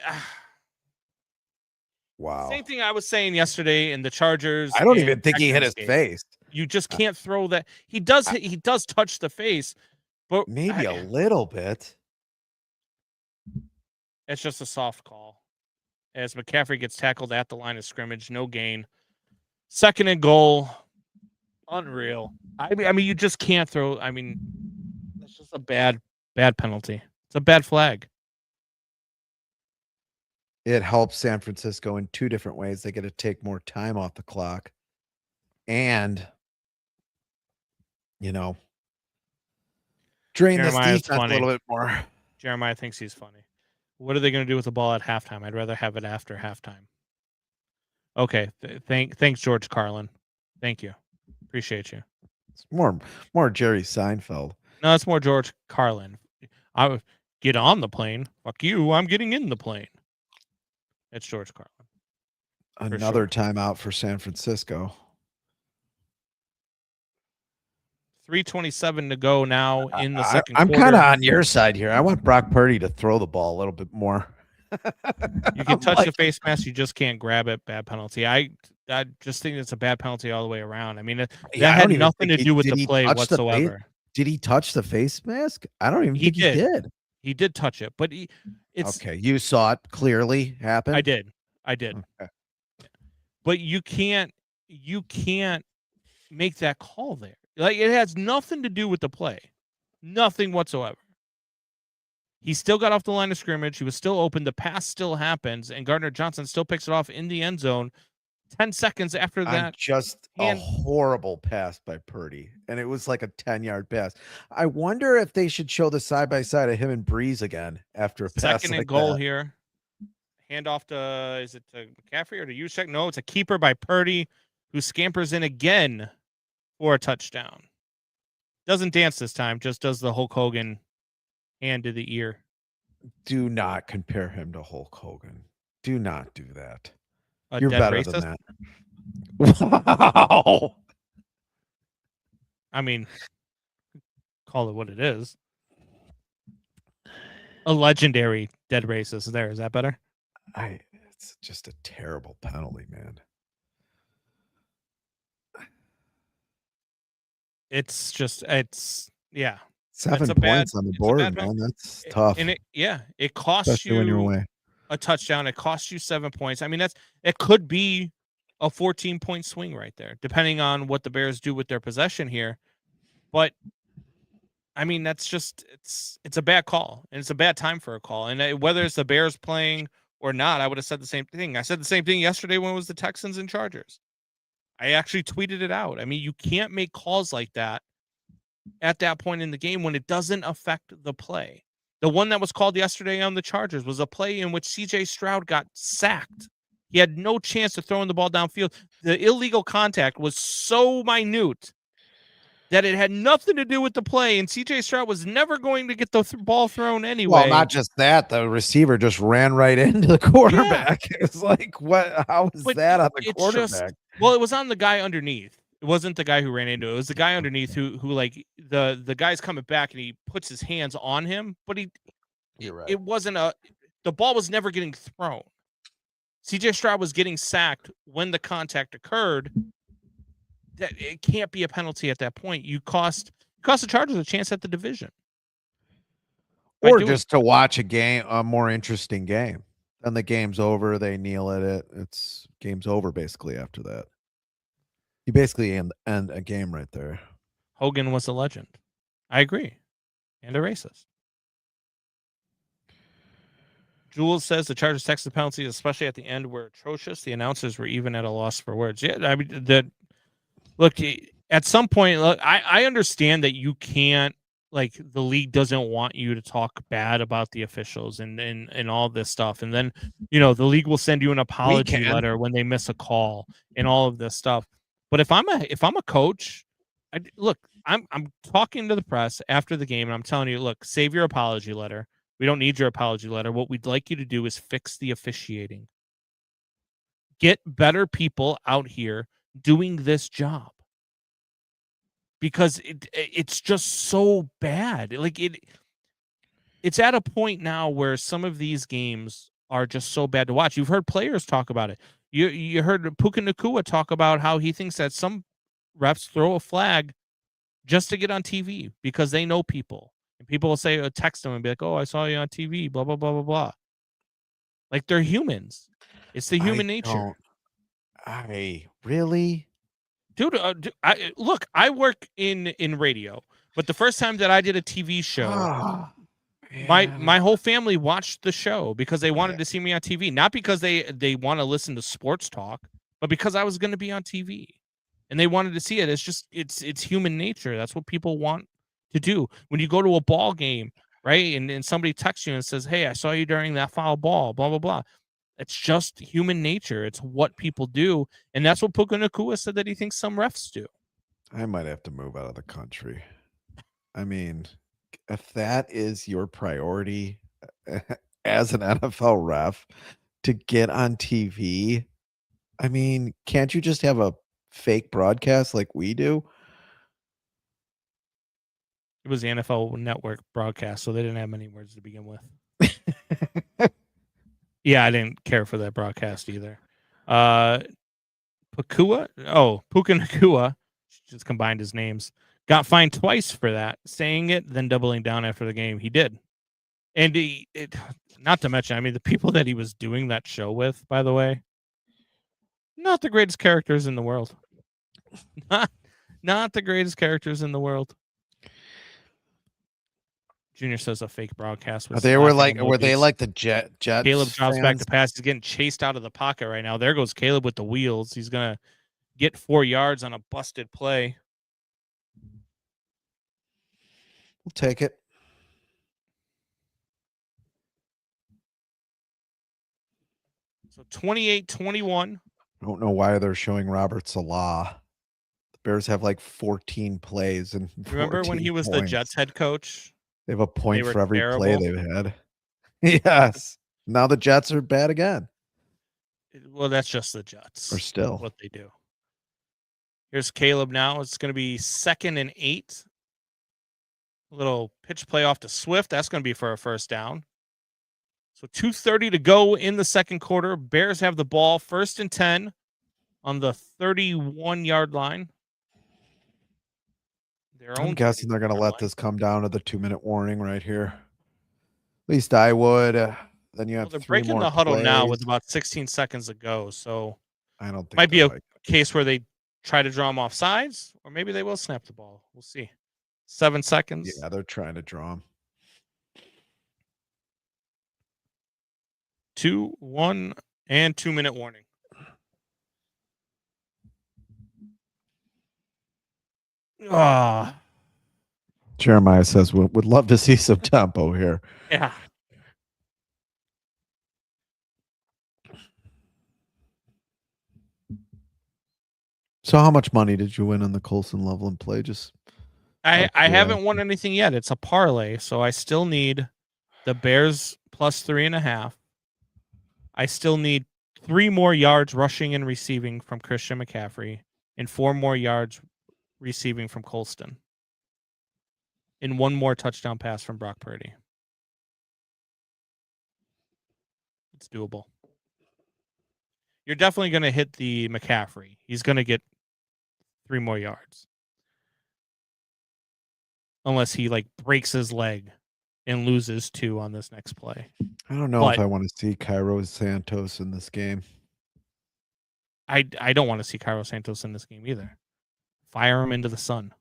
Wow. Same thing I was saying yesterday in the Chargers. I don't and even think he hit his Texans game. face. You just can't throw that. He does touch the face, but Maybe a little bit. it's just a soft call. As McCaffrey gets tackled at the line of scrimmage, no gain. 2nd and goal. Unreal. I mean, you just can't throw. I mean, it's just a bad penalty. It's a bad flag. It helps San Francisco in two different ways. They get to take more time off the clock and, drain this Jeremiah's defense funny. a little bit more. Jeremiah thinks he's funny. What are they going to do with the ball at halftime? I'd rather have it after halftime. Okay. Thanks, George Carlin. Thank you. Appreciate you. It's more Jerry Seinfeld. No, it's more George Carlin. I would get on the plane. Fuck you. I'm getting in the plane. It's George Carlin. Another timeout for San Francisco. 3:27 to go now in the second I'm quarter. kind of on your side here. I want Brock Purdy to throw the ball a little bit more. You can touch the face mask. You just can't grab it. Bad penalty. I just think it's a bad penalty all the way around. I mean, that had nothing to do with the play whatsoever. Did he touch the face mask? I don't even think he did. He did touch it, but it's okay. You saw it clearly happen. I did. Okay. But you can't make that call there. Like, it has nothing to do with the play. Nothing whatsoever. He still got off the line of scrimmage. He was still open. The pass still happens, and Gardner Johnson still picks it off in the end zone 10 seconds after that. Just a horrible pass by Purdy, and it was like a 10-yard pass. I wonder if they should show the side-by-side of him and Breeze again after a pass 2nd like and goal that. here. Handoff to, is it to McCaffrey or to Juszczyk? No, it's a keeper by Purdy, who scampers in again for a touchdown. Doesn't dance this time, just does the Hulk Hogan hand to the ear. Do not compare him to Hulk Hogan. Do not do that. A You're dead better racist? than that. Wow. I mean, call it what it is. A legendary dead racist there. Is that better? It's just a terrible penalty, man. Yeah. 7 points on the board, man. That's tough. And it costs Especially when you're away. A touchdown. It costs you 7 points. I mean, it could be a 14-point swing right there, depending on what the Bears do with their possession here. But I mean, that's just it's a bad call, and it's a bad time for a call. And whether it's the Bears playing or not, I would have said the same thing. I said the same thing yesterday when it was the Texans and Chargers. I actually tweeted it out. I mean, you can't make calls like that at that point in the game when it doesn't affect the play. The one that was called yesterday on the Chargers was a play in which C.J. Stroud got sacked. He had no chance of throwing the ball downfield. The illegal contact was so minute that it had nothing to do with the play, and CJ Stroud was never going to get the ball thrown anyway. Well, not just that, the receiver just ran right into the quarterback. It's like, what? How is But that on the it's quarterback? well, it was on the guy underneath. It wasn't the guy who ran into it. It was the guy underneath who like the guy's coming back and he puts his hands on him, but You're right. it wasn't the ball was never getting thrown. CJ Stroud was getting sacked when the contact occurred. That it can't be a penalty at that point. You cost the Chargers a chance at the division. Or just to watch a more interesting game. Then the game's over. They kneel at it. It's game's over basically after that. You basically end a game right there. Hogan was a legend. I agree. And a racist. Jules says the Chargers Texas penalties, especially at the end, were atrocious. The announcers were even at a loss for words. Yeah, I mean, look, at some point, look, I understand that you can't, like, the league doesn't want you to talk bad about the officials and all this stuff. And then, the league will send you an apology letter when they miss a call and all of this stuff. But if I'm a coach, I'm talking to the press after the game and I'm telling you, look, save your apology letter. We don't need your apology letter. What we'd like you to do is fix the officiating. Get better people out here doing this job. Because it's just so bad. Like it's at a point now where some of these games are just so bad to watch. You've heard players talk about it. You heard Puka Nacua talk about how he thinks that some refs throw a flag just to get on TV because they know people. And people will say, text them and be like, "Oh, I saw you on TV, blah, blah, blah, blah, blah." Like, they're humans. It's the human nature. Really? Dude, I work in radio, but the first time that I did a TV show, my whole family watched the show because they wanted to see me on TV, not because they want to listen to sports talk, but because I was going to be on TV, and they wanted to see it. It's just it's human nature. That's what people want to do. When you go to a ball game, right, and somebody texts you and says, "Hey, I saw you during that foul ball," blah blah blah. It's just human nature. It's what people do. And that's what Puka Nacua said that he thinks some refs do. I might have to move out of the country. I mean, if that is your priority as an NFL ref to get on TV, I mean, can't you just have a fake broadcast like we do? It was the NFL Network broadcast, so they didn't have many words to begin with. Yeah, I didn't care for that broadcast either. Puka Nacua, just combined his names, got fined twice for that, saying it, then doubling down after the game. He did. And not to mention, I mean, the people that he was doing that show with, by the way, not the greatest characters in the world. Not the greatest characters in the world. Junior says a fake broadcast was. Were they like the Jets? Caleb drops fans? back to pass. He's getting chased out of the pocket right now. There goes Caleb with the wheels. He's gonna get 4 yards on a busted play. We'll take it. So 28-21. I don't know why they're showing Robert Salah. The Bears have like 14 plays and remember when he was the Jets head coach? They have a point for every terrible. play they've had. Yes. Now the Jets are bad again. Well, that's just the Jets. Or still what they do. Here's Caleb now. It's going to be 2nd and 8. A little pitch play off to Swift. That's going to be for a first down. So 2:30 to go in the second quarter. Bears have the ball 1st and 10 on the 31-yard line. I'm guessing they're going to let this come down to the 2-minute warning right here. At least I would. Then you have they're 3 breaking more the huddle plays. now with about 16 seconds to go. So I don't think might be a case where they try to draw them off sides, or maybe they will snap the ball. We'll see. 7 seconds. Yeah, they're trying to draw them. 2, 1, and 2-minute warning. Jeremiah says would love to see some tempo here. Yeah. So how much money did you win on the Colson Loveland play? Just I Okay. haven't won anything yet. It's a parlay, so I still need the Bears plus 3.5. I still need 3 more yards rushing and receiving from Christian McCaffrey and 4 more yards receiving from Colston. And 1 more touchdown pass from Brock Purdy. It's doable. You're definitely going to hit the McCaffrey. He's going to get 3 more yards. Unless he like breaks his leg and loses 2 on this next play. I don't know if I want to see Cairo Santos in this game. I don't want to see Cairo Santos in this game either. Fire him into the sun.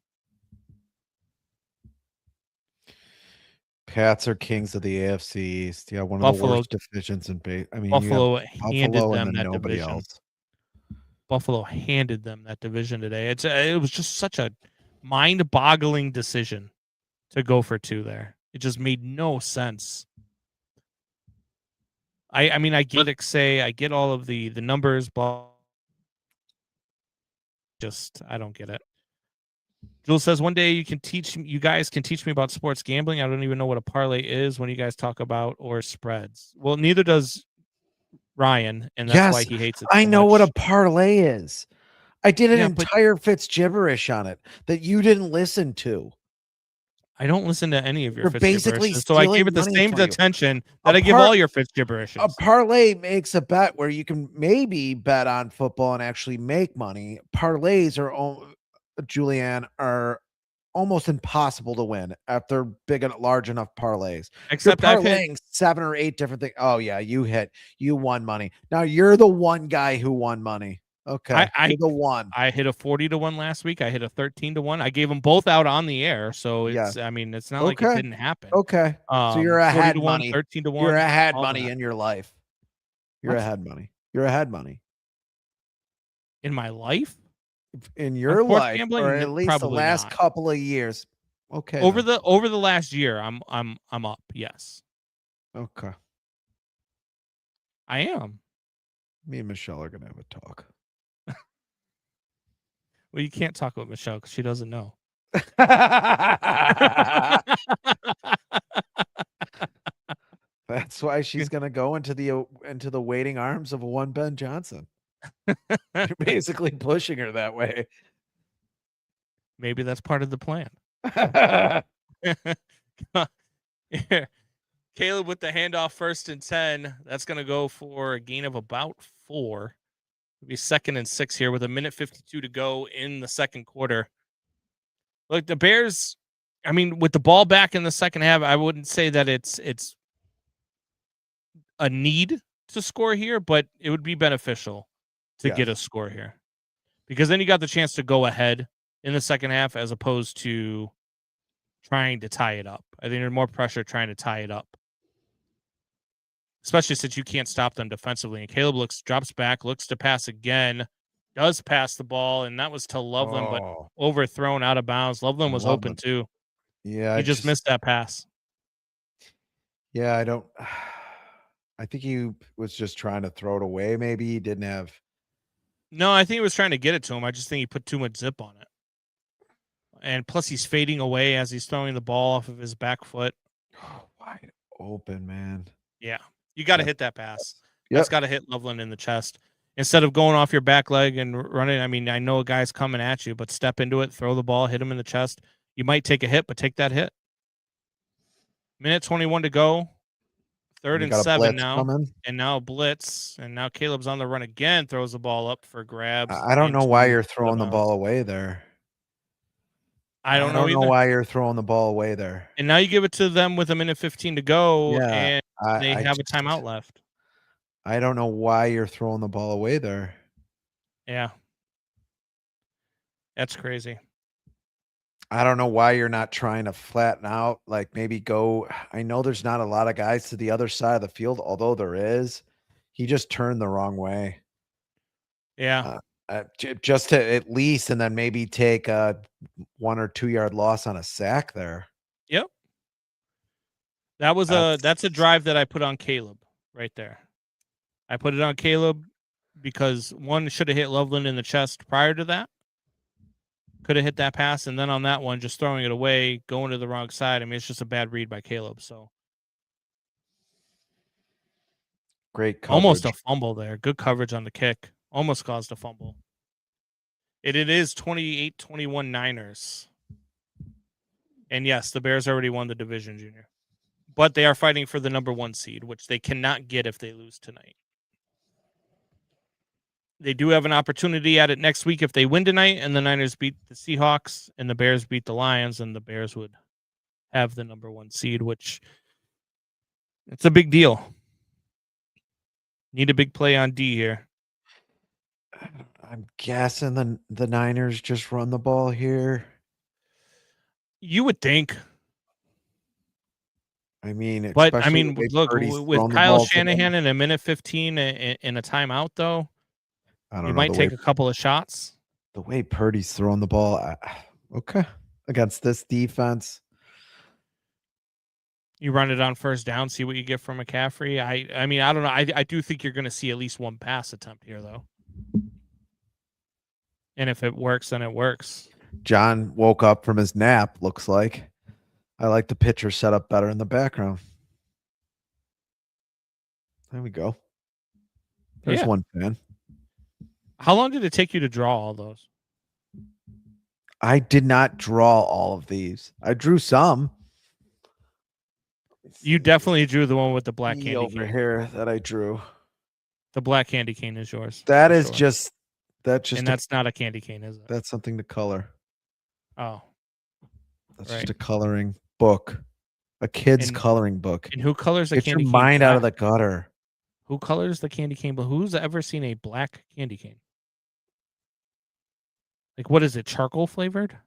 Pats are kings of the AFC East. Yeah, one of Buffalo, the worst divisions in base. I mean, Buffalo you have handed Buffalo them and then that nobody division. else. Buffalo handed them that division today. It was just such a mind-boggling decision to go for 2 there. It just made no sense. I mean, I get it, I get all of the numbers, but just I don't get it. Jules says one day you guys can teach me about sports gambling. I don't even know what a parlay is when you guys talk about or spreads. Well, neither does Ryan, and that's why he hates it. I so know much. what a parlay is. I did an Yeah, but entire Fitz gibberish on it that you didn't listen to. I don't listen to any of your You're Fitz basically gibberishes, so I gave stealing it the money same from you. attention that I give all your Fitz gibberishes. A parlay makes a bet where you can maybe bet on football and actually make money. Parlays are, Julianne, are almost impossible to win if they're big and large enough parlays. Except you're I've hit parlaying 7 or 8 different things. Oh yeah, you won money. Now you're the one guy who won money. Okay, you're the one. I hit a 40-1 last week. I hit a 13-1. I gave them both out on the air, so it's. I mean, it's not like it didn't happen. Okay, so you're ahead 40-1, money. 13-1. You're ahead money in your life. You're ahead money. You're ahead money in my life. In your life, gambling, or at least the last couple of years. Okay. Over the last year, I'm up. Yes. Okay. I am. Me and Michelle are gonna have a talk. Well, you can't talk about Michelle because she doesn't know. That's why she's gonna go into the waiting arms of one Ben Johnson. You're basically pushing her that way. Maybe that's part of the plan. Caleb with the handoff 1st and 10. That's going to go for a gain of about 4. It'll be 2nd and 6 here with 1:52 to go in the second quarter. Look, the Bears, I mean, with the ball back in the second half, I wouldn't say that it's a need to score here, but it would be beneficial to get a score here. Because then you got the chance to go ahead in the second half as opposed to trying to tie it up. I think there's more pressure trying to tie it up. Especially since you can't stop them defensively. And Caleb drops back, looks to pass again, does pass the ball, and that was to Loveland, but overthrown out of bounds. Loveland was open too. Yeah. He just missed that pass. Yeah, I think he was just trying to throw it away. Maybe he didn't have. No, I think he was trying to get it to him. I just think he put too much zip on it. And plus he's fading away as he's throwing the ball off of his back foot. Wide open, man. Yeah. You got to hit that pass. That's got to hit Loveland in the chest. Instead of going off your back leg and running, I mean, I know a guy's coming at you, but step into it, throw the ball, hit him in the chest. You might take a hit, but take that hit. 1:21 to go. 3rd and 7 now. And now blitz. And now Caleb's on the run again, throws the ball up for grabs. I don't know why you're throwing the ball away there. I don't know why you're throwing the ball away there. And now you give it to them with 1:15 to go, and they have a timeout left. I don't know why you're throwing the ball away there. Yeah. That's crazy. I don't know why you're not trying to flatten out, like maybe go. I know there's not a lot of guys to the other side of the field, although there is. He just turned the wrong way. Yeah. Just to at least, and then maybe take a 1 or 2 yard loss on a sack there. Yep. That's a drive that I put on Caleb right there. I put it on Caleb because one should have hit Loveland in the chest prior to that. could have hit that pass, and then on that one, just throwing it away, going to the wrong side. I mean, it's just a bad read by Caleb. So Great coverage. almost a fumble there. Good coverage on the kick. Almost caused a fumble. It is 28-21 Niners. And yes, the Bears already won the division, Junior. But they are fighting for the number 1 seed, which they cannot get if they lose tonight. They do have an opportunity at it next week if they win tonight and the Niners beat the Seahawks and the Bears beat the Lions, and the Bears would have the number 1 seed, which it's a big deal. Need a big play on D here. I'm guessing the Niners just run the ball here. You would think. I mean, But, I especially mean, the way look, Purdy's with thrown the Kyle ball to them. Shanahan in a minute 15 in a timeout, though, I don't you know, might the take way a couple of shots. the way Purdy's throwing the ball. Okay, against this defense. You run it on first down, see what you get from McCaffrey. I mean, I don't know. I do think you're going to see at least one pass attempt here, though. And if it works, then it works. John woke up from his nap, looks like. I like the pitcher set up better in the background. There we go. There's Yeah. one fan. How long did it take you to draw all those? I did not draw all of these. I drew some. You definitely drew the one with the black See candy over cane. here that I drew. The black candy cane is yours. That for is sure. just And that's not a candy cane, is it? that's something to color. Oh. That's Right. just a coloring book. A kid's And- coloring book. And who colors a Get candy your cane? mind out of black? the gutter. Who colors the candy cane? But who's ever seen a black candy cane? Like, what is it? Charcoal flavored?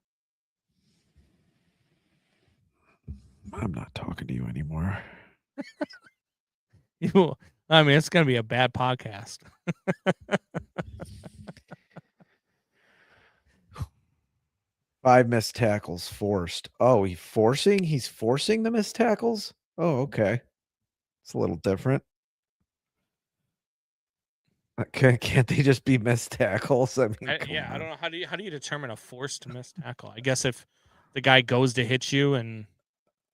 I'm not talking to you anymore. I mean, it's going to be a bad podcast. 5 missed tackles forced. Oh, he's forcing the missed tackles? Oh, okay. It's a little different. Can't they just be missed tackles? I mean, I come don't on. know. How do you determine a forced missed tackle? I guess if the guy goes to hit you and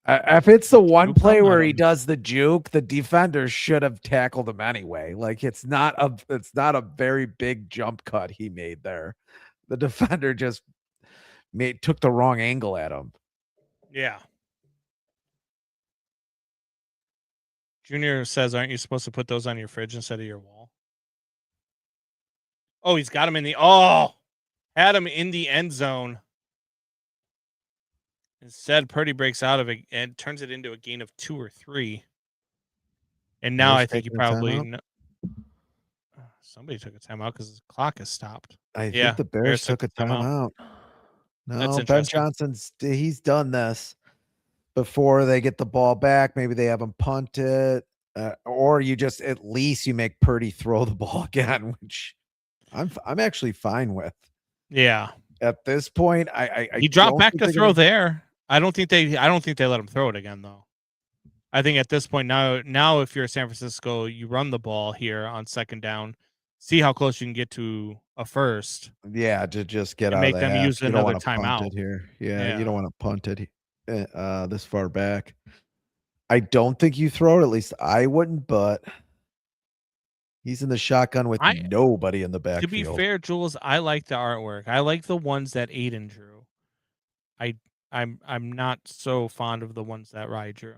If it's the one Juke play him, I where don't he know. does the juke, the defender should have tackled him anyway. Like it's not a very big jump cut he made there. The defender just took the wrong angle at him. yeah. Junior says, aren't you supposed to put those on your fridge instead of your wall? Oh, he's got him in the had him in the end zone. Instead, Purdy breaks out of it and turns it into a gain of 2 or 3. And now Bears I think he taking a probably timeout? somebody took a timeout because the clock has stopped. I Yeah, think the Bears took a timeout. That's No, Ben interesting. he's done this before they get the ball back. Maybe they have him punt it, or you just at least you make Purdy throw the ball again, which I'm actually fine with. Yeah. At this point, I He dropped don't back think to they're throw gonna- there. I don't think they let him throw it again though. I think at this point now if you're San Francisco, you run the ball here on second down, see how close you can get to a first. Yeah, to just get And out make of the them half. use You don't another want to punt timeout. it here. Yeah, Yeah. you don't want to punt it this far back. I don't think you throw it. At least I wouldn't, but he's in the shotgun with nobody in the To backfield. be fair, Jules, I like the artwork. I like the ones that Aiden drew. I'm not so fond of the ones that Rye drew.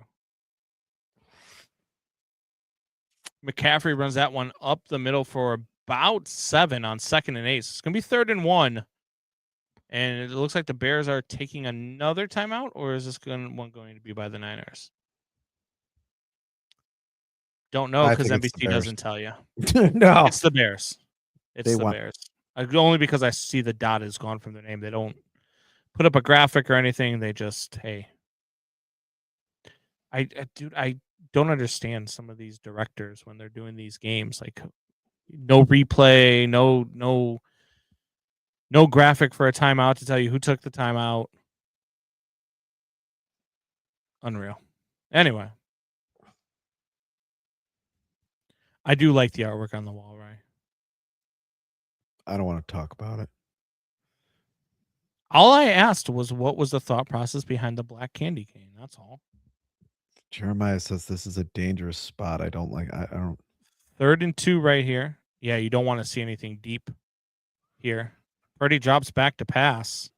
McCaffrey runs that one up the middle for about 7 on 2nd and 8. So it's gonna be 3rd and 1. And it looks like the Bears are taking another timeout, or is this one going to be by the Niners? Don't know I because think it's the NBC Bears. doesn't tell you. No, It's the Bears. It's They the want- Bears. Only because I see the dot is gone from their name. They don't put up a graphic or anything. They just, hey. Dude, I don't understand some of these directors when they're doing these games. Like, no replay, no graphic for a timeout to tell you who took the timeout. Unreal. Anyway. I do like the artwork on the wall, right? I don't want to talk about it. All I asked was what was the thought process behind the black candy cane. That's all. Jeremiah says this is a dangerous spot. I don't like. I don't. 3rd and 2 right here. Yeah, you don't want to see anything deep here. Purdy drops back to pass.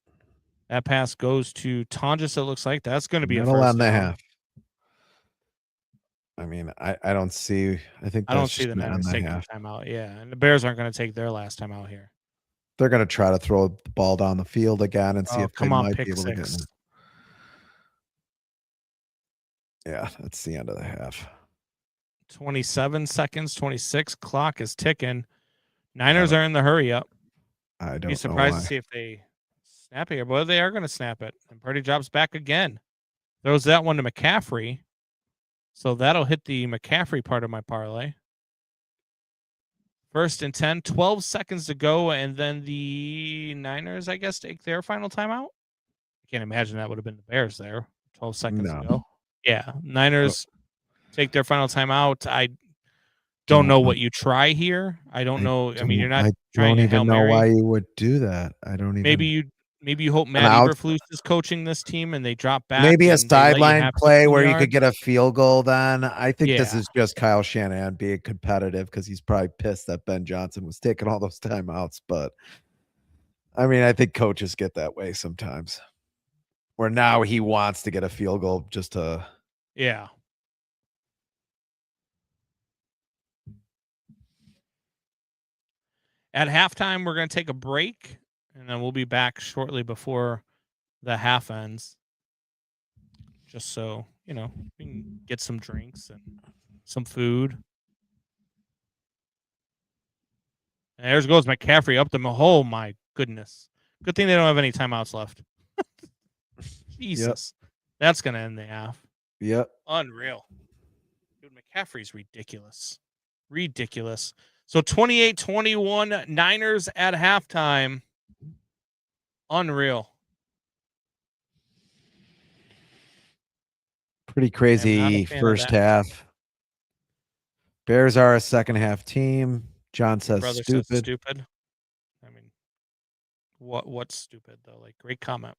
That pass goes to Tonjes, it looks like. That's going to be a Middle first on the down. half. I mean, I don't see. I think I don't that's see just the on Niners the taking half. the timeout. Yeah, and the Bears aren't going to take their last time out here. They're going to try to throw the ball down the field again and see Oh, if they come on, might pick be able to get 6. in. Yeah, that's the end of the half. 27 seconds, 26. Clock is ticking. Niners are in the hurry up. I don't Be know surprised why. to see if they snap it here, but they are going to snap it. And Purdy drops back again. Throws that one to McCaffrey. So that'll hit the McCaffrey part of my parlay. 1st and 10, 12 seconds to go, and then the Niners, I guess, take their final timeout. I can't imagine that would have been the Bears there. 12 seconds No. to go. Yeah, Niners take their final timeout. I Don't don't know know. what you try here. I don't know. I mean, you're not I trying don't a Hail even know Mary. why you would do that. I don't even. Maybe you hope Matt out. Eberflus is coaching this team and they drop back. Maybe a and they let you sideline have play 15 where you yards. could get a field goal. Then I think this Yeah. is just Kyle Shanahan being competitive because he's probably pissed that Ben Johnson was taking all those timeouts. But I mean, I think coaches get that way sometimes, where now he wants to get a field goal just to. Yeah. At halftime, we're going to take a break, and then we'll be back shortly before the half ends. Just so, we can get some drinks and some food. And there goes McCaffrey up the oh my goodness. Good thing they don't have any timeouts left. Jesus. Yep. That's going to end the half. Yep. Unreal. Dude, McCaffrey's ridiculous. Ridiculous. So 28-21 Niners at halftime. Unreal. Pretty crazy first half. Bears are a second half team. John says stupid. Says stupid. I mean, what's stupid though? Like, great comment.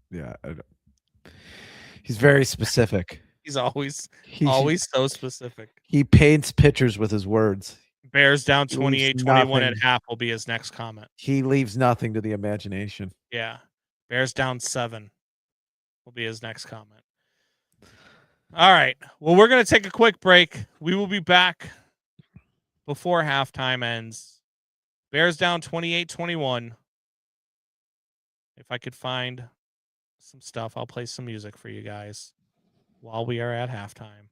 Yeah. He's very specific. He's always so specific. He paints pictures with his words. Bears down 28-21 at half will be his next comment. He leaves nothing to the imagination. Yeah. Bears down 7 will be his next comment. All right. Well, we're going to take a quick break. We will be back before halftime ends. Bears down 28-21. If I could find some stuff, I'll play some music for you guys while we are at halftime.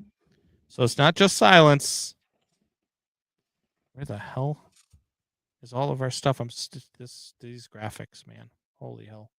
So it's not just silence. Where the hell is all of our stuff? These graphics, man. Holy hell.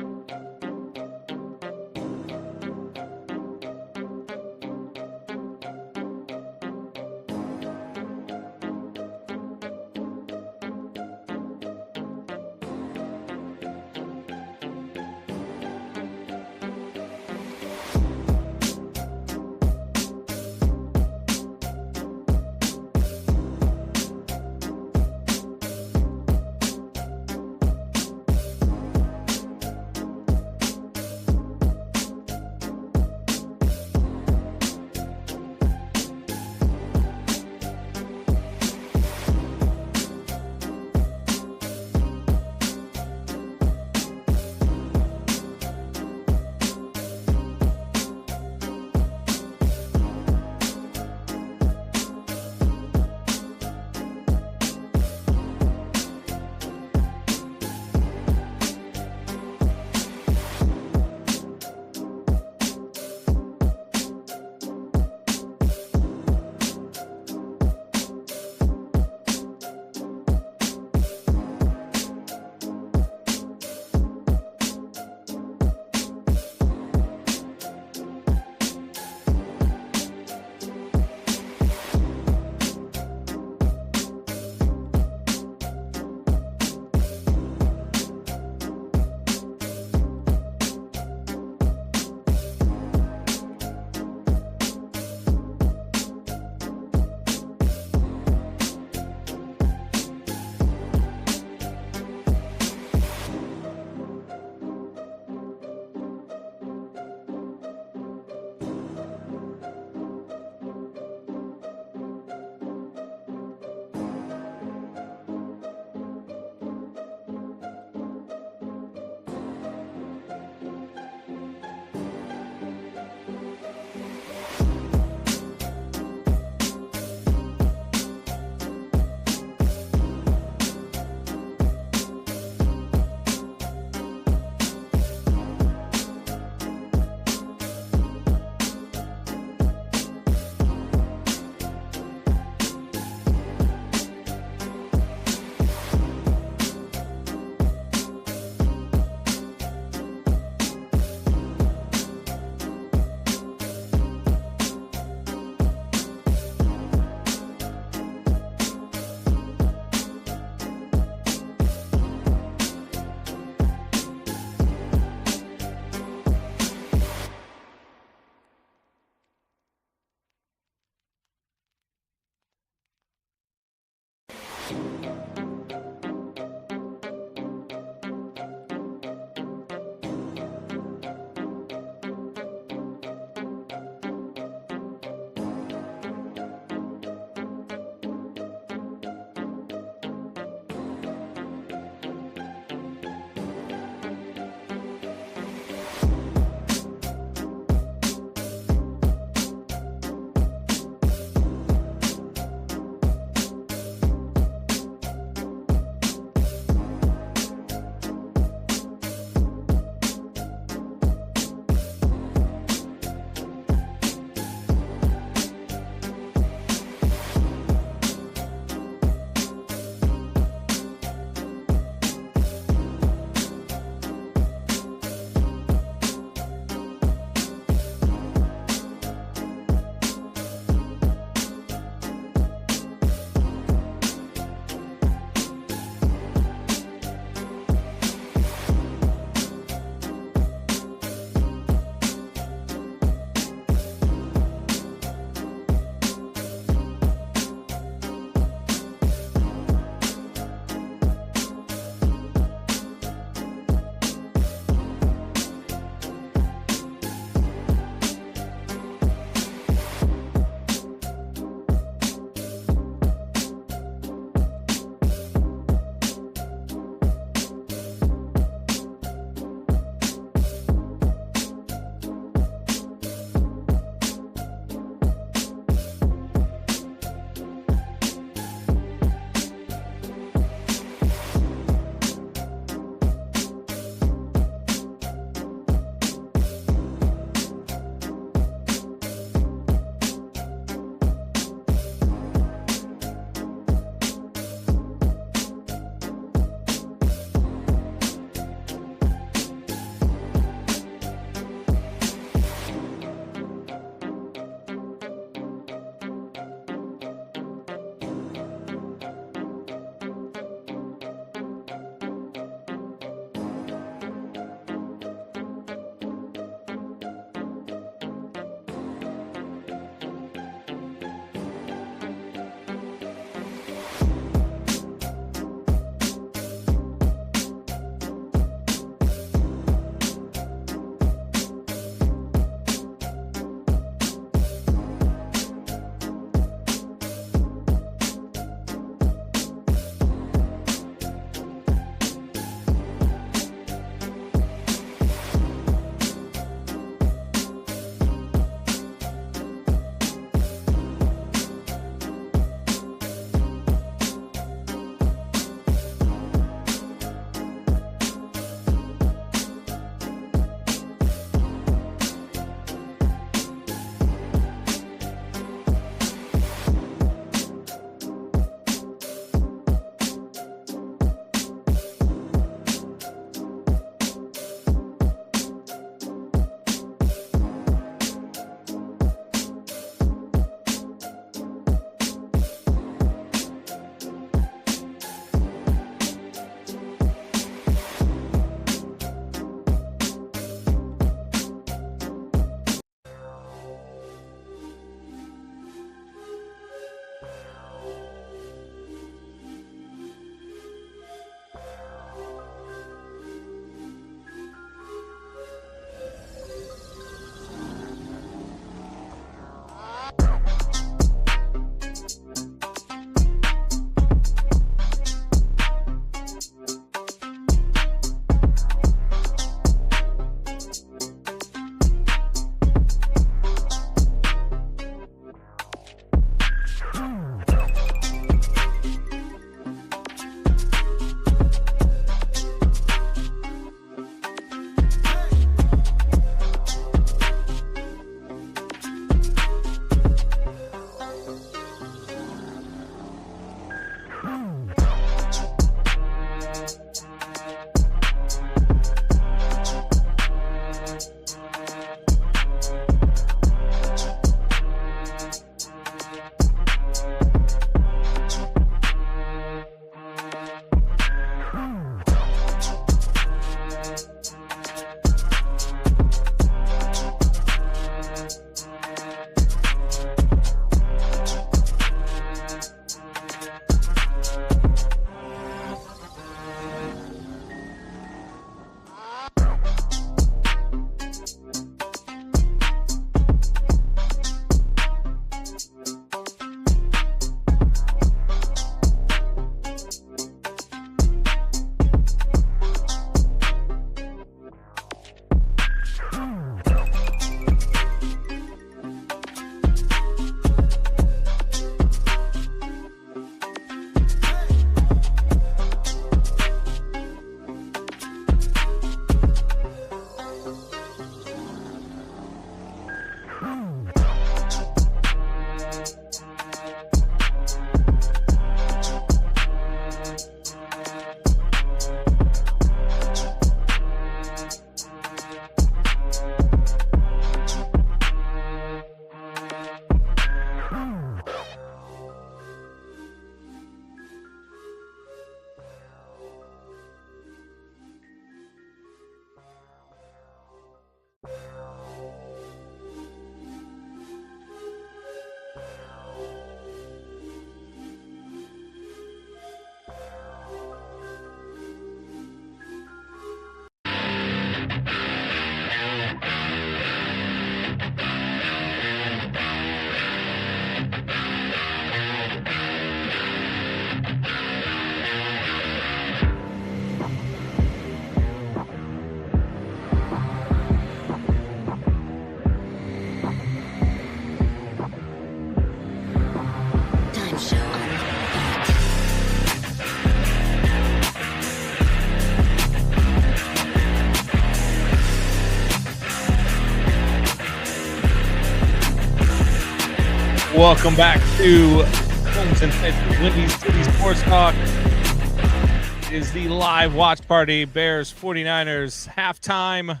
Welcome back to Homes and Pits, Windy City Sports Talk. It is the live watch party. Bears 49ers halftime.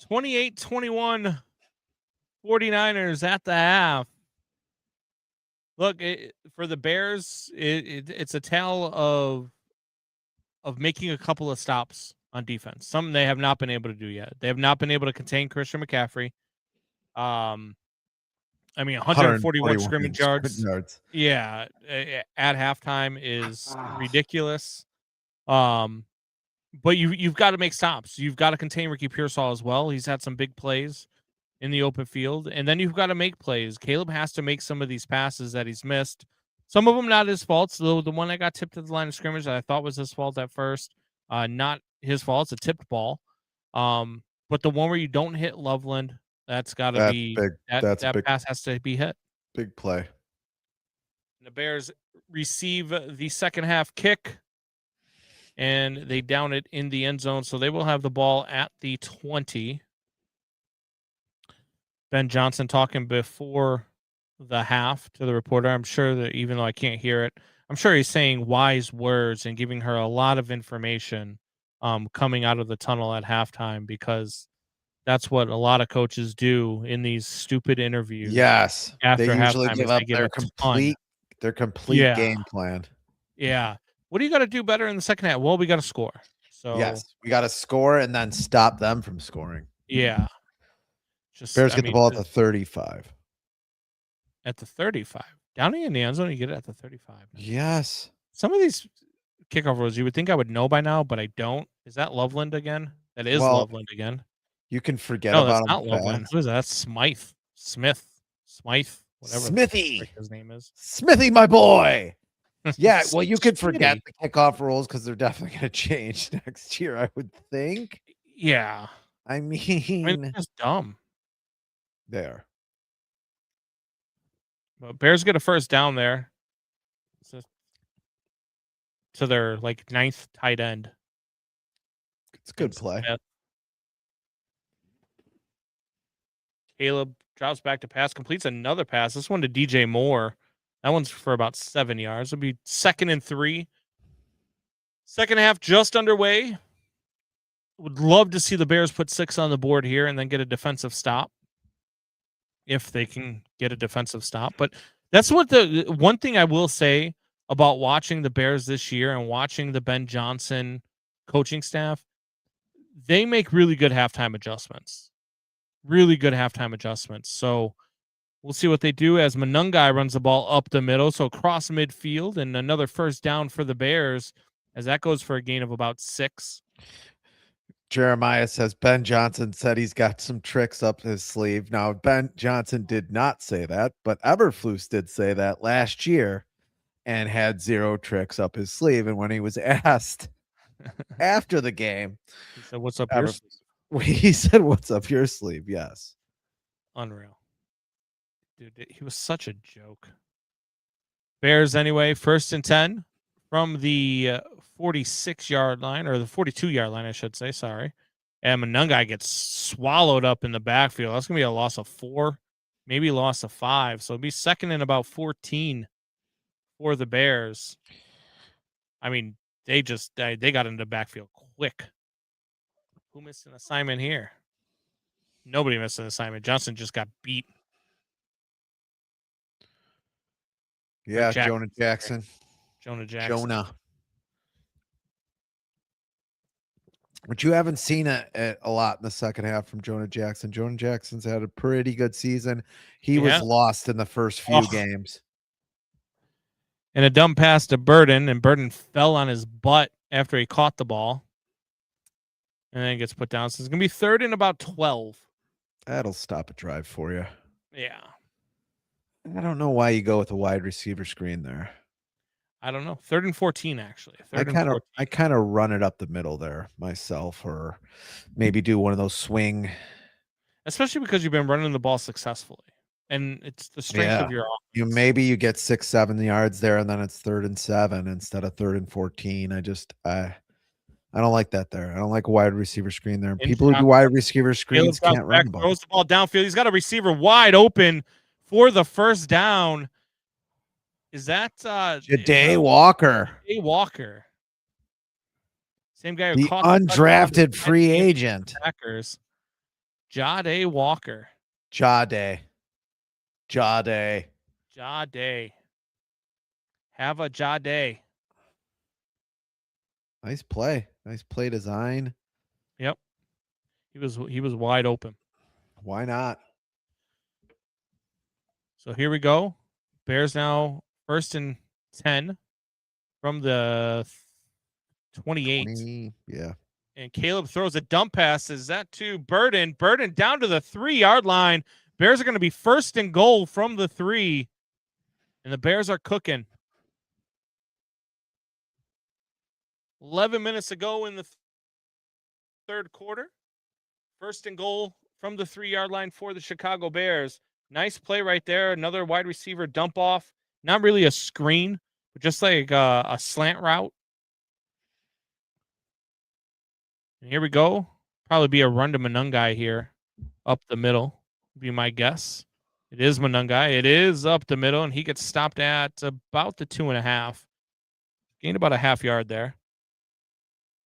28-21. 49ers at the half. Look, for the Bears, it's a tale of making a couple of stops on defense. Something they have not been able to do yet. They have not been able to contain Christian McCaffrey. 141 scrimmage yards. Yeah, at halftime is ridiculous. But you've got to make stops. You've got to contain Ricky Pearsall as well. He's had some big plays in the open field, and then you've got to make plays. Caleb has to make some of these passes that he's missed. Some of them not his fault. So the one that got tipped at the line of scrimmage that I thought was his fault at first, not his fault. It's a tipped ball. But the one where you don't hit Loveland, that's got to be big. That pass has to be hit. Big play. And the Bears receive the second half kick, and they down it in the end zone. So they will have the ball at the 20. Ben Johnson talking before the half to the reporter. I'm sure that even though I can't hear it, I'm sure he's saying wise words and giving her a lot of information coming out of the tunnel at halftime, because that's what a lot of coaches do in these stupid interviews. Yes. After they usually halftime, give is up they give their complete Yeah. game plan. Yeah. What do you got to do better in the second half? Well, we got to score. So Yes. We got to score and then stop them from scoring. yeah. Bears get the ball at the 35. At the 35. Down in the end zone, you get it at the 35. Yes. Some of these kickoff rules you would think I would know by now, but I don't. Is that Loveland again? That is Loveland again. You can forget No, about that's him. not Loveland. Who is that? That's Smythe. Smith. Whatever Smithy. his name is. Smithy, my boy. Yeah, well, you could Smitty. forget the kickoff rules because they're definitely going to change next year, I would think. Yeah. I mean, it's dumb. There. But Bears get a first down there. To their ninth tight end. It's a good play. Caleb drops back to pass, completes another pass. This one to DJ Moore. That one's for about 7 yards. It'll be 2nd and 3. Second half just underway. Would love to see the Bears put 6 on the board here and then get a defensive stop. If they can get a defensive stop. But that's what the one thing I will say about watching the Bears this year and watching the Ben Johnson coaching staff, they make really good halftime adjustments. Really good halftime adjustments. So we'll see what they do as Monungai runs the ball up the middle. So across midfield, and another first down for the Bears as that goes for a gain of about 6. Jeremiah says Ben Johnson said he's got some tricks up his sleeve. Now, Ben Johnson did not say that, but Eberflus did say that last year and had 0 tricks up his sleeve. And when he was asked after the game, he said, "What's up your sleeve?" He said, "What's up your sleeve?" Yes. Unreal. Dude, he was such a joke. Bears anyway, 1st and 10 from the 46-yard line, or the 42-yard line, I should say. Sorry. And Monungai gets swallowed up in the backfield. That's going to be a loss of 4, maybe a loss of 5. So it'll be 2nd and about 14 for the Bears. I mean, they got into the backfield quick. Who missed an assignment here? Nobody missed an assignment. Johnson just got beat. Yeah, Jackson. Jonah Jackson. Jonah. But you haven't seen it a lot in the second half from Jonah Jackson. Jonah Jackson's had a pretty good season. He was lost in the first few games. And a dumb pass to Burden, and Burden fell on his butt after he caught the ball. And then it gets put down. So it's going to be 3rd and about 12. That'll stop a drive for you. Yeah. I don't know why you go with a wide receiver screen there. I don't know. 3rd and 14, actually. I kind of run it up the middle there myself, or maybe do one of those swing. Especially because you've been running the ball successfully. And it's the strength of your offense. Maybe you get 6-7 yards there, and then it's 3rd and 7 instead of 3rd and 14. I don't like that there. I don't like a wide receiver screen there. People who do wide receiver screens can't run the ball. Throws the ball downfield. He's got a receiver wide open for the first down. Is that Ja'Day Walker, Ja'Day Walker? Same guy who the caught the touchdown to undrafted free Tennessee agent. Packers. Ja'Day Walker. Ja'Day. Ja'Day. Have a Ja'Day. Nice play. Nice play design. Yep. He was wide open. Why not? So here we go. Bears now 1st and 10 from the 28. 20, yeah. And Caleb throws a dump pass. Is that to Burden? Burden down to the 3-yard line. Bears are going to be 1st and goal from the 3. And the Bears are cooking. 11 minutes to go in the third quarter. 1st and goal from the 3-yard line for the Chicago Bears. Nice play right there. Another wide receiver dump off. Not really a screen, but just like a slant route. And here we go. Probably be a run to Monungai here. Up the middle, be my guess. It is Monungai. It is up the middle, and he gets stopped at about the 2.5. Gained about a half yard there.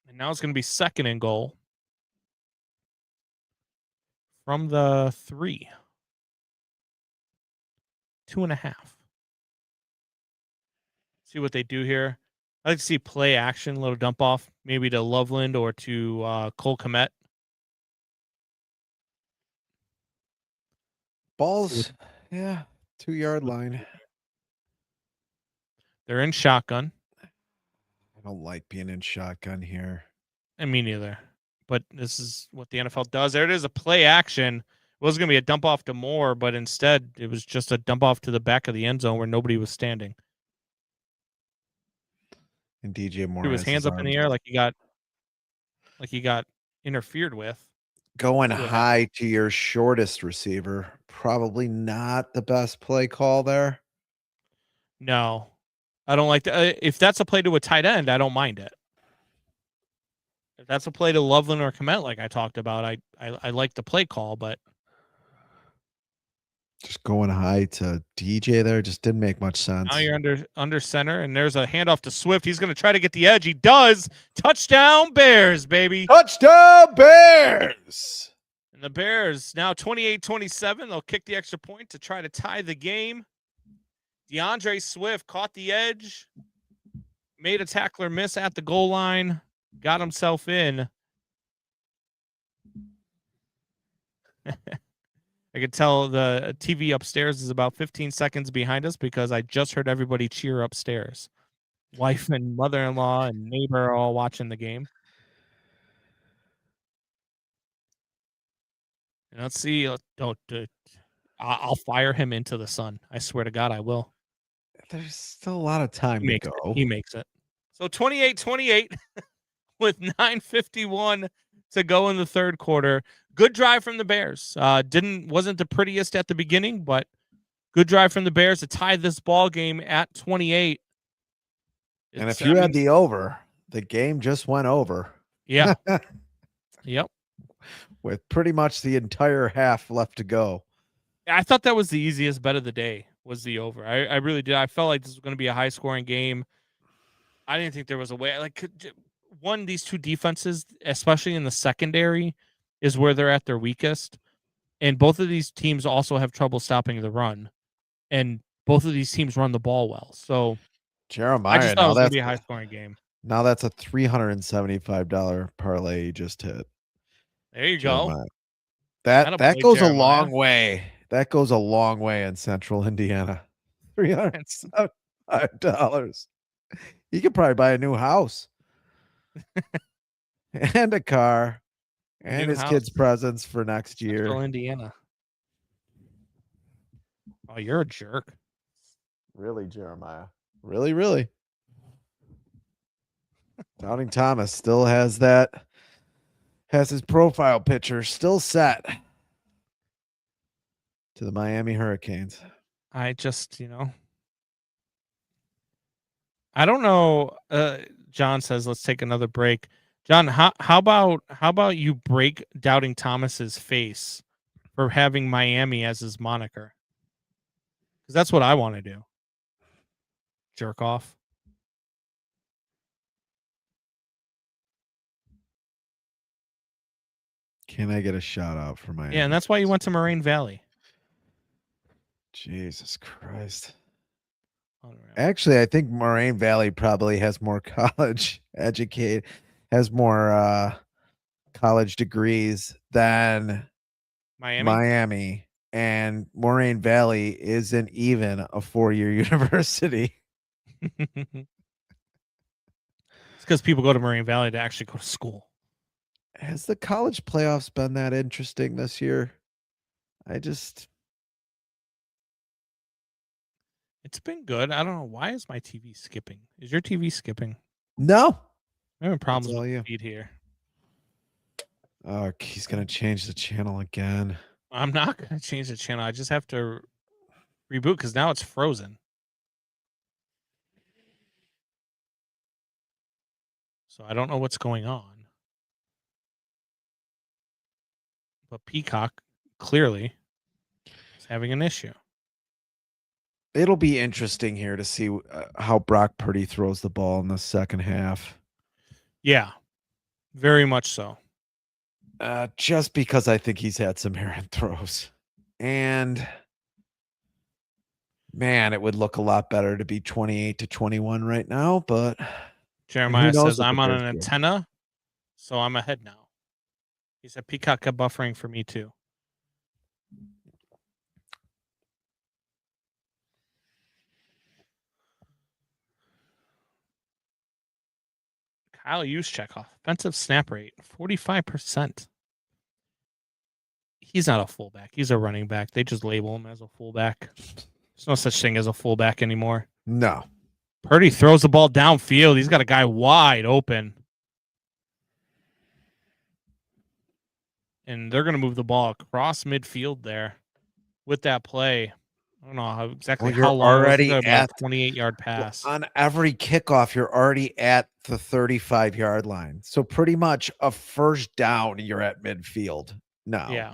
And now it's going to be 2nd and goal from the 3. 2.5. See what they do here. I like to see play action, a little dump off, maybe to Loveland or to Cole Kmet. Balls, yeah, 2-yard line. They're in shotgun. I don't like being in shotgun here. And me neither. But this is what the NFL does. There it is, a play action. It was going to be a dump off to Moore, but instead it was just a dump off to the back of the end zone where nobody was standing. And DJ Moore threw his hands up in the air like he got interfered with. Going high to your shortest receiver. Probably not the best play call there. No, I don't like that. If that's a play to a tight end, I don't mind it. If that's a play to Loveland or Kmet, like I talked about, I like the play call, but just going high to DJ there just didn't make much sense. Now you're under center, and there's a handoff to Swift. He's going to try to get the edge. He does. Touchdown Bears, baby. Touchdown Bears. And the Bears now 28-27. They'll kick the extra point to try to tie the game. DeAndre Swift caught the edge, made a tackler miss at the goal line, got himself in. I could tell the TV upstairs is about 15 seconds behind us because I just heard everybody cheer upstairs. Wife and mother-in-law and neighbor are all watching the game. And let's see. I'll fire him into the sun. I swear to God, I will. There's still a lot of time to go. He makes it. So 28-28 with 9:51 to go in the third quarter. Good drive from the Bears. Wasn't the prettiest at the beginning, but good drive from the Bears to tie this ball game at 28. And if you had the over, the game just went over. Yeah. Yep. With pretty much the entire half left to go. I thought that was the easiest bet of the day, was the over. I really did. I felt like this was going to be a high-scoring game. I didn't think there was a way. These two defenses, especially in the secondary, is where they're at their weakest. And both of these teams also have trouble stopping the run. And both of these teams run the ball well. So Jeremiah, I just thought it was going to be a high-scoring game. Now that's a $375 parlay you just hit. There you Jeremiah. go. That goes a long way. That goes a long way in Central Indiana. $375. You could probably buy a new house and a car and his kids' presents for next year. Central Indiana. Oh, you're a jerk. Really, Jeremiah? Really, really? Doubting Thomas still has his profile picture still set to the Miami Hurricanes. I just, I don't know. John says, let's take another break. John, how about you break Doubting Thomas's face for having Miami as his moniker? Because that's what I want to do. Jerk off. Can I get a shout out for my? Yeah, and that's why you went to Moraine Valley. Jesus Christ. Unreal. Actually, I think Moraine Valley probably has more has more college degrees than Miami. And Moraine Valley isn't even a 4-year university. It's because people go to Moraine Valley to actually go to school. Has the college playoffs been that interesting this year? It's been good. I don't know. Why is my TV skipping? Is your TV skipping? No. I'm having problems all with you. the feed here. Oh, he's gonna change the channel again. I'm not going to change the channel. I just have to reboot because now it's frozen. So I don't know what's going on. But Peacock clearly is having an issue. It'll be interesting here to see how Brock Purdy throws the ball in the second half. Yeah, very much so. Just because I think he's had some errant throws. And man, it would look a lot better to be 28-21 right now, but Jeremiah knows says what I'm the on Bears an do. antenna, so I'm ahead now. He said Peacock kept buffering for me too. Kyle Juszczyk, offensive snap rate, 45%. He's not a fullback. He's a running back. They just label him as a fullback. There's no such thing as a fullback anymore. No. Purdy throws the ball downfield. He's got a guy wide open. And they're going to move the ball across midfield there with that play. I don't know how exactly Well, you're how long already it was. About at a 28-yard pass. on every kickoff, you're already at the 35-yard line. So pretty much a first down, you're at midfield now. Yeah,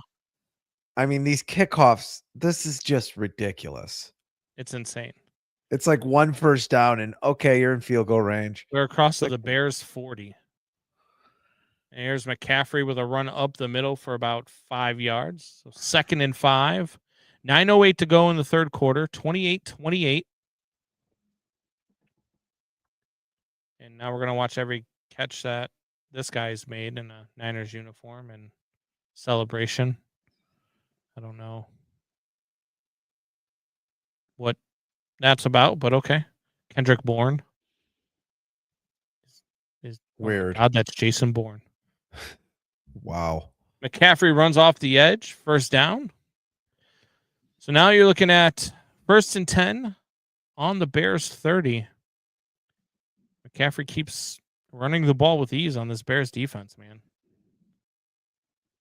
I mean, these kickoffs, this is just ridiculous. it's insane. It's like one first down and okay, you're in field goal range. We're across to the Bears 40. And here's McCaffrey with a run up the middle for about 5 yards. So 2nd and 5. 9:08 to go in the third quarter. 28-28. And now we're going to watch every catch that this guy's made in a Niners uniform and celebration. I don't know what that's about, but okay. Kendrick Bourne. Weird. Oh my God, that's Jason Bourne. Wow. McCaffrey runs off the edge, first down. So now you're looking at 1st and 10 on the Bears 30. McCaffrey keeps running the ball with ease on this Bears defense, man.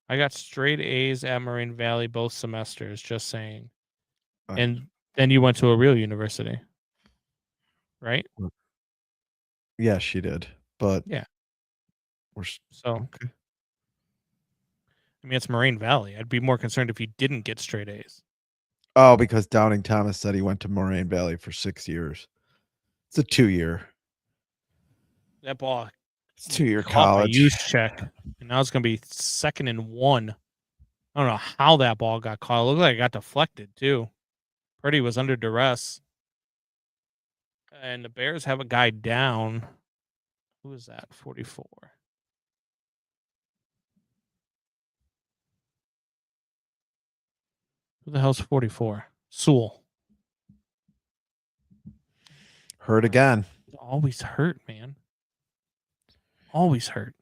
I got straight A's at Moraine Valley both semesters, just saying. And then you went to a real university, right? Yes, she did. But yeah, we're so okay. I mean, it's Moraine Valley. I'd be more concerned if you didn't get straight A's. Oh, because Downing Thomas said he went to Moraine Valley for 6 years. It's a 2-year. That ball, it's 2-year college. Juszczyk, and now it's going to be 2nd and 1. I don't know how that ball got caught. It looked like it got deflected too. Purdy was under duress, and the Bears have a guy down. Who is that? 44. Who the hell's 44? Sewell. Hurt again. Always hurt, man. Always hurt.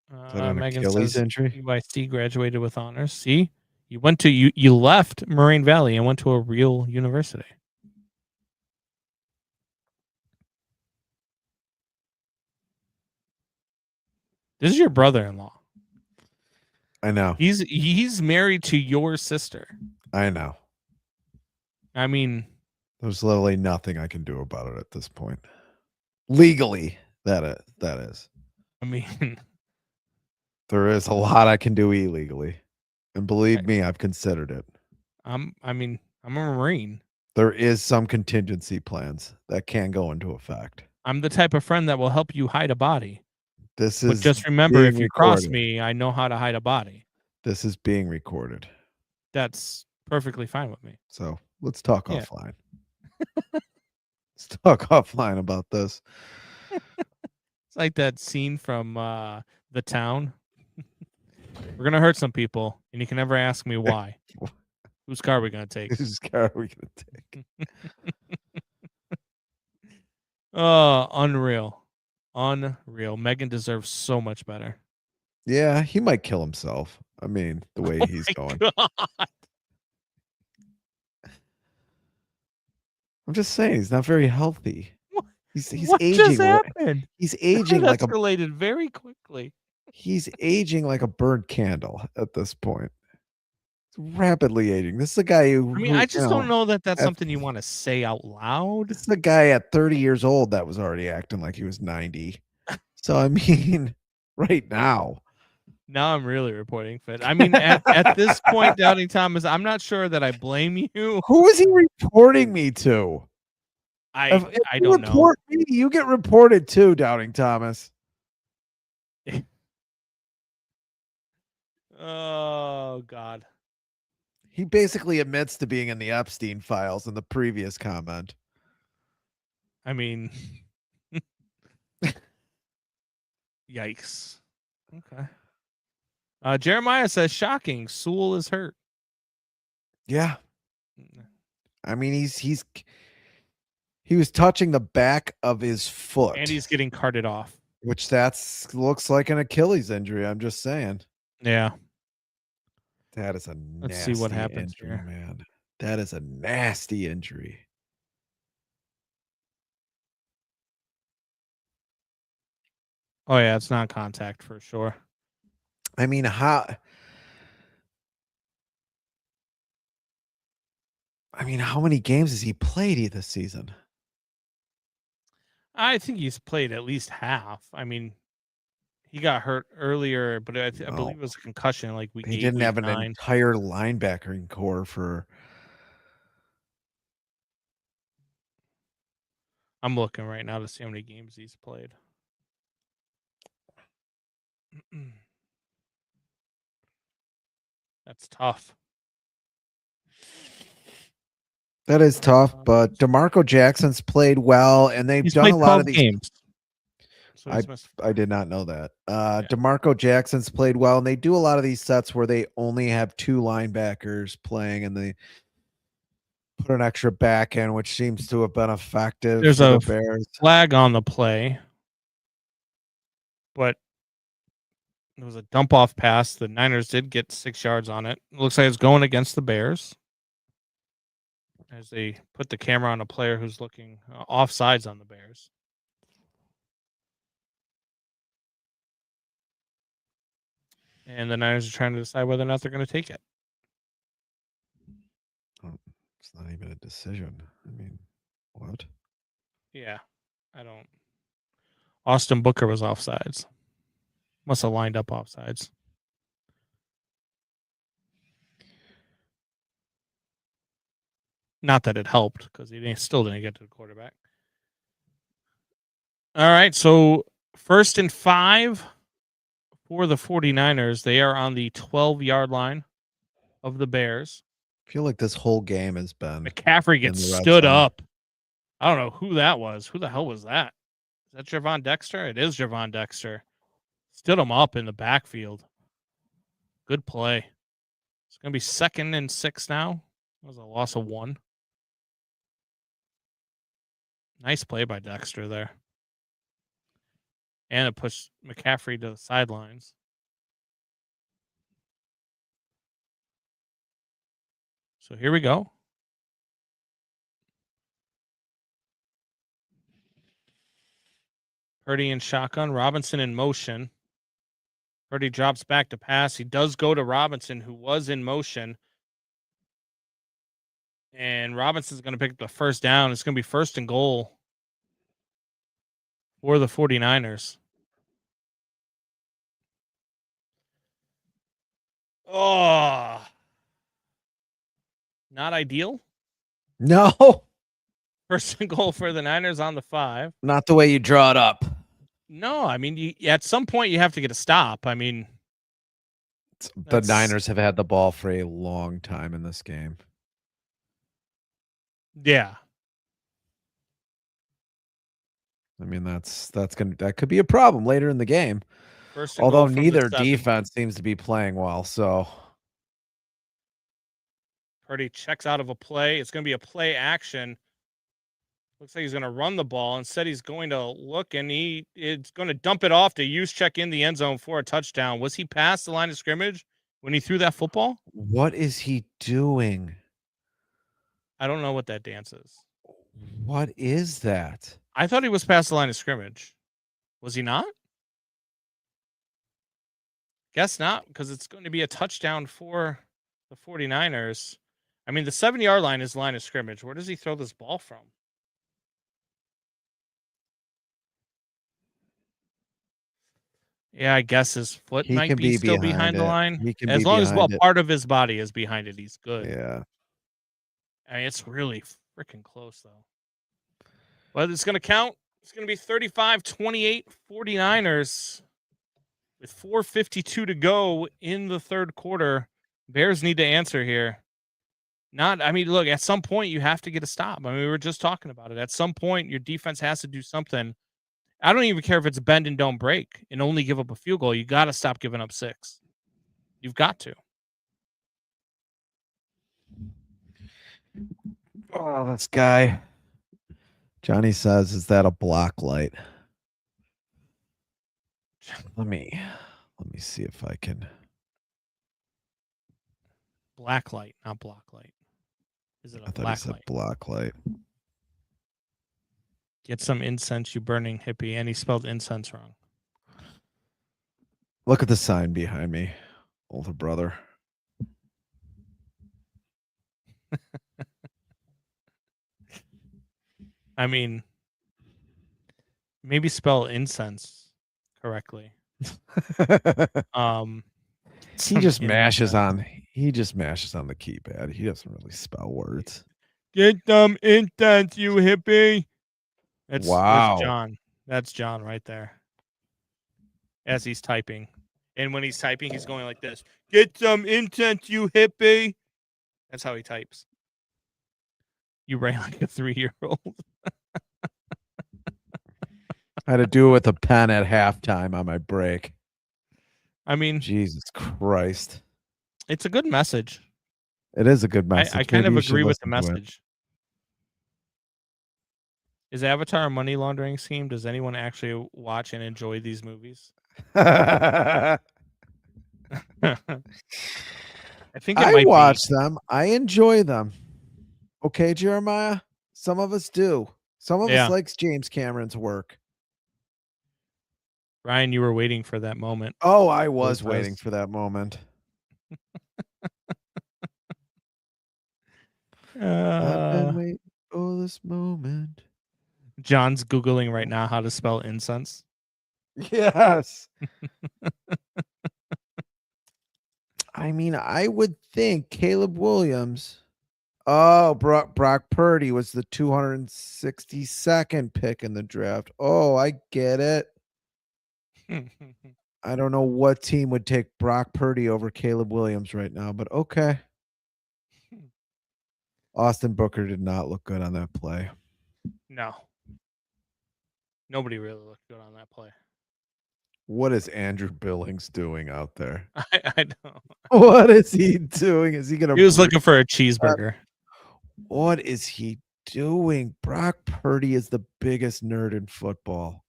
Is that an Megan Achilles says injury? UIC graduated with honors. See, you left Moraine Valley and went to a real university. This is your brother-in-law. I know. He's married to your sister. I know. I mean, there's literally nothing I can do about it at this point. Legally, that is. I mean, there is a lot I can do illegally. And believe me, I've considered it. I'm a Marine. There is some contingency plans that can go into effect. I'm the type of friend that will help you hide a body. This But is just remember, being if you cross recorded. me, I know how to hide a body. This is being recorded. That's perfectly fine with me. So let's talk Yeah. offline. Let's talk offline about this. It's like that scene from The Town. We're gonna hurt some people, and you can never ask me why. Whose car are we gonna take? Whose car are we going to take? Oh, unreal. Unreal. Megan deserves so much better. Yeah, he might kill himself. I mean, the way he's going. God. I'm just saying, he's not very healthy. What- He's what aging. just happened? He's aging That like a escalated very quickly. he's aging like a burnt candle at this point. He's rapidly aging. This is a guy who I mean, I just don't know that that's at- something you want to say out loud. This is a guy at 30 years old that was already acting like he was 90. So I mean, right now. Now I'm really reporting fit. I mean, at this point, Doubting Thomas, I'm not sure that I blame you. Who is he reporting me to? If I you don't know. report me, you get reported too, Doubting Thomas. Oh God. He basically admits to being in the Epstein files in the previous comment. I mean, yikes. Okay. Jeremiah says, shocking. Sewell is hurt. Yeah. I mean, he was touching the back of his foot. And he's getting carted off. Which looks like an Achilles injury. I'm just saying. Yeah. That is a Let's nasty see what happens injury, here. man. That is a nasty injury. Oh yeah, it's not contact for sure. I mean, how many games has he played this season? I think he's played at least half. I mean, he got hurt earlier, but I believe it was a concussion like week 8, He didn't week have an 9. entire linebacking core for. I'm looking right now to see how many games he's played. That's tough. That is tough, but DeMarco Jackson's played well, and they've He's done played a lot of 12 these games. So I did not know that. DeMarco Jackson's played well, and they do a lot of these sets where they only have 2 linebackers playing, and they put an extra back in, which seems to have been effective. There's for a the Bears. flag on the play, but it was a dump off pass. The Niners did get 6 yards on it. It looks like it's going against the Bears as they put the camera on a player who's looking offsides on the Bears. And the Niners are trying to decide whether or not they're going to take it. It's not even a decision. I mean, what? Yeah, I don't. Austin Booker was offsides. Must have lined up offsides. Not that it helped because he still didn't get to the quarterback. All right, so 1st and 5 for the 49ers. They are on the 12-yard line of the Bears. I feel like this whole game has been. McCaffrey gets in the red stood zone. up. I don't know who that was. Who the hell was that? Is that Javon Dexter? It is Javon Dexter. Stood him up in the backfield. Good play. It's going to be 2nd and 6 now. That was a loss of 1. Nice play by Dexter there. And it pushed McCaffrey to the sidelines. So here we go. Purdy in shotgun. Robinson in motion. Purdy drops back to pass. He does go to Robinson, who was in motion. And Robinson's going to pick up the first down. It's going to be 1st and goal for the 49ers. Oh. Not ideal. No, First and goal for the Niners on the 5. not the way you draw it up. No, I mean, at some point you have to get a stop. I mean, The Niners have had the ball for a long time in this game. Yeah. I mean, that could be a problem later in the game. First and Although goal from the neither 7. defense seems to be playing well, so Purdy checks out of a play. It's going to be a play action. Looks like he's going to run the ball. Instead, he's going to look, and it's going to dump it off to Juszczyk in the end zone for a touchdown. Was he past the line of scrimmage when he threw that football? what is he doing? I don't know what that dance is. What is that? I thought he was past the line of scrimmage. Was he not? Guess not, because it's going to be a touchdown for the 49ers. I mean, the 7-yard line is line of scrimmage. Where does he throw this ball from? Yeah, I guess his foot He might can be be still behind behind the it. line. He can As be long as behind it. part of his body is behind it, he's good. Yeah. I mean, it's really freaking close, though. But it's going to count. It's going to be 35-28 49ers with 4:52 to go in the third quarter. Bears need to answer here. Look, at some point you have to get a stop. I mean, we were just talking about it. At some point, your defense has to do something. I don't even care if it's bend and don't break and only give up a field goal. You got to stop giving up 6. You've got to. Oh, this guy. Johnny says, "Is that a block light?" Let me see if I can. Black light, not block light. Is it a I thought he black said light? block light. Get some incense, you burning hippie. And he spelled incense wrong. Look at the sign behind me, older brother. I mean, maybe spell incense correctly. He just mashes on the keypad. He doesn't really spell words. Get some incense, you hippie. That's Wow. John. That's John right there. As he's typing. And when he's typing, he's going like this. Get some incense, you hippie. That's how he types. You ran like a 3-year-old. I had to do it with a pen at halftime on my break. I mean, Jesus Christ. it's a good message. It is a good message. I kind Maybe of you should agree with the listen to it. message. Is Avatar a money laundering scheme? Does anyone actually watch and enjoy these movies? I think it I might watch them. I enjoy them. Okay, Jeremiah? Some of us do. Some of Yeah. us likes James Cameron's work. Ryan, you were waiting for that moment. Oh, I was Both of waiting us. for that moment. I've been waiting for this moment. John's Googling right now how to spell incense. Yes. I mean, I would think Caleb Williams. Oh, Brock Purdy was the 262nd pick in the draft. Oh, I get it. I don't know what team would take Brock Purdy over Caleb Williams right now, but okay. Austin Booker did not look good on that play. No. Nobody really looked good on that play. What is Andrew Billings doing out there? I know. What is he doing? Is he going to? He was looking for a cheeseburger. What is he doing? Brock Purdy is the biggest nerd in football.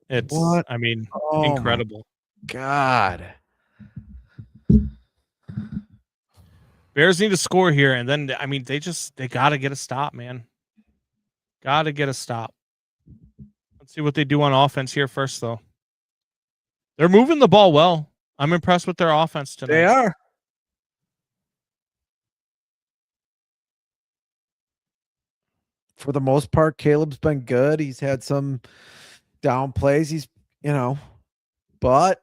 It's, What? I mean, Oh, my incredible. God. Bears need to score here, and then I mean they got to get a stop, man. Got to get a stop. Let's see what they do on offense here first, though. They're moving the ball well. I'm impressed with their offense tonight. They are. For the most part, Caleb's been good. He's had some down plays. He's, but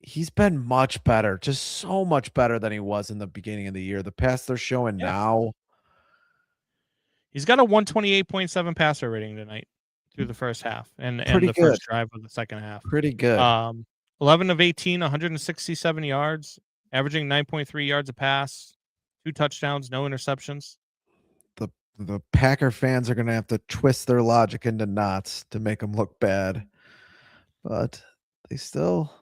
He's been much better, just so much better than he was in the beginning of the year. The pass they're showing Yeah. now, He's got a 128.7 passer rating tonight through the first half and pretty the good, first drive of the second half. pretty good. 11 of 18, 167 yards, averaging 9.3 yards a pass, 2 touchdowns, no interceptions. The Packer fans are gonna have to twist their logic into knots to make them look bad, but they still.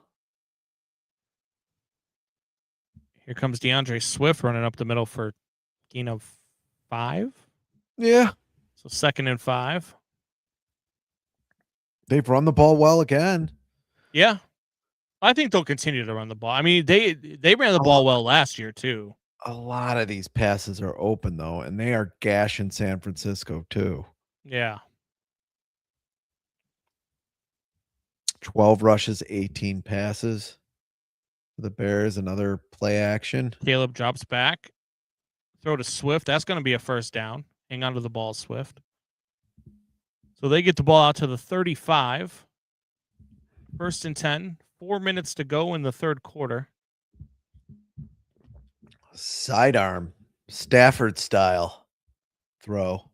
Here comes DeAndre Swift running up the middle for gain of 5. Yeah, So 2nd and 5. they've run the ball well again. Yeah. I think they'll continue to run the ball. I mean, they ran the ball well last year too. A lot of these passes are open though, and they are gashing San Francisco too. Yeah. 12 rushes, 18 passes for the Bears. Another play action. Caleb drops back. Throw to Swift. That's going to be a first down. Hang on to the ball, Swift. So they get the ball out to the 35. 1st and 10. 4 minutes to go in the third quarter. Sidearm, Stafford style throw.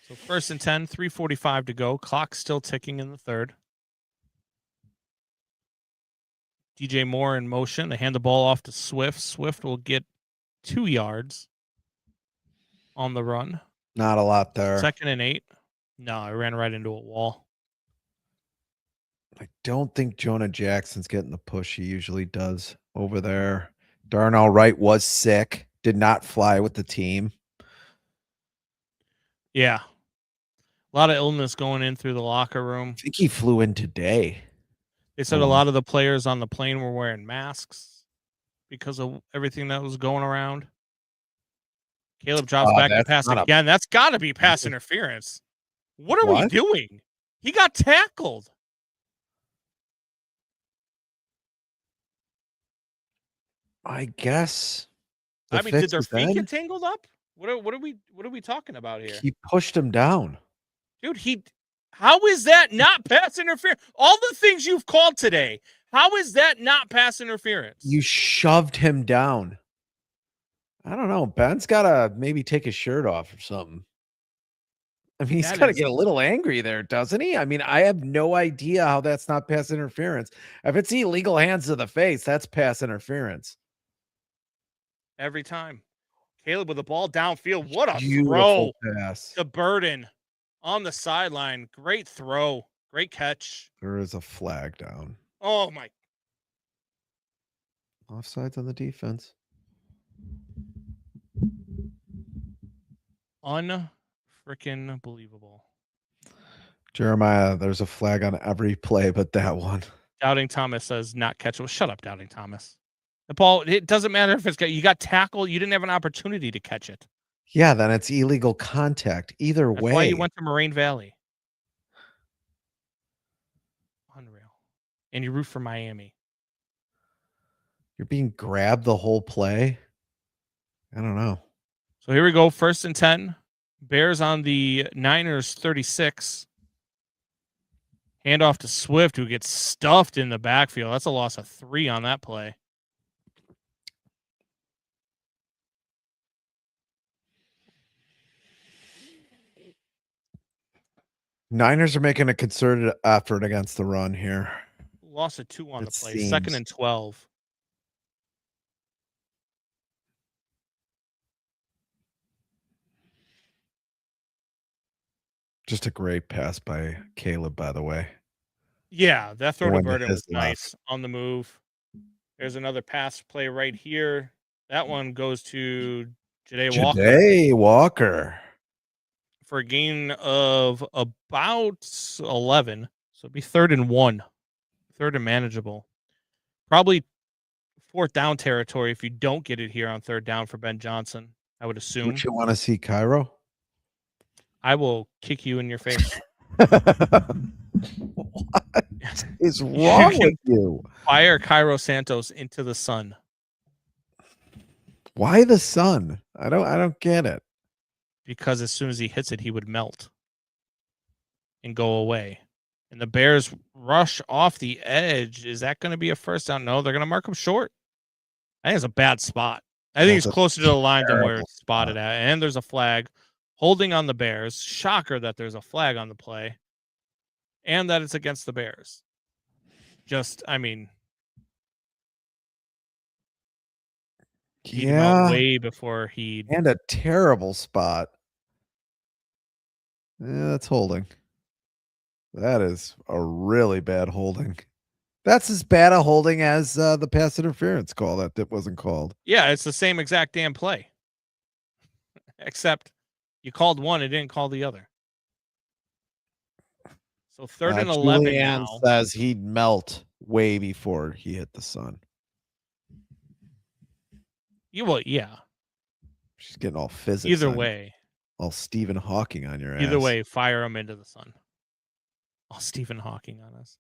So 1st and 10, 3:45 to go. Clock still ticking in the third. DJ Moore in motion. They hand the ball off to Swift. Swift will get 2 yards on the run. Not a lot there. 2nd and 8. No, I ran right into a wall. I don't think Jonah Jackson's getting the push he usually does over there. Darnell Wright was sick, did not fly with the team. Yeah. A lot of illness going in through the locker room. I think he flew in today. They said a lot of the players on the plane were wearing masks because of everything that was going around. Caleb drops back to pass again. That's got to be pass interference. What are we doing? He got tackled. I guess. I mean, did their feet get tangled up? What are we talking about here? He pushed him down. Dude, how is that not pass interference? All the things you've called today, how is that not pass interference? You shoved him down. I don't know. Ben's got to maybe take his shirt off or something. I mean, he's got to get a little angry there, doesn't he? I mean, I have no idea how that's not pass interference. If it's illegal hands to the face, that's pass interference. Every time. Caleb with the ball downfield. What a Beautiful throw. Pass. The Burden on the sideline. Great throw. Great catch. There is a flag down. Oh, my. Offsides on the defense. Unfreaking believable. Jeremiah, there's a flag on every play but that one. Doubting Thomas says not catchable. Shut up, Doubting Thomas. The ball, it doesn't matter if you got tackled. You didn't have an opportunity to catch it. Yeah, then it's illegal contact. Either That's way. why you went to Moraine Valley. Unreal. And you root for Miami. You're being grabbed the whole play. I don't know. So here we go. 1st and 10. Bears on the Niners 36. Handoff to Swift, who gets stuffed in the backfield. That's a loss of 3 on that play. Niners are making a concerted effort against the run here. Loss of 2 on the play. 2nd and 12. Just a great pass by Caleb, by the way. Yeah, that throw to Burden was nice on the move. There's another pass play right here. That one goes to Ja'Day Walker. For a gain of about 11. So it'd be 3rd and 1. 3rd and manageable. Probably 4th down territory if you don't get it here on 3rd down for Ben Johnson, I would assume. Don't you want to see Cairo? I will kick you in your face. What is wrong with you? Fire Cairo Santos into the sun. Why the sun? I don't get it. because as soon as he hits it, he would melt and go away. And the Bears rush off the edge. Is that going to be a first down? No, they're going to mark him short. I think it's a bad spot. I think That's it's a closer to the line than where terrible it's spotted spot. at. And there's a flag holding on the Bears. Shocker that there's a flag on the play and that it's against the Bears. Just, I mean, he'd melt way before he. And a terrible spot. Yeah, that's holding. That is a really bad holding. That's as bad a holding as the pass interference call that wasn't called. Yeah, it's the same exact damn play. Except you called one and didn't call the other. So 3rd and 11 Julianne now. says he'd melt way before he hit the sun. Yeah. She's getting all physics. Either way. All Stephen Hawking on your ass. Either way, fire him into the sun. All Stephen Hawking on us.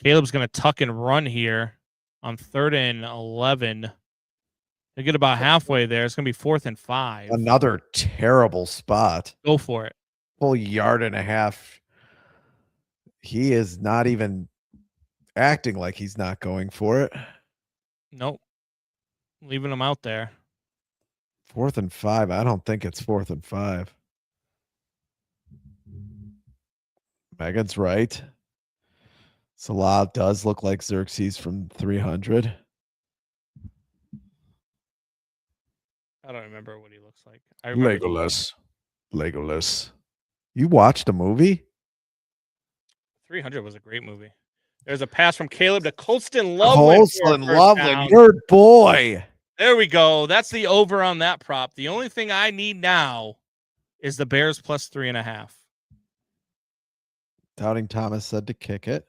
Caleb's going to tuck and run here on 3rd and 11. They get about halfway there. It's going to be 4th and 5. Another terrible spot. Go for it. Full yard and a half. He is not even acting like he's not going for it. Nope. Leaving him out there. 4th and 5. I don't think it's 4th and 5. Megan's right. Salah does look like Xerxes from 300. I don't remember what he looks like. I remember Legolas. You watched a movie? 300 was a great movie. There's a pass from Caleb to Colston Loveland. Colston Loveland, your boy. There we go. That's the over on that prop. The only thing I need now is the Bears plus 3.5. Doubting Thomas said to kick it.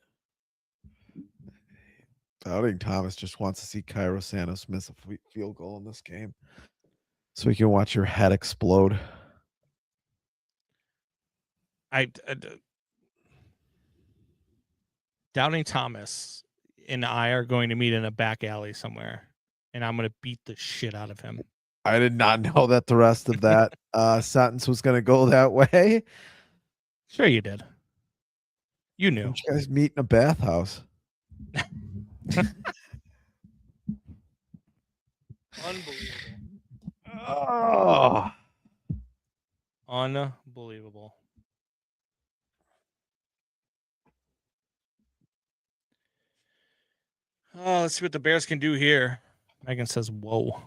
Doubting Thomas just wants to see Cairo Santos miss a field goal in this game so you can watch your head explode. Doubting Thomas and I are going to meet in a back alley somewhere, and I'm going to beat the shit out of him. I did not know that the rest of that sentence was going to go that way. Sure you did. You knew. You guys meet in a bathhouse. Unbelievable. Oh. Unbelievable. Oh, let's see what the Bears can do here. Megan says, whoa.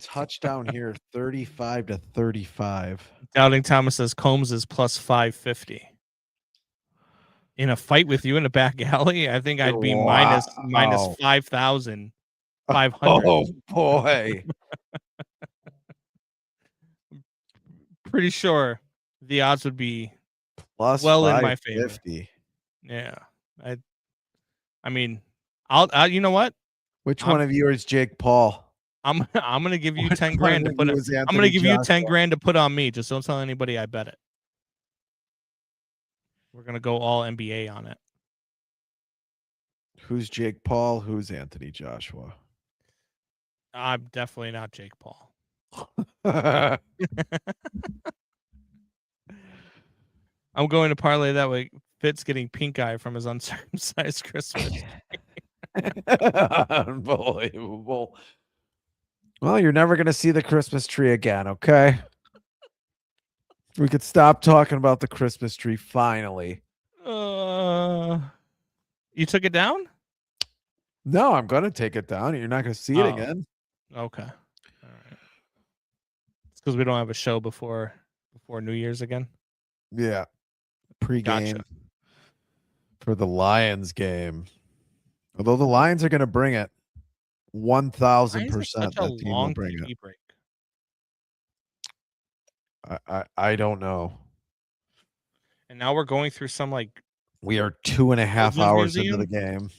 Touchdown here, 35-35. Doubting Thomas says Combs is plus 550. In a fight with you in a back alley, I think I'd be minus 5,500. Oh boy. Pretty sure the odds would be Plus well in my favor. 550. Yeah. I mean, I'll you know what? Which one of you is Jake Paul? I'm gonna give you 10 grand to put. I'm gonna give you 10 grand to put on me. Just don't tell anybody I bet it. We're gonna go all NBA on it. Who's Jake Paul? Who's Anthony Joshua? I'm definitely not Jake Paul. I'm going to parlay that way. Fitz getting pink eye from his uncircumcised Christmas. Unbelievable. Well, you're never going to see the Christmas tree again, okay? We could stop talking about the Christmas tree finally. You took it down? No, I'm going to take it down. You're not going to see it again. Okay. All right. It's because we don't have a show before New Year's again. Yeah. Pre-game for the Lions game. Although the Lions are going to bring it 1,000%. That team will bring it. Break. I don't know. And now we're going through some we are 2.5 hours into the game.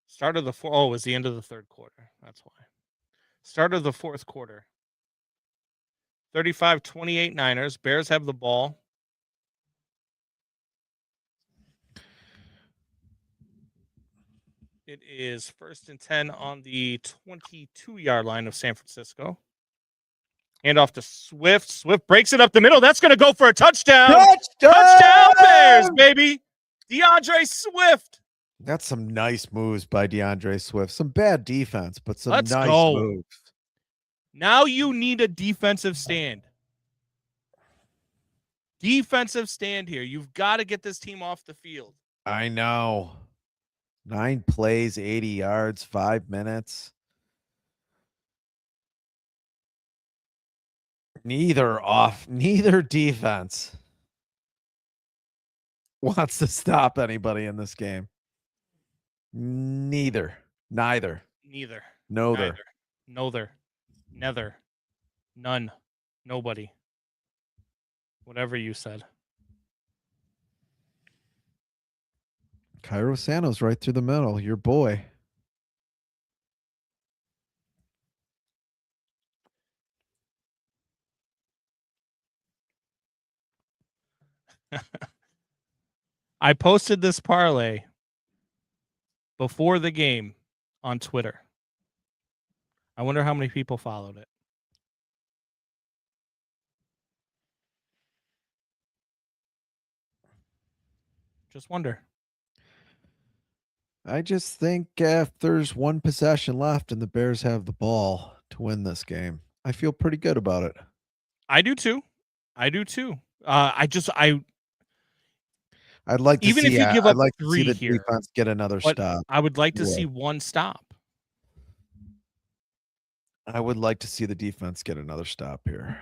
Start of the it was the end of the third quarter. That's why. Start of the fourth quarter. 35-28 Niners. Bears have the ball. It is 1st and 10 on the 22-yard line of San Francisco. Hand off to Swift. Swift breaks it up the middle. That's going to go for a touchdown. Touchdown! Touchdown Bears, baby. DeAndre Swift. That's some nice moves by DeAndre Swift. Some bad defense, but some Let's nice go. moves. Now you need a defensive stand. Defensive stand here. You've got to get this team off the field. I know. 9 plays, 80 yards, 5 minutes. Neither defense wants to stop anybody in this game. Neither. Neither. Nother. Nether. None. Nobody. Whatever you said. Cairo Santos right through the middle. Your boy. I posted this parlay before the game on Twitter. I wonder how many people followed it. Just wonder. I just think if there's one possession left and the Bears have the ball to win this game, I feel pretty good about it. I do too. I'd like to even see, if you give up I'd like to see 3 the here, defense get another but stop. I would like to Yeah. see one stop. I would like to see the defense get another stop here.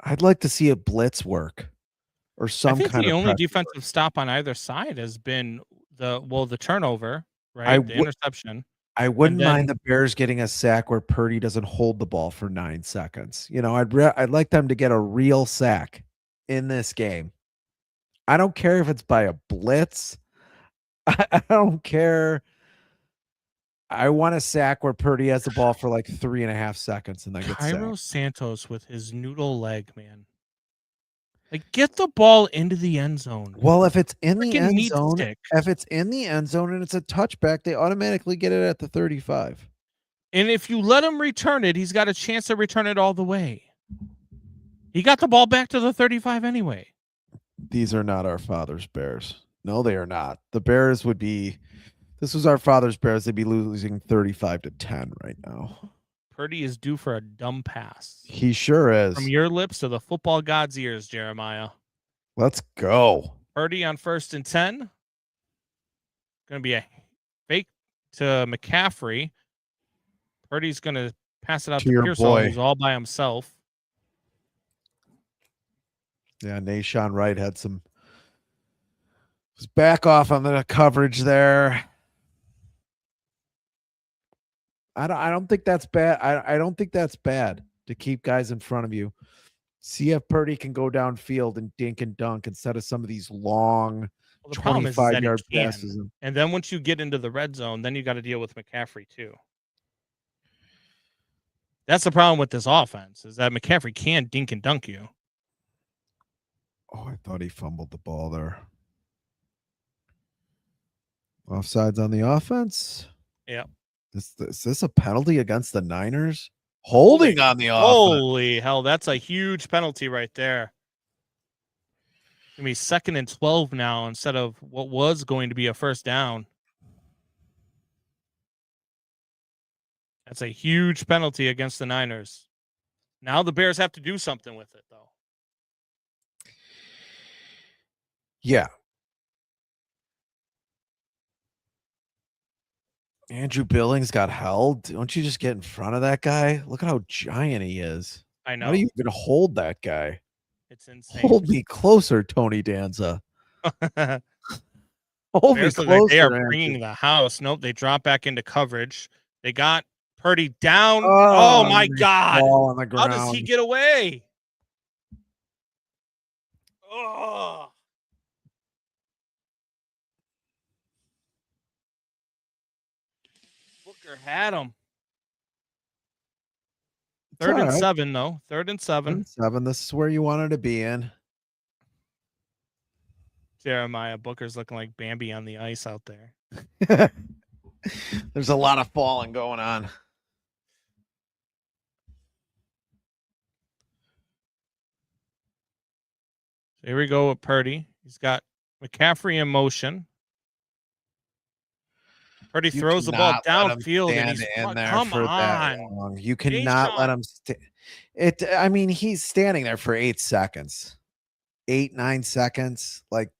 I'd like to see a blitz work or some I think kind the of only pressure defensive work. stop on either side has been the turnover, right? The interception. I wouldn't then- mind the Bears getting a sack where Purdy doesn't hold the ball for 9 seconds. You know, I'd like them to get a real sack in this game. I don't care if it's by a blitz. I don't care. I want a sack where Purdy has the ball for like 3.5 seconds and then gets Cairo sacked. Santos with his noodle leg, man. Like, get the ball into the end zone. Well, if it's in the Freaking end meat zone, stick. if it's in the end zone and it's a touchback, they automatically get it at the 35. And if you let him return it, he's got a chance to return it all the way. He got the ball back to the 35 anyway. These are not our father's Bears. No, they are not. The Bears would be, this was our father's Bears. They'd be losing 35-10 right now. Purdy is due for a dumb pass. He sure is. From your lips to the football god's ears, Jeremiah. Let's go. Purdy on 1st and 10. Going to be a fake to McCaffrey. Purdy's going to pass it out to your Pearsall, boy. who's all by himself. Yeah, Nashawn Wright had some, was back off on the coverage there. I don't think that's bad. I don't think that's bad to keep guys in front of you. See if Purdy can go downfield and dink and dunk instead of some of these long Well, the problem is that 25-yard he can. passes. And then once you get into the red zone, then you got to deal with McCaffrey too. That's the problem with this offense, is that McCaffrey can dink and dunk you. Oh, I thought he fumbled the ball there. Offsides on the offense. Yep. Is this a penalty against the Niners? Holding on the offense. Holy hell, that's a huge penalty right there. It's going to be 2nd and 12 now instead of what was going to be a first down. That's a huge penalty against the Niners. Now the Bears have to do something with it, though. Yeah. Andrew Billings got held. Don't you just get in front of that guy? Look at how giant he is. I know. How do you even hold that guy? It's insane. Hold me closer, Tony Danza. Hold me Bears look closer. like they are Andrew. bringing the house. Nope, they drop back into coverage. They got Purdy down. Oh, Oh my nice God. ball on the How ground. does he get away? Oh. Booker had him. It's 3rd and all right. 7, though. 3rd and 7. 7. This is where you wanted to be in. Jeremiah Booker's looking like Bambi on the ice out there. There's a lot of falling going on. So here we go with Purdy. He's got McCaffrey in motion. Purdy You throws the ball cannot let him downfield, and stand he's in there come for that on. long. You cannot let him it. I mean, he's standing there for 8 seconds, 8-9 seconds. Like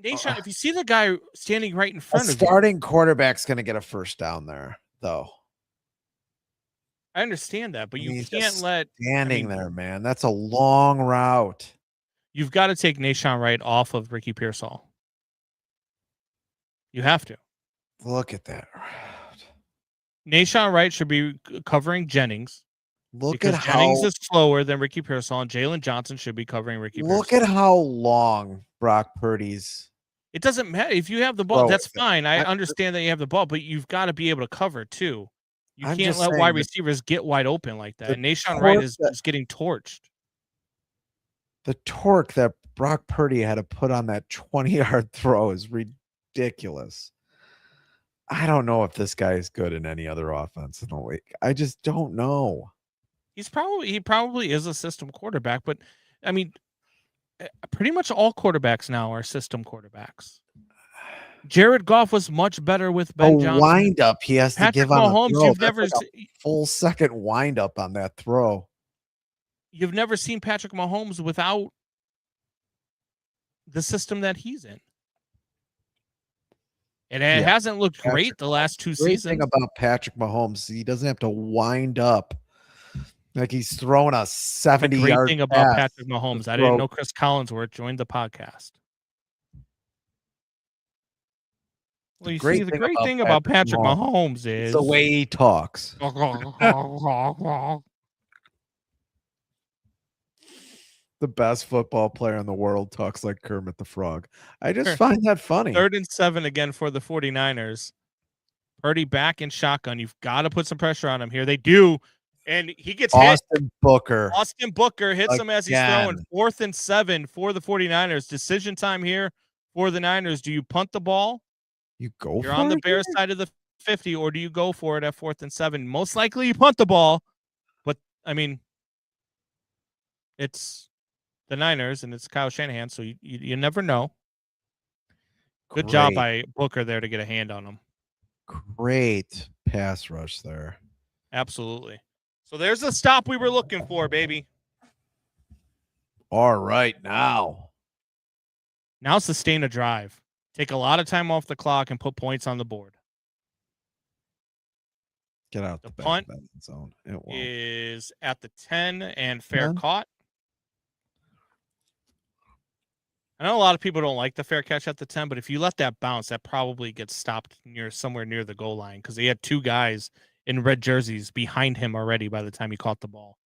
Nation, if you see the guy standing right in a front of you, starting quarterback's going to get a first down there, though. I understand that, but you He's can't just let standing there, man. That's a long route. You've got to take Nahshon Wright off of Ricky Pearsall. You have to. Look at that route. Nahshon Wright should be covering Jennings. Look at Jennings how is slower than Ricky Pearsall, and Jalen Johnson should be covering Ricky Pearsall. look at how long Brock Purdy's. It doesn't matter if you have the ball. That's fine. I understand that you have the ball, but you've got to be able to cover too. You can't let wide receivers get wide open like that. And Nahshon Wright is getting torched. The torque that Brock Purdy had to put on that 20-yard throw is ridiculous. I don't know if this guy is good in any other offense in the league. I just don't know. He probably is a system quarterback, but I mean, pretty much all quarterbacks now are system quarterbacks. Jared Goff was much better with Ben Johnson. Wind up he has to give on Mahomes, a throw. you've never like a full second wind up on that throw. You've never seen Patrick Mahomes without the system that he's in. And it hasn't looked great the last 2 seasons. The thing about Patrick Mahomes, he doesn't have to wind up like he's throwing a 70-yard. The great thing about Patrick Mahomes, I didn't know Chris Collinsworth joined the podcast. Well, you see, the great thing about Patrick Mahomes is the way he talks. The best football player in the world talks like Kermit the Frog. I just find that funny. 3rd and 7 again for the 49ers. Purdy back in shotgun. You've got to put some pressure on him here. They do. And he gets Austin Booker. Austin Booker hits him as he's throwing. 4th and 7 for the 49ers. Decision time here for the Niners. Do you punt the ball? You're on the Bears side of the 50, or do you go for it at 4th and 7? Most likely you punt the ball. But, I mean, it's the Niners, and it's Kyle Shanahan, so you never know. Good job by Booker there to get a hand on him. Great pass rush there. Absolutely. So there's the stop we were looking for, baby. All right, now sustain a drive. Take a lot of time off the clock and put points on the board. Get out the punt zone. Is at the 10 and fair caught. I know a lot of people don't like the fair catch at the 10, but if you let that bounce, that probably gets stopped somewhere near the goal line because he had 2 guys in red jerseys behind him already by the time he caught the ball.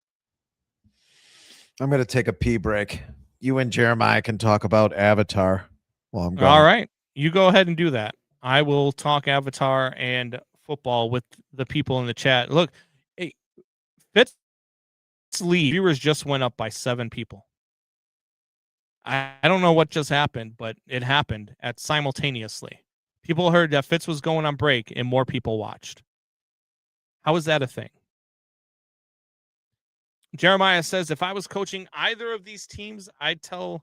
I'm going to take a pee break. You and Jeremiah can talk about Avatar while I'm gone. All right. You go ahead and do that. I will talk Avatar and football with the people in the chat. Look, hey, Fitz lead viewers just went up by 7 people. I don't know what just happened, but it happened simultaneously. People heard that Fitz was going on break and more people watched. How is that a thing? Jeremiah says, if I was coaching either of these teams, I'd tell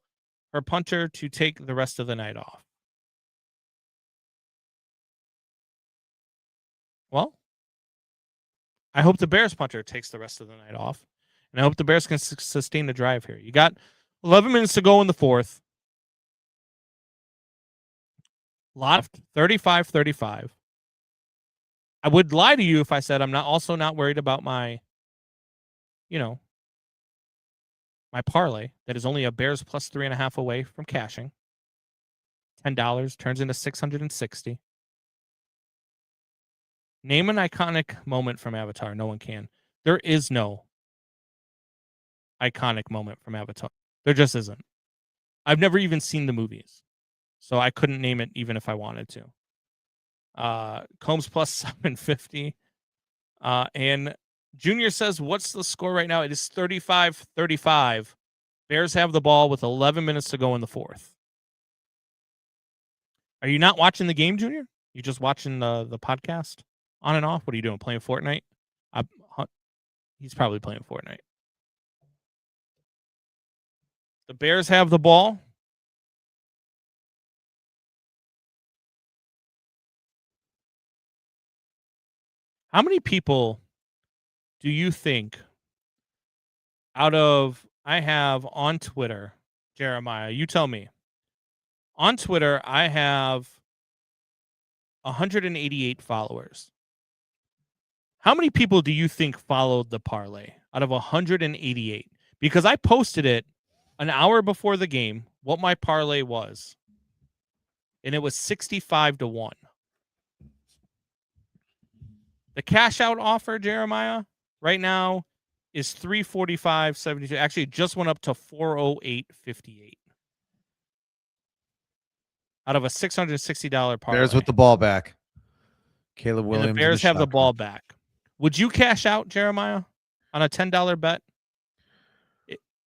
her punter to take the rest of the night off. Well, I hope the Bears punter takes the rest of the night off, and I hope the Bears can sustain the drive here. You got 11 minutes to go in the 4th. Lot 35-35. I would lie to you if I said I'm not worried about my parlay that is only a Bears plus 3.5 away from cashing. $10 turns into $660. Name an iconic moment from Avatar. No one can. There is no iconic moment from Avatar. There just isn't. I've never even seen the movies, so I couldn't name it even if I wanted to. Combs plus 750. And Junior says, what's the score right now? It is 35-35. Bears have the ball with 11 minutes to go in the 4th. Are you not watching the game, Junior? You just watching the podcast on and off? What are you doing? Playing Fortnite? He's probably playing Fortnite. The Bears have the ball How many people do you think I have on Twitter, Jeremiah, you tell me. On Twitter, I have 188 followers. How many people do you think followed the parlay out of 188? Because I posted it an hour before the game, what my parlay was, and it was 65-1. The cash out offer, Jeremiah, right now is 345.72. Actually, it just went up to 408.58 out of a $660 parlay. Bears with the ball back. Caleb Williams. And the Bears have the ball back. Would you cash out, Jeremiah, on a $10 bet?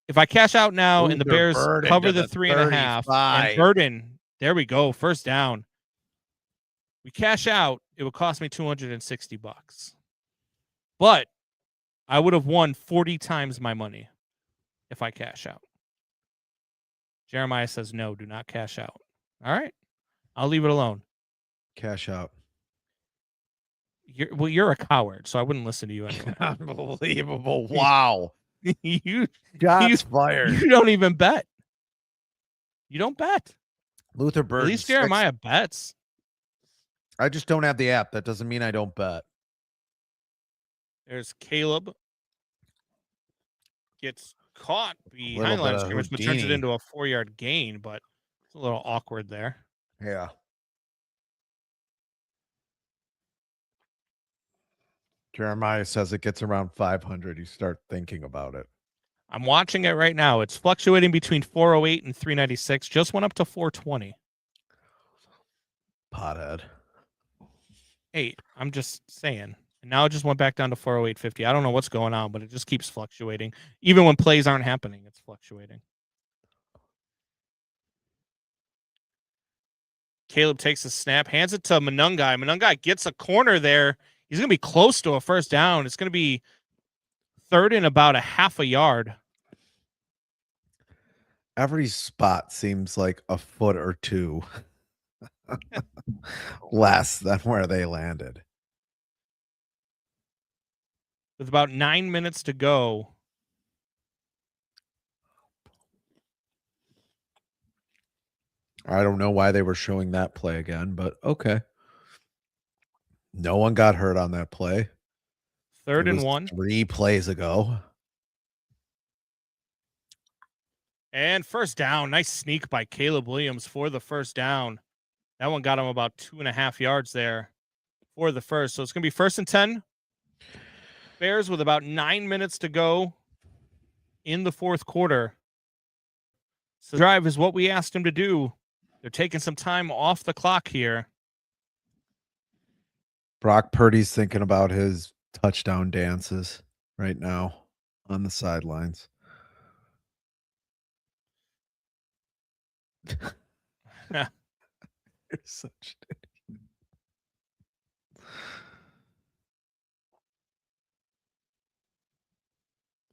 If I cash out now and the Bears cover the 3.5 and Burden, there we go, first down. We cash out, it would cost me $260. But I would have won 40 times my money if I cash out. Jeremiah says no, do not cash out. All right. I'll leave it alone. Cash out. You're a coward, so I wouldn't listen to you anyway. Unbelievable. Wow. Shots fired. You don't even bet. You don't bet. Luther Burden. At least Jeremiah bets. I just don't have the app. That doesn't mean I don't bet. There's Caleb. Gets caught behind the line of scrimmage, but turns it into a 4-yard gain, but it's a little awkward there. Yeah. Jeremiah says it gets around 500. You start thinking about it. I'm watching it right now. It's fluctuating between 408 and 396. Just went up to 420. Pothead. Hey, I'm just saying. And now it just went back down to 408.50. I don't know what's going on, but it just keeps fluctuating. Even when plays aren't happening, it's fluctuating. Caleb takes a snap, hands it to Monungai. Monungai gets a corner there. He's going to be close to a first down. It's going to be third and about a half a yard. Every spot seems like a foot or two less than where they landed. With about 9 minutes to go. I don't know why they were showing that play again, but okay. No one got hurt on that play. Third and 1. 3 plays ago. And first down. Nice sneak by Caleb Williams for the first down. That one got him about 2.5 yards there for the first. So it's going to be 1st and 10. Bears with about 9 minutes to go in the fourth quarter. So the drive is what we asked him to do. They're taking some time off the clock here. Brock Purdy's thinking about his touchdown dances right now on the sidelines. You're such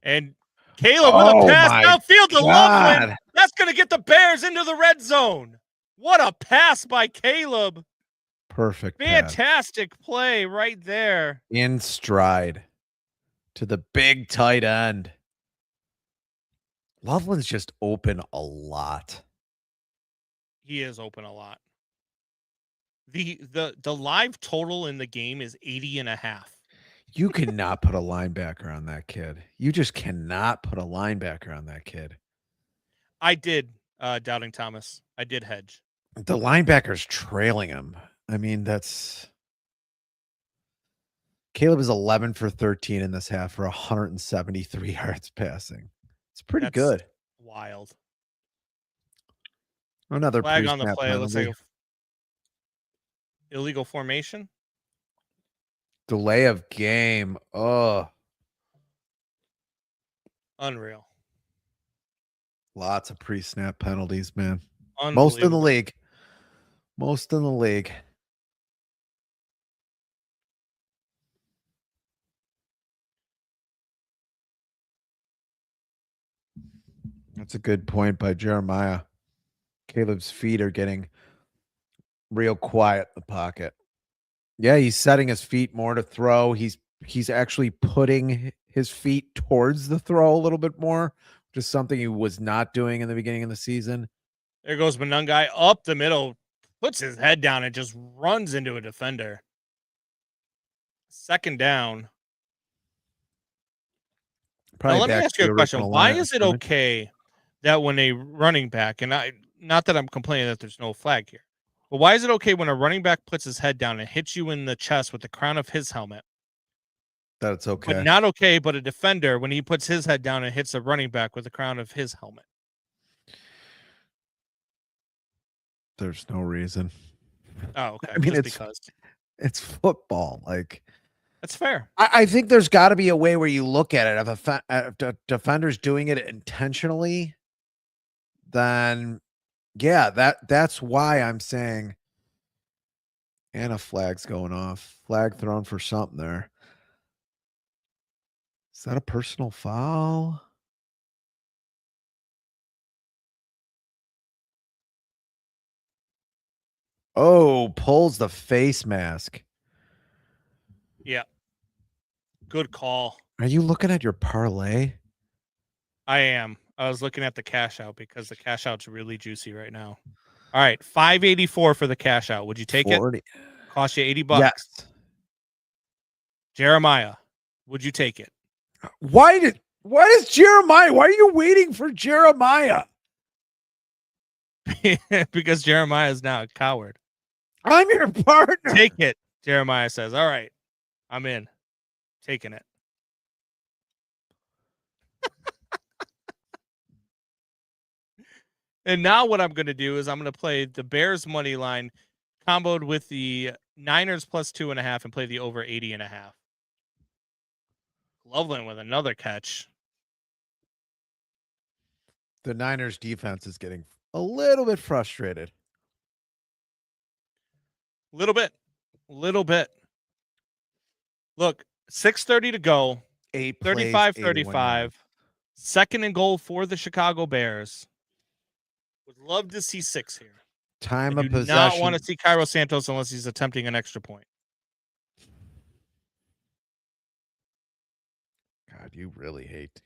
And Caleb with a pass downfield to Loveland. That's going to get the Bears into the red zone. What a pass by Caleb. Perfect. Fantastic play right there. In stride to the big tight end. Loveland's just open a lot. He is open a lot. The live total in the game is 80.5. You cannot put a linebacker on that kid. You just cannot put a linebacker on that kid. I did, Doubting Thomas. I did hedge. The linebacker's trailing him. I mean, that's... Caleb is 11 for 13 in this half for 173 yards passing. It's pretty good. Wild. Another flag on the play. It looks like illegal formation. Delay of game. Oh. Unreal. Lots of pre-snap penalties, man. Most in the league. Most in the league. That's a good point by Jeremiah. Caleb's feet are getting real quiet in the pocket. Yeah, he's setting his feet more to throw. He's actually putting his feet towards the throw a little bit more, which is something he was not doing in the beginning of the season. There goes Monangai up the middle, puts his head down and just runs into a defender. Second down. Probably now, let me back ask to you the a question. original Why line of is it scrimmage. okay that when a running back, and not that I'm complaining that there's no flag here, but why is it okay when a running back puts his head down and hits you in the chest with the crown of his helmet, That it's but okay. not okay, but a defender when he puts his head down and hits a running back with the crown of his helmet? There's no reason. Oh, okay. I mean, Just it's because. it's football. Like, That's fair. I think there's got to be a way where you look at it. If a defender's doing it intentionally, then yeah, that's why I'm saying. And a flag's going off. Flag thrown for something there. Is that a personal foul? Oh, pulls the face mask. Yeah. Good call. Are you looking at your parlay? I am. I was looking at the cash out because the cash out's really juicy right now. All right, $584 for the cash out. Would you take 40. it? Cost you $80. Yes. Jeremiah, would you take it? Why does Jeremiah? Why are you waiting for Jeremiah? Because Jeremiah is now a coward. I'm your partner. Take it, Jeremiah says. All right, I'm in. Taking it. And now what I'm going to do is I'm going to play the Bears money line comboed with the Niners plus 2.5 and play the over 80.5. Loveland with another catch. The Niners defense is getting a little bit frustrated. Little bit. Look, 6:30 to go. 8 plays, 35-35. Second and goal for the Chicago Bears. Would love to see 6 here. Time I of do possession. not want to see Cairo Santos unless he's attempting an extra point. God, you really hate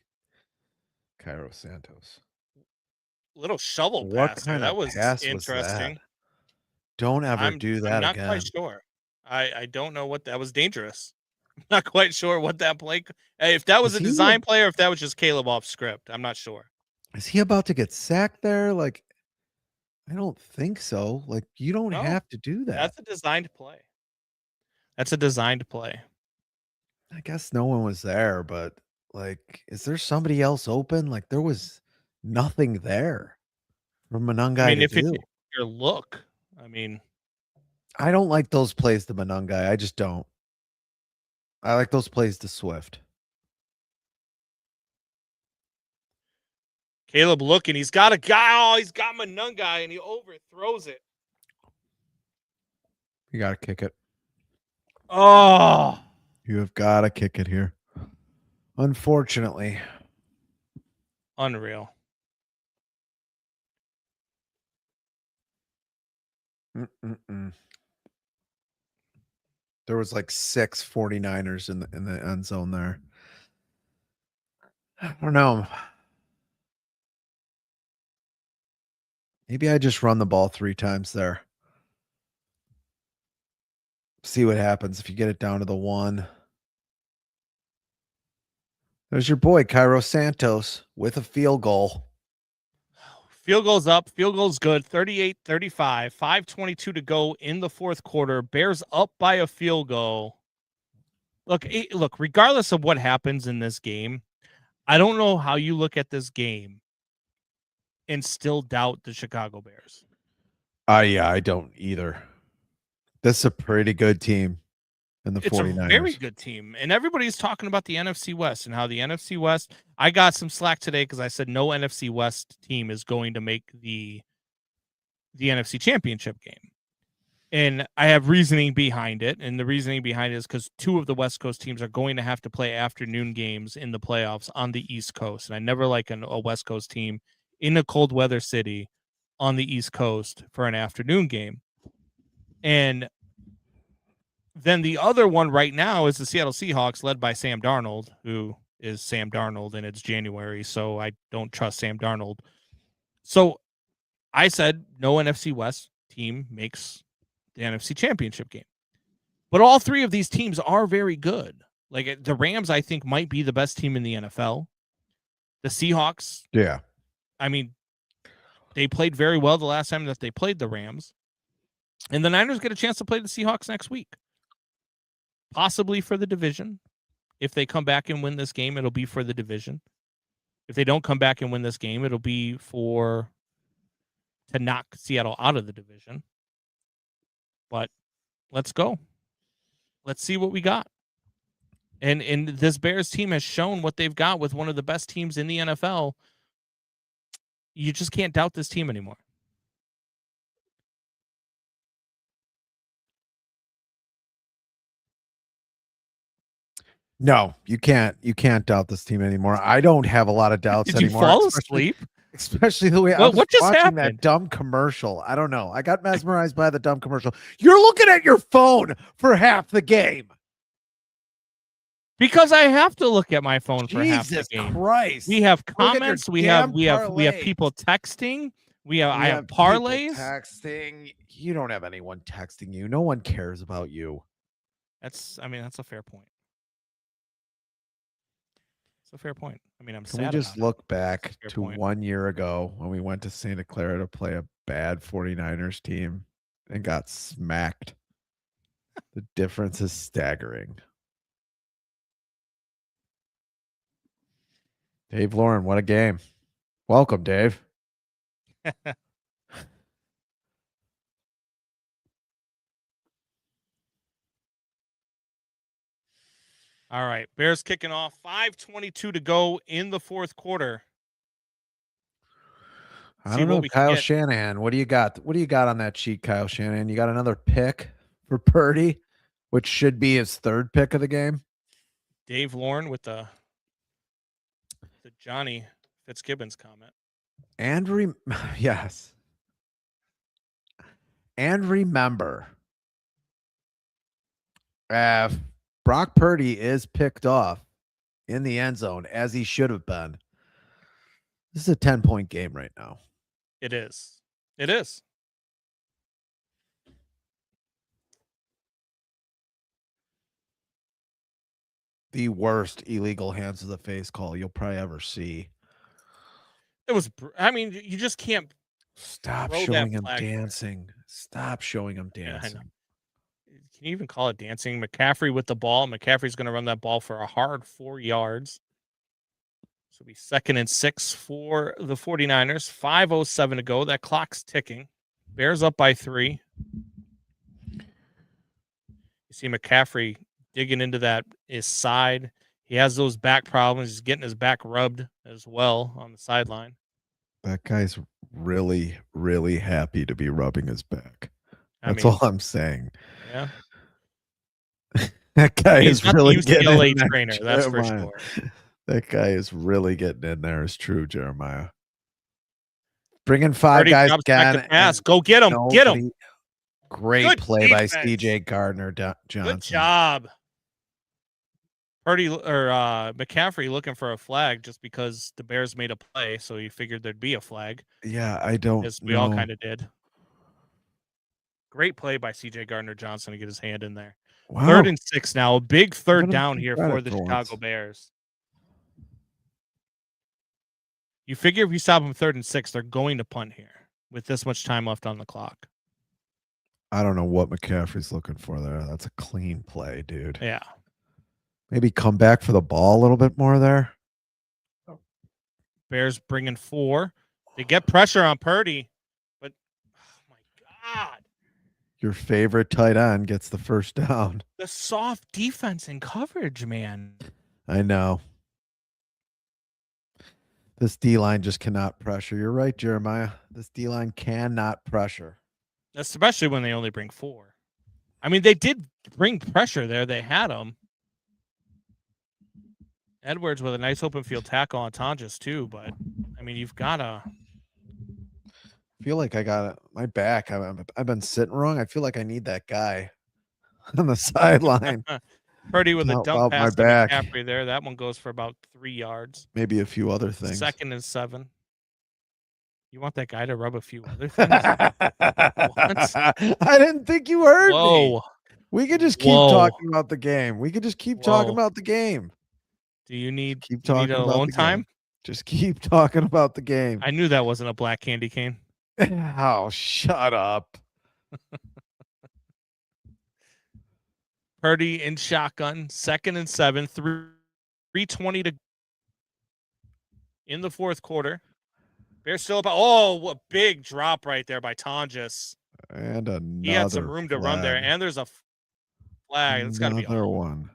Cairo Santos. Little shovel What pass there. kind That of was pass was interesting. that? Don't ever do that I'm not again. quite sure. I don't know what that was. Dangerous. I'm not quite sure what that play. If that was Is a he design play or if that was just Caleb off script. I'm not sure. Is he about to get sacked there? Like, I don't think so. Like, you don't No, have to do that. That's a designed play. That's a designed play. I guess no one was there, but like, is there somebody else open? Like, there was nothing there for Monangai I mean, to if it's do. your look, I mean, I don't like those plays to Monangai. I just don't. I like those plays to Swift. Caleb looking, he's got a guy. Oh, he's got Monangai and he overthrows it. You got to kick it. Oh, You have got to kick it here. Unfortunately. unreal. There was like 6 49ers in the end zone there. I don't know. Maybe I just run the ball 3 times there. See what happens if you get it down to the 1. There's your boy, Cairo Santos, with a field goal. Field goal's up. Field goal's good. 38-35. 5:22 to go in the fourth quarter. Bears up by a field goal. Look, regardless of what happens in this game, I don't know how you look at this game and still doubt the Chicago Bears. Yeah, I don't either. This is a pretty good team in the 49ers. It's a very good team. And everybody's talking about the NFC West and how the NFC West, I got some slack today because I said no NFC West team is going to make the NFC Championship game. And I have reasoning behind it. And the reasoning behind it is because 2 of the West Coast teams are going to have to play afternoon games in the playoffs on the East Coast. And I never like a West Coast team in a cold weather city on the East Coast for an afternoon game. And Then the other one right now is the Seattle Seahawks, led by Sam Darnold, who is Sam Darnold, and it's January, so I don't trust Sam Darnold. So I said no NFC West team makes the NFC Championship game. But all three of these teams are very good. Like the Rams, I think, might be the best team in the NFL. The Seahawks, Yeah. I mean, they played very well the last time that they played the Rams. And the Niners get a chance to play the Seahawks next week. Possibly for the division. If they come back and win this game, it'll be for the division. If they don't come back and win this game, it'll be to knock Seattle out of the division. But let's go. Let's see what we got. And this Bears team has shown what they've got with one of the best teams in the NFL. You just can't doubt this team anymore. No, you can't. You can't doubt this team anymore. I don't have a lot of doubts Did you anymore. fall asleep? Especially the way I was what just watching happened? that dumb commercial. I don't know. I got mesmerized by the dumb commercial. You're looking at your phone for half the game. Because I have to look at my phone for half the Jesus game. Christ. We have Look at your comments. We have damn people texting. parlays. I have people parlays. texting. You don't have anyone texting you. No one cares about you. That's a fair point. It's a fair point. I mean, I'm Can we sad just about it. look back That's a fair to point. 1 year ago when we went to Santa Clara to play a bad 49ers team and got smacked? The difference is staggering. Dave Lauren, what a game. Welcome, Dave. All right, Bears kicking off. 5:22 to go in the fourth quarter. I See don't what know, we can Kyle get. Shanahan. What do you got? What do you got on that sheet, Kyle Shanahan? You got another pick for Purdy, which should be his third pick of the game. Dave Lauren with the Johnny Fitzgibbons comment. Yes. And remember, if Brock Purdy is picked off in the end zone, as he should have been, this is a 10-point game right now. It is. It is. The worst illegal hands to the face call you'll probably ever see. It was. I mean, you just can't. Stop throw showing that him flag there. dancing. Stop showing him Yeah, I know. dancing. Can you even call it dancing? McCaffrey with the ball. McCaffrey's going to run that ball for a hard 4 yards. So it'll be 2nd and 6 for the 49ers. 5:07 to go. That clock's ticking. Bears up by 3. You see McCaffrey digging into his side. He has those back problems. He's getting his back rubbed as well on the sideline. That guy's really, really happy to be rubbing his back. I That's mean, all I'm saying. yeah. That guy He's is not really the getting UCLA in there, trainer, that's for Jeremiah. sure. That guy is really getting in there. It's true, Jeremiah. Bringing 5 Purdy guys drops back again. to pass. Go get him. Get him. Nobody- Great Good play by defense. CJ Gardner Johnson. Good job. Purdy or McCaffrey looking for a flag just because the Bears made a play, so he figured there'd be a flag, Yeah, I don't as we know. all kind of did. Great play by CJ Gardner Johnson to get his hand in there. Wow. 3rd and 6 now. A big Give third him down some here credit for the for Chicago once. Bears. You figure if you stop them 3rd and 6, they're going to punt here with this much time left on the clock. I don't know what McCaffrey's looking for there. That's a clean play, dude. Yeah. Maybe come back for the ball a little bit more there. Bears bringing 4. They get pressure on Purdy, but oh my God. Your favorite tight end gets the first down. The soft defense and coverage, man. I know. This D-line just cannot pressure. You're right, Jeremiah. This D-line cannot pressure. Especially when they only bring 4. I mean, they did bring pressure there. They had them. Edwards with a nice open field tackle on Tonjes too, but I mean, you've got to. I feel like I got my back. I've been sitting wrong. I feel like I need that guy. on the sideline. Purdy with a Help dump out my pass to back. McCaffrey there. That one goes for about 3 yards. Maybe a few other things. 2nd and 7. You want that guy to rub a few other things? I didn't think you heard me. Whoa. We could just keep talking about the game. We could just keep talking about the game. Do you need Keep you need talking about alone the time? game. Just keep talking about the game. I knew that wasn't a black candy cane. Oh, shut up. Purdy in shotgun, 2nd and 7, 3:20 to in the 4th quarter. Bears still about. Oh, what big drop right there by Tonjes. And another He had some room to run there, and there's a flag. That's got to be another one.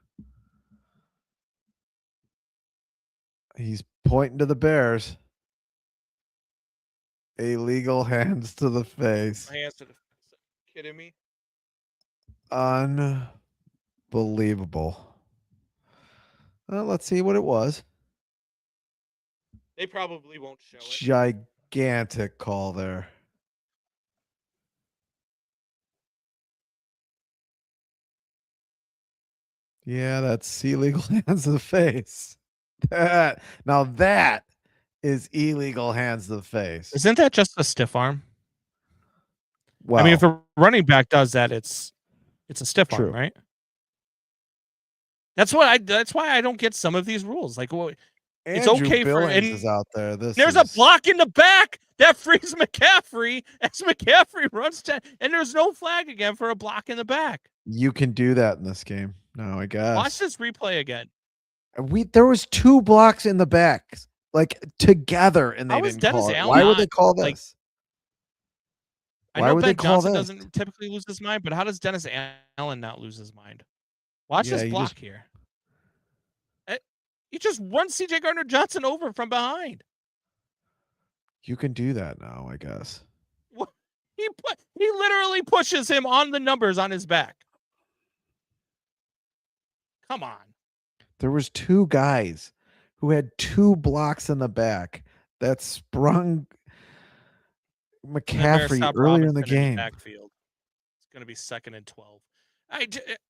He's pointing to the Bears. Illegal hands to the face. Hands to the kidding me? Unbelievable. Well, let's see what it was. They probably won't show it. Gigantic call there. Yeah, that's illegal hands to the face. Now that is illegal hands to the face. Isn't that just a stiff arm? Well, I mean, if a running back does that, it's a stiff True. arm, right? That's why I don't get some of these rules. Like, well, it's Andrew okay for Billings and is out there. there's a block in the back that frees McCaffrey as McCaffrey runs to, and there's no flag again for a block in the back. You can do that in this game. No, I guess. Watch this replay again. There was 2 blocks in the back, like together, and they How is didn't call Dennis it. Allen Why would they not, call like, this? I Why know would Ben they call Johnson this? doesn't typically lose his mind, but how does Dennis Allen not lose his mind? Watch Yeah, this he block just- here. He just runs C.J. Gardner-Johnson over from behind. You can do that now, I guess. He literally pushes him on the numbers on his back. Come on. There was 2 guys who had 2 blocks in the back that sprung McCaffrey earlier in the game. Backfield. It's going to be 2nd and 12.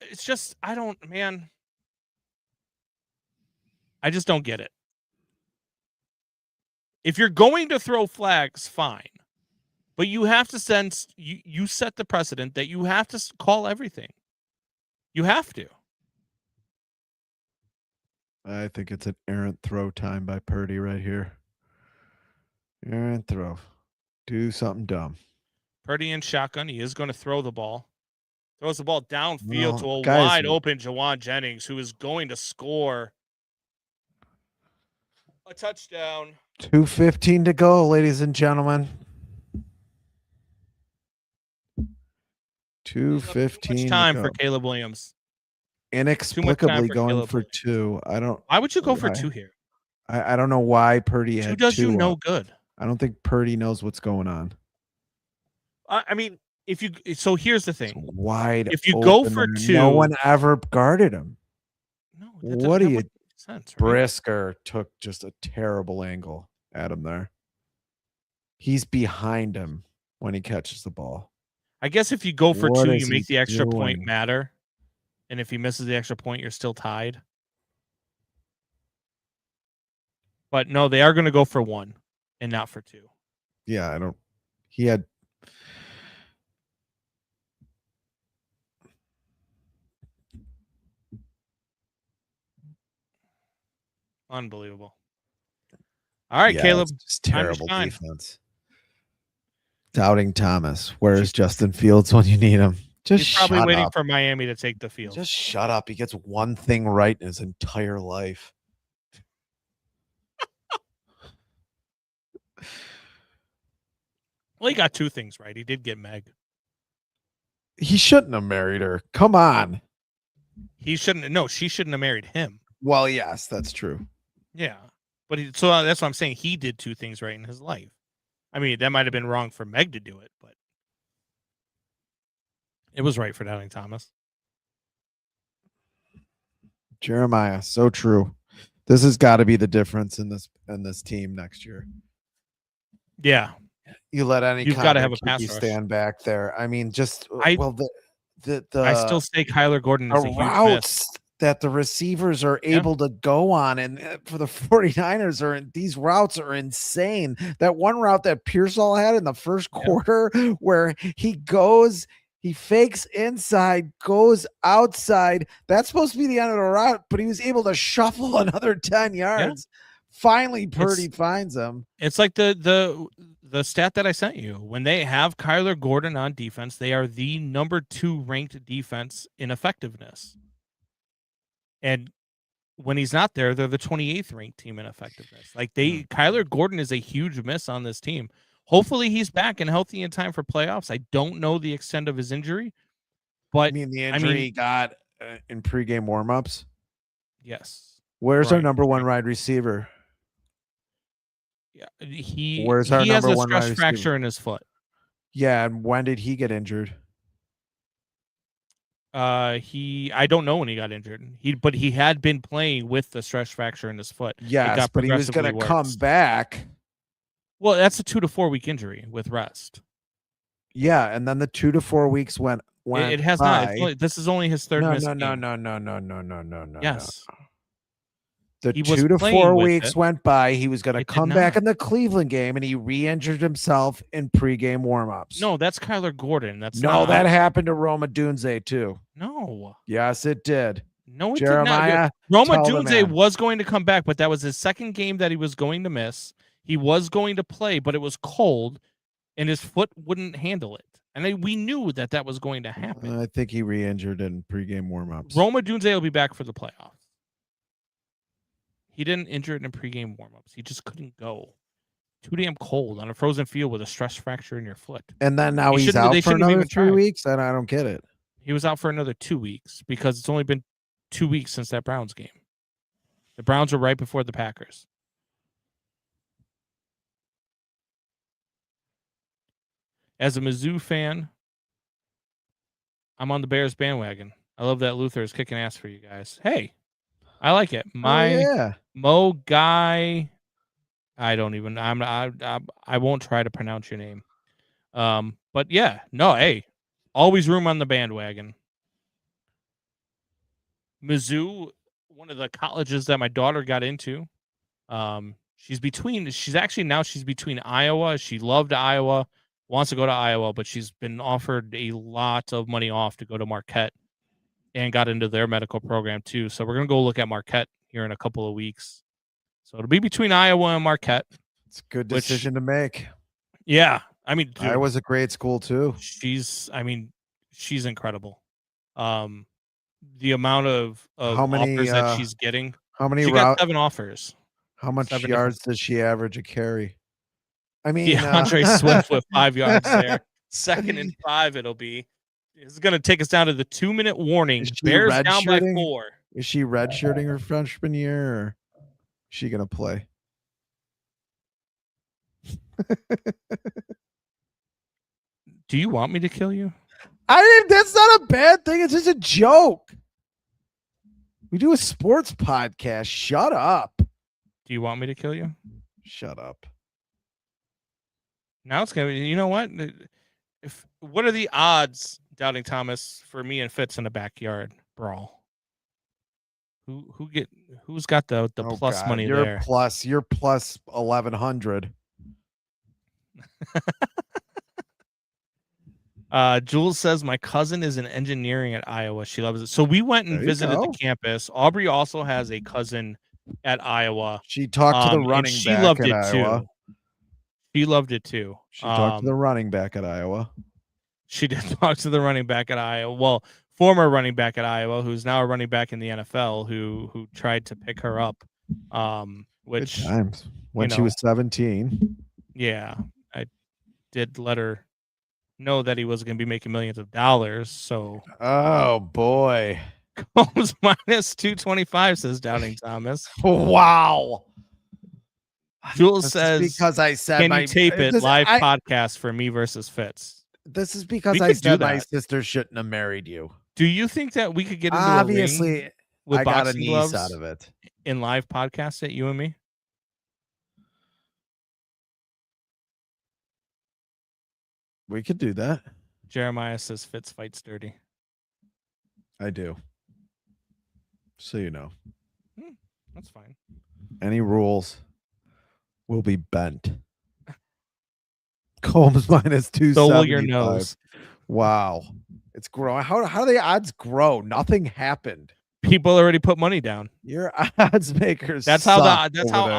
It's just, man. I just don't get it. If you're going to throw flags, fine. But you have to you set the precedent that you have to call everything. You have to. I think it's an errant throw time by Purdy right here. Errant throw. Do something dumb. Purdy in shotgun. He is going to throw the ball. Throws the ball downfield to a guys, wide open Jawan Jennings, who is going to score a touchdown. 2:15 to go, ladies and gentlemen. 2:15 Too much time for Caleb Williams. Inexplicably going Caleb for Williams. 2. I don't. Why would you go for why? 2 here? I don't know why Purdy 2 had does 2 you no up. good. I don't think Purdy knows what's going on. I mean, so here's the It's thing. wide. If you go open for and 2, no one ever guarded him. No, What do you? sense, right? Brisker took just a terrible angle at him there. He's behind him when he catches the ball. I guess if you go for What 2, is you he make the extra point doing? matter. And if he misses the extra point, you're still tied. But no, they are going to go for 1 and not for 2. Yeah, I don't. He had. Unbelievable. All right, Yeah, Caleb. it's just time to terrible shine. defense. Doubting Thomas. Where's Justin Fields when you need him? Just He's probably shut waiting up. for Miami to take the field. Just shut up. He gets one thing right in his entire life. Well, he got 2 things right. He did get Meg. He shouldn't have married her. Come on. He shouldn't. No, she shouldn't have married him. Well, yes, that's true. Yeah, but so that's what I'm saying. He did 2 things right in his life. I mean, that might have been wrong for Meg to do it, but it was right for Doubting Thomas. Jeremiah, so true. This has got to be the difference in this team next year. Yeah, You let any You've kind gotta of have a pass QB rush. stand back there. I mean, just I still say Kyler Gordon is a huge miss. routes that the receivers are able to go on, and for the 49ers these routes are insane. That one route that Pearsall had in the first quarter where he fakes inside, goes outside. That's supposed to be the end of the route, but he was able to shuffle another 10 yards. Finally, Purdy finds him. It's like the stat that I sent you. When they have Kyler Gordon on defense, they are the number 2 ranked defense in effectiveness. And when he's not there, they're the 28th ranked team in effectiveness. Like Kyler Gordon is a huge miss on this team. Hopefully he's back and healthy in time for playoffs. I don't know the extent of his injury, but the injury he got in pregame warmups? Yes. Where's our number 1 wide receiver? Yeah, he has a stress fracture in his foot. Yeah, and when did he get injured? I don't know when he got injured. But he had been playing with the stress fracture in his foot. Yes, but he was going to come back. Well, that's a 2 to 4 week injury with rest. Yeah, and then the 2 to 4 weeks went it has by. not. This is only his third miss. No. Yes. The 2 to 4 weeks went by. He was going to come back in the Cleveland game, and he re-injured himself in pregame warmups. No, that's Kyler Gordon. That happened to Roma Dunze too. No. Yes, it did. No, it Jeremiah, did not. Roma Dunze was going to come back, but that was his second game that he was going to miss. He was going to play, but it was cold, and his foot wouldn't handle it. And we knew that was going to happen. I think he re-injured in pregame warmups. Roma Dunze will be back for the playoffs. He didn't injure it in pregame warmups. He just couldn't go. Too damn cold on a frozen field with a stress fracture in your foot. And then now he's out for another 3 weeks, and I don't get it. He was out for another 2 weeks because it's only been 2 weeks since that Browns game. The Browns were right before the Packers. As a Mizzou fan, I'm on the Bears bandwagon. I love that Luther is kicking ass for you guys. Hey, I like it. Mo Guy, I don't even. I won't try to pronounce your name. But yeah, no. Hey, always room on the bandwagon. Mizzou, one of the colleges that my daughter got into. She's between Iowa. She loved Iowa, wants to go to Iowa, but she's been offered a lot of money off to go to Marquette and got into their medical program too. So we're going to go look at Marquette here in a couple of weeks. So it'll be between Iowa and Marquette. It's a good decision to make. Yeah. I mean, dude, Iowa's a great school too. She's incredible. The amount of how many offers that she's getting. How many? She got 7 offers. How much yards does she average a carry? I mean, DeAndre Swift with 5 yards there. 2nd and 5 it'll be. It's going to take us down to the 2-minute warning. Bears down by 4. Is she redshirting her freshman year, or is she going to play? Do you want me to kill you? That's not a bad thing. It's just a joke. We do a sports podcast. Shut up. Do you want me to kill you? Shut up. Now it's going to be, you know what? What are the odds, Doubting Thomas, for me and Fitz in a backyard brawl? Who's got the plus money there? You're plus 1,100. Jules says my cousin is in engineering at Iowa. She loves it. So we went and visited the campus. Aubrey also has a cousin at Iowa. She talked to the running back. She loved it Iowa. too. She loved it too. She talked to the running back at Iowa. She did talk to the running back at Iowa. Well, former running back at Iowa, who's now a running back in the NFL, who tried to pick her up. Which good times when she was 17. Yeah, I did let her know that he was going to be making millions of dollars. So, oh boy, Combs minus 225 says Doubting Thomas. Wow. Jules says because I said can you tape it live podcast for me versus Fitz. This is because I said my sister shouldn't have married you. Do you think that we could get into obviously a ring with I got a boxing niece gloves out of it in live podcast at you and me? We could do that. Jeremiah says Fitz fights dirty. I do. So you know. That's fine. Any rules will be bent. Combs minus So will your 275. nose. Wow. It's growing. How do the odds grow? Nothing happened. People already put money down. Your odds makers. That's how suck that's over how there.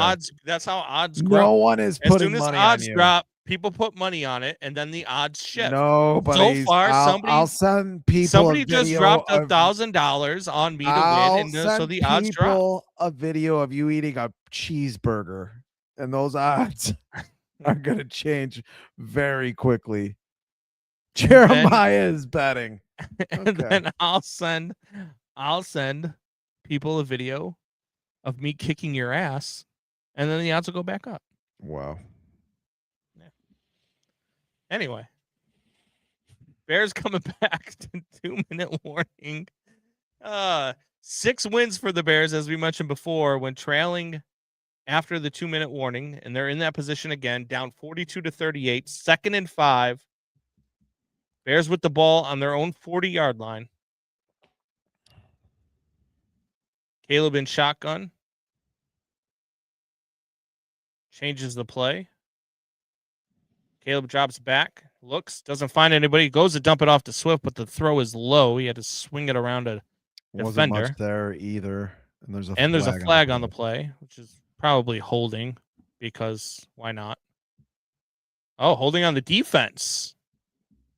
odds No grow. one is As putting soon as money odds on you. drop, people put money on it, and then the odds shift. Nobody's. So far, I'll send people somebody a just video dropped of $1,000 on me to win, I'll and so send the odds drop. people a video of you eating a cheeseburger, and those odds are going to change very quickly. Jeremiah is betting. And Okay. then I'll send people a video of me kicking your ass, and then the odds will go back up. Wow. Anyway, Bears coming back to 2-minute warning. 6 wins for the Bears, as we mentioned before, when trailing after the 2-minute warning, and they're in that position again, down 42-38, 2nd and 5. Bears with the ball on their own 40-yard line. Caleb in shotgun. Changes the play. Caleb drops back, looks, doesn't find anybody, goes to dump it off to Swift, but the throw is low. He had to swing it around a Wasn't defender. much there either. And there's a flag on the play, which is probably holding, because why not? Oh, holding on the defense.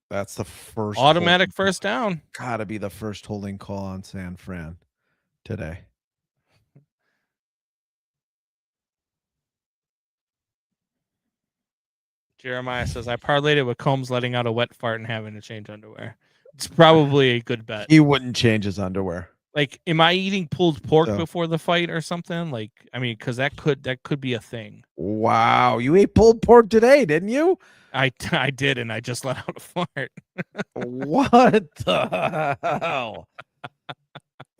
That's the first automatic first down. Gotta be the first holding call on San Fran today. Jeremiah says, I parlayed it with Combs letting out a wet fart and having to change underwear. It's probably a good bet. He wouldn't change his underwear. Like, am I eating pulled pork before the fight or something? Like, I mean, because that could be a thing. Wow, you ate pulled pork today, didn't you? I did, and I just let out a fart. What the hell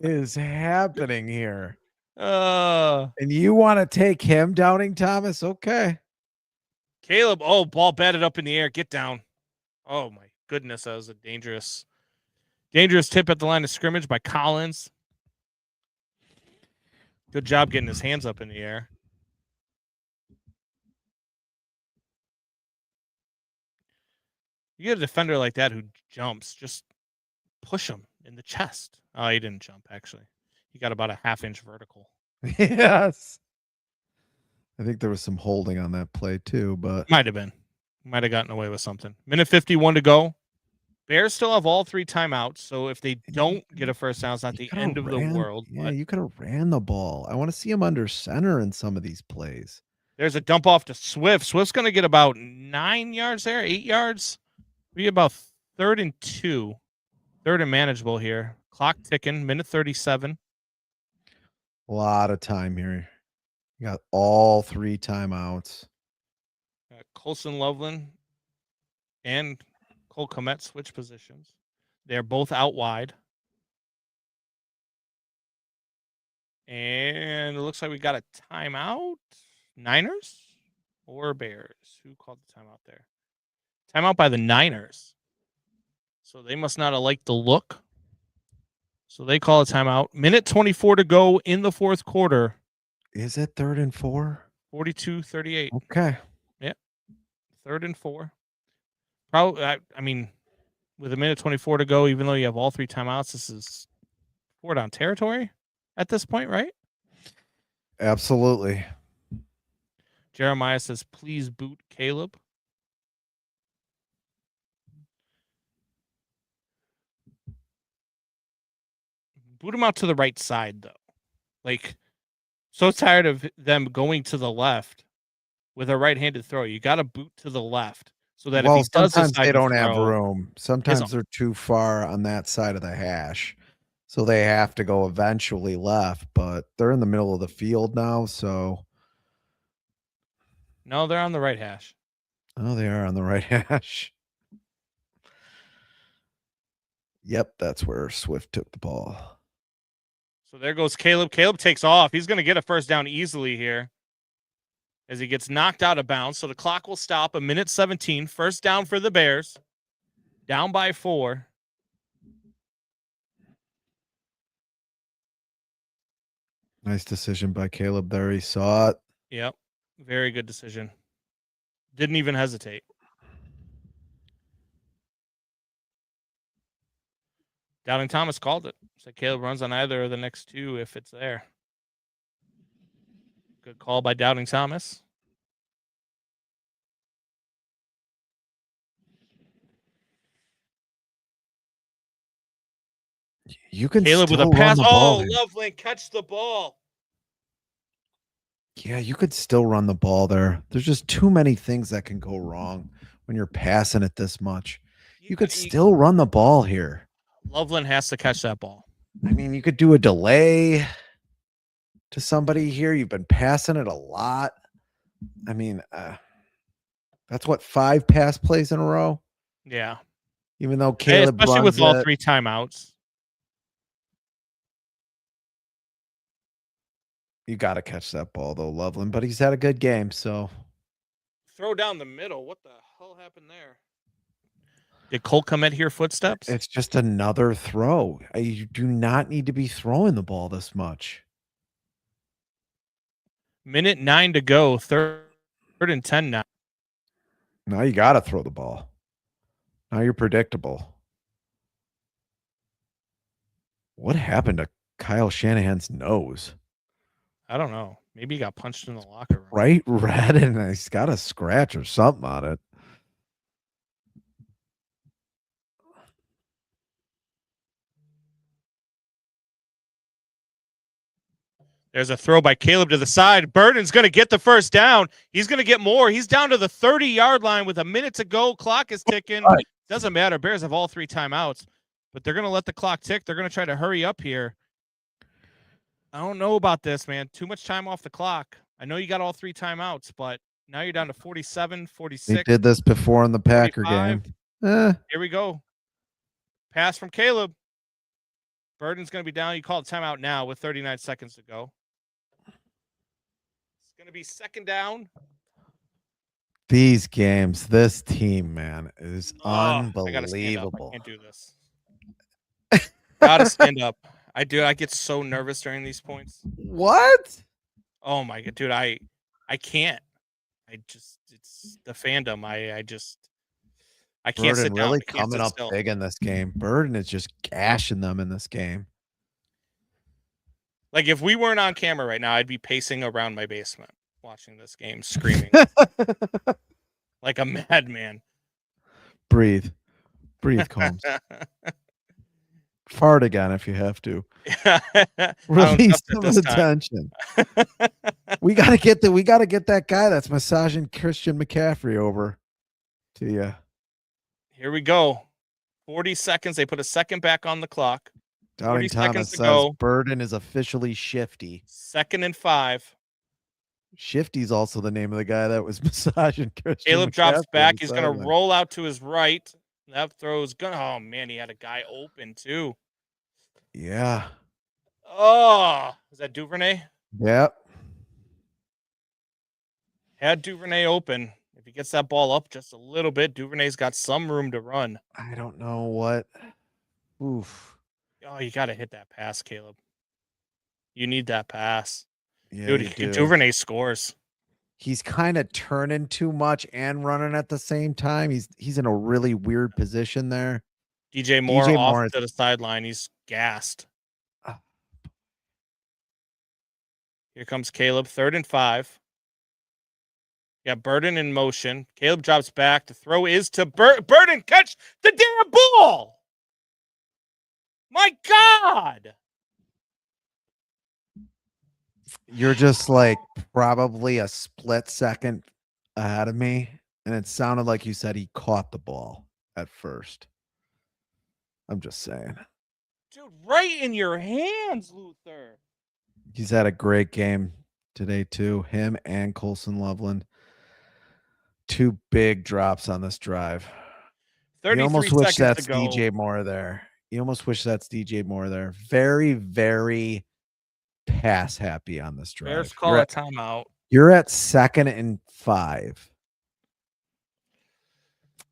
is happening here? And you want to take him, Downing Thomas? Okay. Caleb, ball batted up in the air. Get down. Oh, my goodness. That was a dangerous tip at the line of scrimmage by Collins. Good job getting his hands up in the air. You get a defender like that who jumps, just push him in the chest. Oh, he didn't jump, actually. He got about a half-inch vertical. Yes. I think there was some holding on that play too, but might have been. Might have gotten away with something. Minute 51 to go. Bears still have all 3 timeouts, so if they don't get a first down, it's not the end of the world. Yeah, you could have ran the ball. I want to see him under center in some of these plays. There's a dump off to Swift. Swift's going to get about 9 yards there, 8 yards. Be about 3rd and 2. 3rd and manageable here. Clock ticking, minute 37. A lot of time here. You got all 3 timeouts. Colson Loveland and Cole Kmet switch positions. They're both out wide. And it looks like we got a timeout. Niners or Bears? Who called the timeout there? Timeout by the Niners. So they must not have liked the look. So they call a timeout. Minute 24 to go in the 4th quarter. Is it 3rd and 4? 42-38. Okay. Yeah. 3rd and 4. Probably. I mean, with a minute 24 to go, even though you have all 3 timeouts, this is 4 down territory at this point, right? Absolutely. Jeremiah says, please boot Caleb. Boot him out to the right side, though. Like, so tired of them going to the left with a right-handed throw. You got to boot to the left so that if he does sometimes decide they don't to have throw, room. Sometimes they're too far on that side of the hash. So they have to go eventually left, but they're in the middle of the field now, so. No, they're on the right hash. Oh, they are on the right hash. Yep, that's where Swift took the ball. So there goes Caleb. Caleb takes off. He's going to get a first down easily here as he gets knocked out of bounds. So the clock will stop. A minute 17. First down for the Bears. Down by 4. Nice decision by Caleb there. He saw it. Yep. Very good decision. Didn't even hesitate. Doubting Thomas called it. Said Caleb runs on either of the next two if it's there. Good call by Doubting Thomas. You can Caleb with still a pass. run the ball. Oh, There. Loveland, catch the ball. Yeah, you could still run the ball there. There's just too many things that can go wrong when you're passing it this much. You could still run the ball here. Loveland has to catch that ball. I mean, you could do a delay to somebody here. You've been passing it a lot. I mean, that's what, 5 pass plays in a row? Yeah. Even though Caleb especially runs with all it. 3 timeouts. You got to catch that ball, though, Loveland. But he's had a good game, so. Throw down the middle. What the hell happened there? Did Cole Kmet hear footsteps? It's just another throw. You do not need to be throwing the ball this much. Minute 9 to go. Third and 10 now. Now you got to throw the ball. Now you're predictable. What happened to Kyle Shanahan's nose? I don't know. Maybe he got punched in the locker room. Bright red, and he's got a scratch or something on it. There's a throw by Caleb to the side. Burden's going to get the first down. He's going to get more. He's down to the 30-yard line with a minute to go. Clock is ticking. Right. Doesn't matter. Bears have all 3 timeouts, but they're going to let the clock tick. They're going to try to hurry up here. I don't know about this, man. Too much time off the clock. I know you got all 3 timeouts, but now you're down to 47, 46. They did this before in the Packer 45. game. Here we go. Pass from Caleb. Burden's going to be down. You call it timeout now with 39 seconds to go. It's going to be second down. These games, this team, man, is I gotta stand up. unbelievable. I can't do this. Gotta stand up. I do. I get so nervous during these points. What? Oh my god, dude! I can't. It's the fandom. I can't sit Burden down. really I can't coming sit up still. big in this game. Burden is just gashing them in this game. Like if we weren't on camera right now, I'd be pacing around my basement watching this game, screaming like a madman. Breathe, Combs. Fart again if you have to. Release some of the tension. We gotta get that guy that's massaging Christian McCaffrey over to you. Here we go. 40 seconds. They put a second back on the clock. Doubting Thomas says Burden is officially Shifty. 2nd and 5. Shifty's also the name of the guy that was massaging Christian Caleb McCaffrey drops back. He's going to roll out to his right. That throw's going to... Oh, man, he had a guy open, too. Yeah. Oh, is that Duvernay? Yep. Had Duvernay open. If he gets that ball up just a little bit, Duvernay's got some room to run. I don't know what. Oof. Oh, you got to hit that pass, Caleb. You need that pass. Yeah, dude, Duvernay scores. He's kind of turning too much and running at the same time. He's in a really weird position there. DJ Moore off to the sideline. He's gassed. Here comes Caleb. 3rd and 5. Yeah, Burden in motion. Caleb drops back. The throw is to Burden. Catch the damn ball. My God. You're just like probably a split second ahead of me. And it sounded like you said he caught the ball at first. I'm just saying. Dude, right in your hands, Luther. He's had a great game today, too. Him and Colson Loveland. 2 big drops on this drive. 33 you almost wish that's to go. DJ Moore there. You almost wish that's DJ Moore there. Very, very pass happy on this drive. Bears call a timeout. You're at 2nd and 5.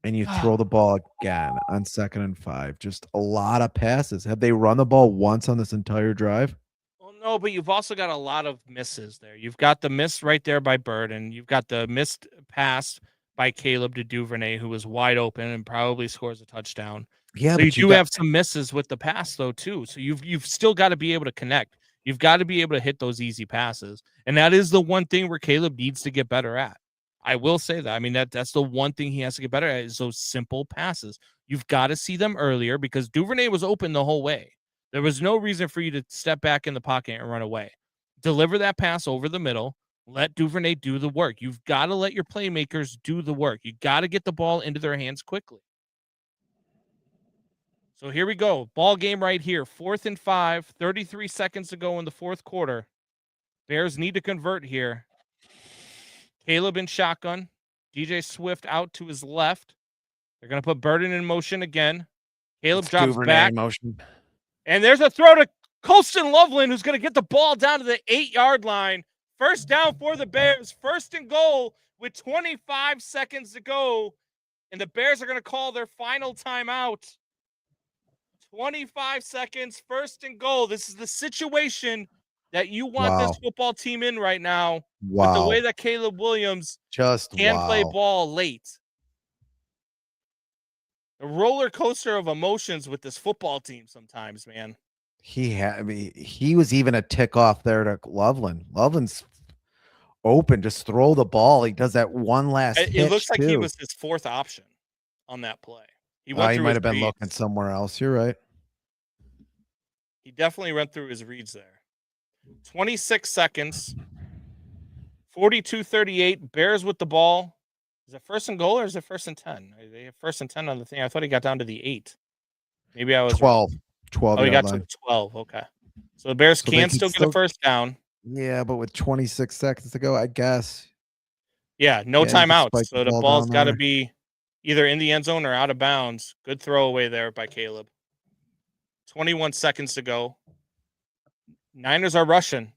And you throw the ball again on 2nd and 5. Just a lot of passes. Have they run the ball once on this entire drive? Well, No, but you've also got a lot of misses there. You've got the miss right there by Bird, and you've got the missed pass by Caleb to Duvernay, who was wide open and probably scores a touchdown. Yeah, So you but you do got have some misses with the pass though too. So you've still got to be able to connect. You've got to be able to hit those easy passes. And that is the one thing where Caleb needs to get better at. I will say that. I mean, that's the one thing he has to get better at is those simple passes. You've got to see them earlier because Duvernay was open the whole way. There was no reason for you to step back in the pocket and run away. Deliver that pass over the middle. Let Duvernay do the work. You've got to let your playmakers do the work. You got to get the ball into their hands quickly. So here we go. Ball game right here. 4th and 5, 33 seconds to go in the fourth quarter. Bears need to convert here. Caleb in shotgun. DJ Swift out to his left. They're going to put Burden in motion again. Caleb it's drops Duvernay back. motion. And there's a throw to Colston Loveland, who's going to get the ball down to the 8-yard line. First down for the Bears. 1st and goal with 25 seconds to go. And the Bears are going to call their final timeout. 25 seconds, 1st and goal. This is the situation that you want this football team in right now. With the way that Caleb Williams can play ball late. A roller coaster of emotions with this football team sometimes, man. He was even a tick off there to Loveland. Loveland's open, just throw the ball. He does that one last hitch, it looks like too. he was his 4th option on that play. He might have been looking somewhere else. You're right. He definitely went through his reads there. 26 seconds. 42-38. Bears with the ball. Is it 1st and goal or is it 1st and 10? They have 1st and 10 on the thing. I thought he got down to the 8. Maybe I was 12. 12. Oh, he got to the 12. Okay. So the Bears can still get a first down. Yeah, but with 26 seconds to go, I guess. Yeah, no timeouts. spike So the the ball ball's down got to there. be either in the end zone or out of bounds. Good throwaway there by Caleb. 21 seconds to go. Niners are rushing.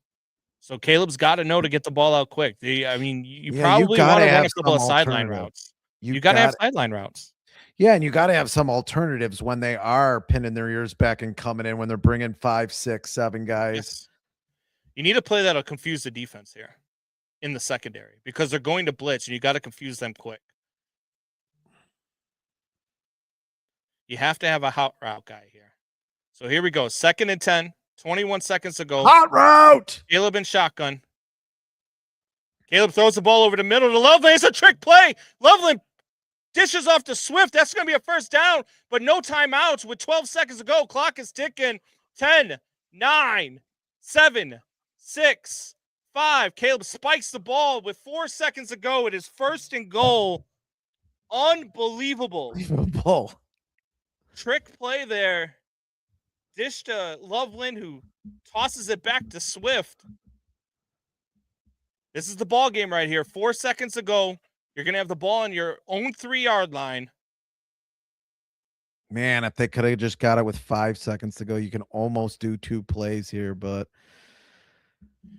So Caleb's got to know to get the ball out quick. You probably want to run a couple of sideline routes. You got to have sideline routes. Yeah, and you got to have some alternatives when they are pinning their ears back and coming in when they're bringing 5, 6, 7 guys. Yes. You need a play that'll confuse the defense here in the secondary because they're going to blitz and you got to confuse them quick. You have to have a hot route guy here. So here we go. 2nd and 10, 21 seconds to go. Hot route. Caleb in shotgun. Caleb throws the ball over the middle to Loveland. It's a trick play. Loveland dishes off to Swift. That's going to be a first down, but no timeouts with 12 seconds to go. Clock is ticking. 10, 9, 7, 6, 5. Caleb spikes the ball with 4 seconds to go. It is 1st and goal. Unbelievable. Trick play there. Dish to Loveland, who tosses it back to Swift. This is the ball game right here. 4 seconds to go. You're going to have the ball on your own 3-yard line. Man, if they could have just got it with 5 seconds to go, you can almost do 2 plays here, but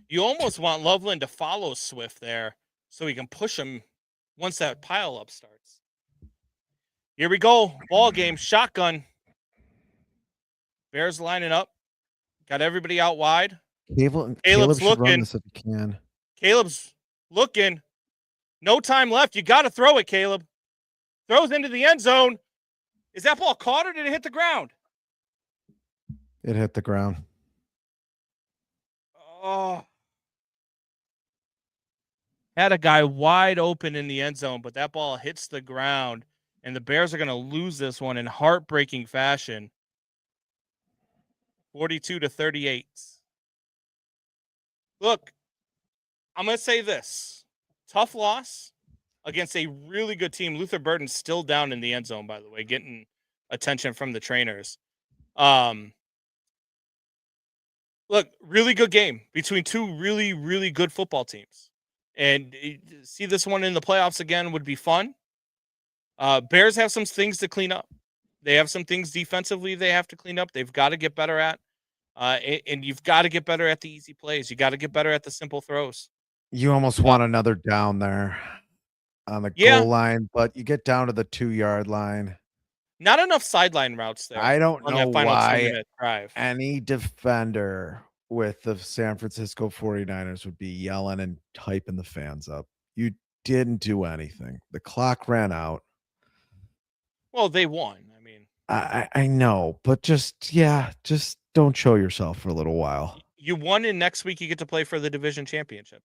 you almost want Loveland to follow Swift there so he can push him once that pile up starts. Here we go. Ball game. Shotgun. Bears lining up. Got everybody out wide. Caleb should run this if he can. Caleb's looking. No time left. You got to throw it, Caleb. Throws into the end zone. Is that ball caught or did it hit the ground? It hit the ground. Oh. Had a guy wide open in the end zone, but that ball hits the ground, and the Bears are going to lose this one in heartbreaking fashion. 42-38. Look, I'm going to say this. Tough loss against a really good team. Luther Burden's still down in the end zone, by the way, getting attention from the trainers. Look, really good game between two really, really good football teams. And see this one in the playoffs again would be fun. Bears have some things to clean up. They have some things defensively they have to clean up. They've got to get better at. And you've got to get better at the easy plays. You got to get better at the simple throws. You almost want another down there on the goal line, but you get down to the 2-yard line. Not enough sideline routes there. I don't know final why 2-minute drive. any defender with the San Francisco 49ers would be yelling and hyping the fans up. You didn't do anything. The clock ran out. Well, they won. I mean, I know, but just don't show yourself for a little while. you won, and next week you get to play for the division championship.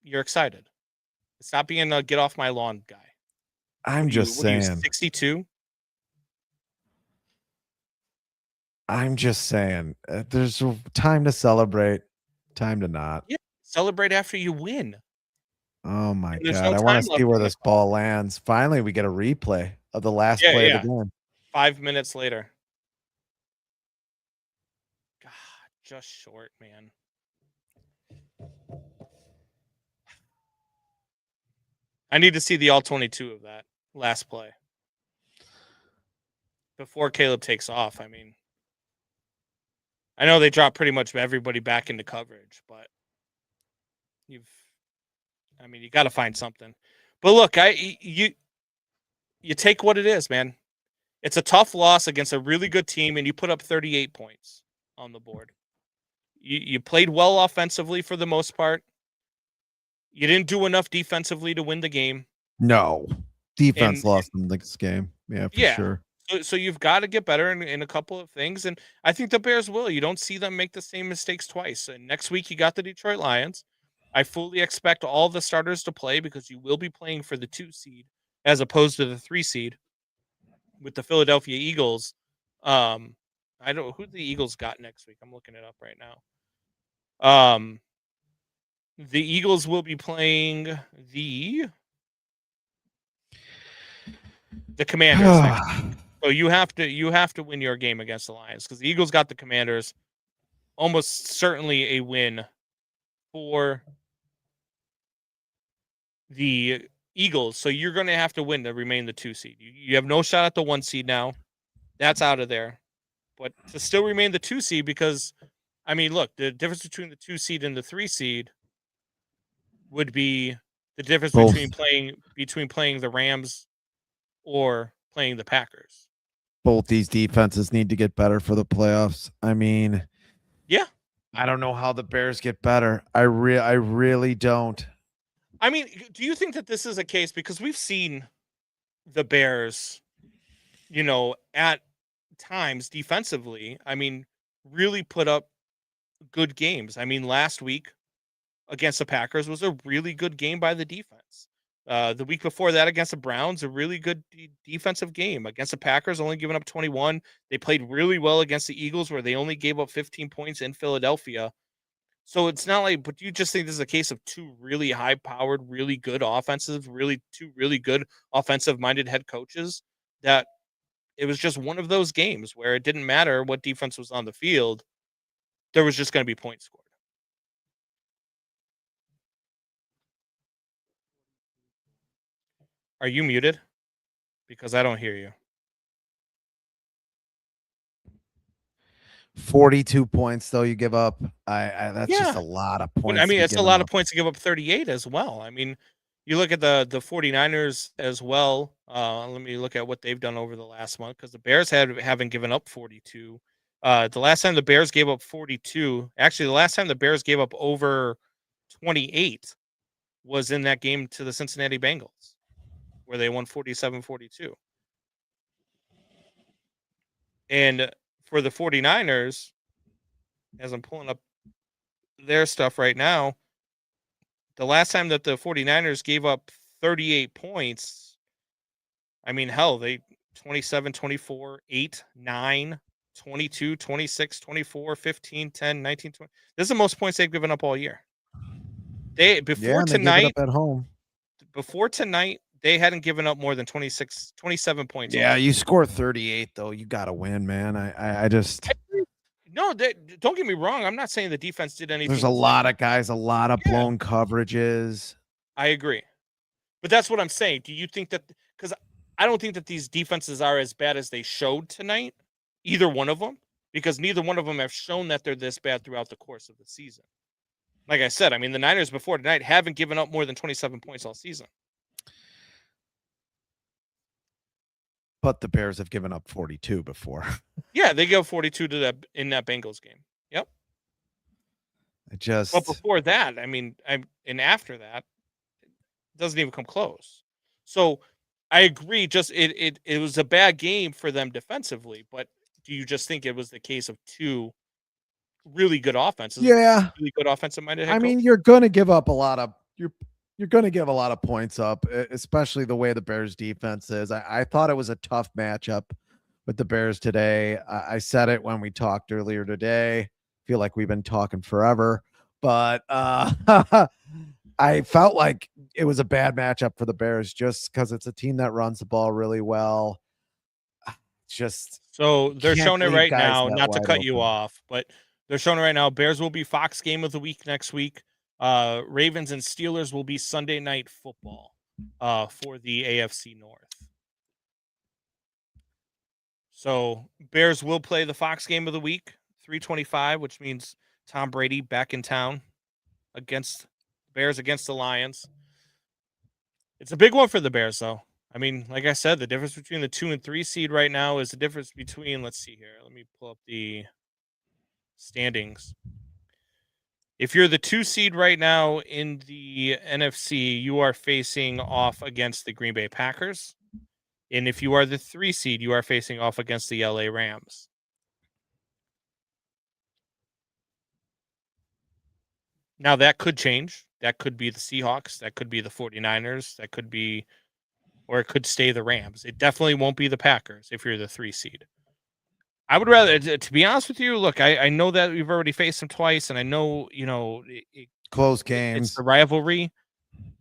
You're excited. It's not being a get off my lawn guy. I'm just saying. 62? I'm just saying. There's time to celebrate, time to not. Yeah, celebrate after you win. Oh my And there's God. no I want time to left see where on the this ball lands. Finally, we get a replay of the last play of the game. 5 minutes later. God, just short, man. I need to see the all 22 of that last play before Caleb takes off. I mean, I know they dropped pretty much everybody back into coverage, but you got to find something. But look, you take what it is, man. It's a tough loss against a really good team, and you put up 38 points on the board. You played well offensively for the most part. You didn't do enough defensively to win the game. No. Defense lost in this game. Yeah, for sure. So you've got to get better in a couple of things, and I think the Bears will. You don't see them make the same mistakes twice. And next week you got the Detroit Lions. I fully expect all the starters to play because you will be playing for the 2 seed as opposed to the 3 seed with the Philadelphia Eagles. I don't know who the Eagles got next week. I'm looking it up right now. The Eagles will be playing the Commanders next week. So you have to win your game against the Lions because the Eagles got the Commanders. Almost certainly a win for the Eagles. So you're going to have to win to remain the 2 seed. You have no shot at the 1 seed now. That's out of there. But to still remain the 2 seed, because I mean, look, the difference between the 2 seed and the 3 seed would be the difference between playing the Rams or playing the Packers. Both these defenses need to get better for the playoffs. I mean, yeah, I don't know how the Bears get better. I really don't. I mean, do you think that this is a case because we've seen the Bears, at times defensively, I mean, really put up good games. I mean, last week against the Packers was a really good game by the defense. The week before that against the Browns, a really good defensive game. Against the Packers, only giving up 21. They played really well against the Eagles where they only gave up 15 points in Philadelphia. So it's not like, but you just think this is a case of 2 really high-powered, really good offensive, 2 really good offensive-minded head coaches that it was just one of those games where it didn't matter what defense was on the field. There was just going to be points scored. Are you muted? Because I don't hear you. 42 points, though, you give up. That's just a lot of points. I mean, it's a lot of points to give up 38 as well. I mean, you look at the 49ers as well. Let me look at what they've done over the last month because the Bears haven't given up 42. The last time the Bears gave up 42, actually, the last time the Bears gave up over 28 was in that game to the Cincinnati Bengals, where they won 47-42. And for the 49ers, as I'm pulling up their stuff right now, the last time that the 49ers gave up 38 points, I mean, hell, they 27, 24, 8, 9, 22, 26, 24, 15, 10, 19, 20. This is the most points they've given up all year. Before tonight, at home. Before tonight, they hadn't given up more than 27 points. Yeah, you score 38, though. You got to win, man. I just... No, don't get me wrong. I'm not saying the defense did anything. There's a lot of guys, a lot of blown coverages. I agree. But that's what I'm saying. Do you think that – because I don't think that these defenses are as bad as they showed tonight, either one of them, because neither one of them have shown that they're this bad throughout the course of the season. Like I said, I mean, the Niners before tonight haven't given up more than 27 points all season. But the Bears have given up 42 before. Yeah, they gave 42 in that Bengals game. Yep. But before that, I mean, and after that, it doesn't even come close. So I agree. Just it was a bad game for them defensively. But do you just think it was the case of two really good offenses, Yeah. really good offensive minded head I mean, coach? you're going to give up a lot of you're going to give a lot of points up, especially the way the Bears defense is. I thought it was a tough matchup with the Bears today. I said it when we talked earlier today. Feel like we've been talking forever, but I felt like it was a bad matchup for the Bears just because it's a team that runs the ball really well. Just So they're can't showing it leave right guys now, that not to wide cut you open. off, but they're showing it right now. Bears will be Fox game of the week next week. Ravens and Steelers will be Sunday night football for the AFC North. So Bears will play the Fox game of the week, 3:25, which means Tom Brady back in town against Bears against the Lions. It's a big one for the Bears, though. I mean, like I said, the difference between the 2 and 3 seed right now is the difference between, let's see here. Let me pull up the standings. If you're the 2 seed right now in the NFC, you are facing off against the Green Bay Packers. And if you are the 3 seed, you are facing off against the LA Rams. Now that could change. That could be the Seahawks. That could be the 49ers. That could be, or it could stay the Rams. It definitely won't be the Packers if you're the 3 seed. I would rather, to be honest with you, look, I know that we've already faced them twice, and I know, Close it's games. the rivalry,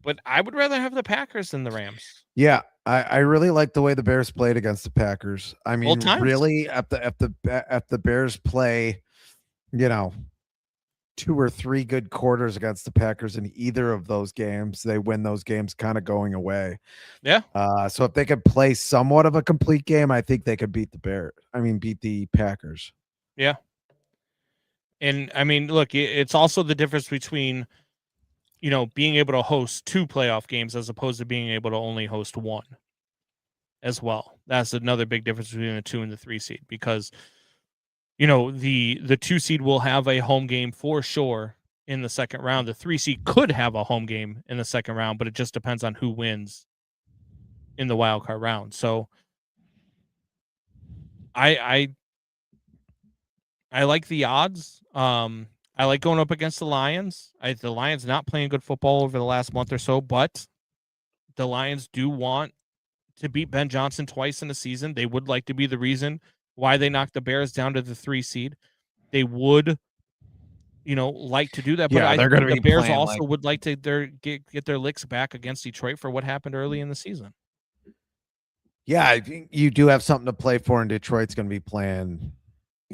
but I would rather have the Packers than the Rams. Yeah, I really like the way the Bears played against the Packers. I Both mean, times. really, at the Bears play, you know, 2 or 3 good quarters against the Packers in either of those games, they win those games kind of going away. Yeah. So if they could play somewhat of a complete game, I think they could beat beat the Packers. Yeah. And I mean, look, it's also the difference between, being able to host 2 playoff games as opposed to being able to only host 1 as well. That's another big difference between the 2 and the 3 seed because, the 2 seed will have a home game for sure in the second round. The 3 seed could have a home game in the second round, but it just depends on who wins in the wild card round. So I like the odds. I like going up against the Lions. The Lions not playing good football over the last month or so, but the Lions do want to beat Ben Johnson twice in a season. They would like to be the reason why they knocked the Bears down to the 3 seed. They would, like to do that, but Yeah, I they're think going to the be Bears playing also like would like to get their licks back against Detroit for what happened early in the season. yeah, I think you do have something to play for, and Detroit's going to be playing,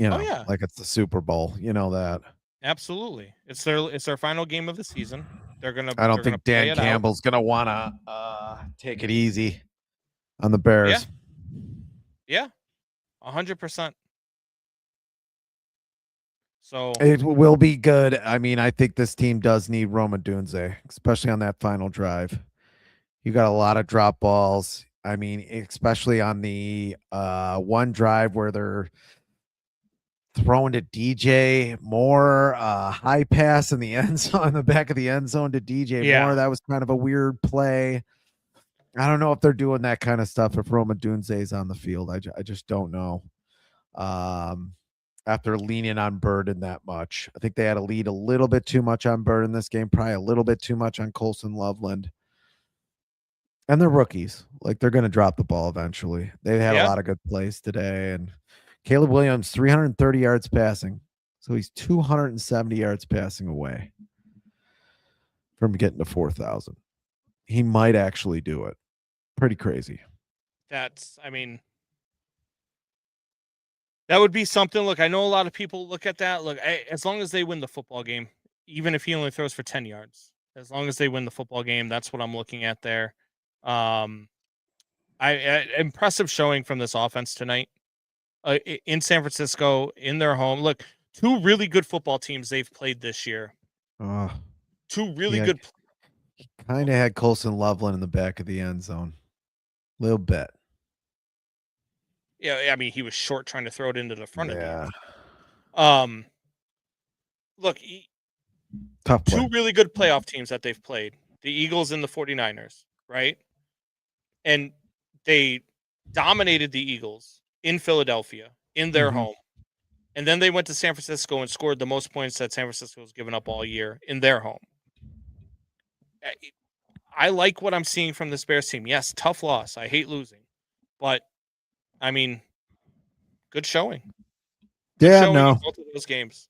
Oh yeah, like it's the Super Bowl. You know that. absolutely. It's their final game of the season. They're gonna I don't they're gonna think play Dan it out. Campbell's going to want to take it easy on the Yeah, Bears. yeah, 100%. So It will be good. I mean, I think this team does need Roma Dunze, especially on that final drive. You got a lot of drop balls. I mean, especially on the one drive where they're throwing to DJ Moore, high pass in the end zone, in the back of the end zone to DJ Moore. yeah, That was kind of a weird play. I don't know if they're doing that kind of stuff if Roma Dunze is on the field. I just don't know. After leaning on Burden that much, I think they had to lead a little bit too much on Burden this game, probably a little bit too much on Colson Loveland. And they're rookies. Like they're going to drop the ball eventually. They had a yeah. lot of good plays today. And Caleb Williams, 330 yards passing. So he's 270 yards passing away from getting to 4,000. He might actually do it. Pretty crazy. I mean, that would be something. Look, I know a lot of people look at that. Look, as long as they win the football game, even if he only throws for 10 yards, as long as they win the football game, that's what I'm looking at there. Impressive showing from this offense tonight in San Francisco, in their home. Look, 2 really good football teams they've played this year. Oh, 2 really yeah. good. Kind of had Colson Loveland in the back of the end zone. Little bit. Yeah, I mean, he was short trying to throw it into the front of the end Yeah. zone. Look, Tough play. two really good playoff teams that they've played, the Eagles and the 49ers, right? And they dominated the Eagles in Philadelphia, in their home. And then they went to San Francisco and scored the most points that San Francisco has given up all year in their home. I like what I'm seeing from this Bears team. Yes, tough loss. I hate losing. But, I mean, good showing. Good Yeah, showing in no. both of those games.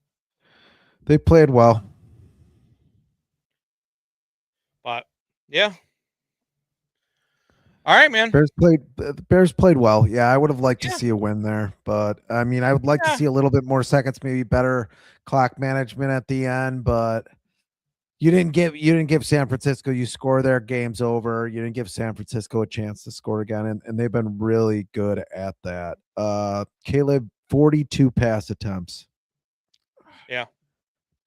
They played well. But, yeah. All right, man. The Bears played well. Yeah, I would have liked to Yeah. see a win there, but I mean, I would like to see a little bit more seconds, maybe better clock management at the end, but you didn't give San Francisco, you score their games over. You didn't give San Francisco a chance to score again, and they've been really good at that. Caleb, 42 pass attempts. Yeah.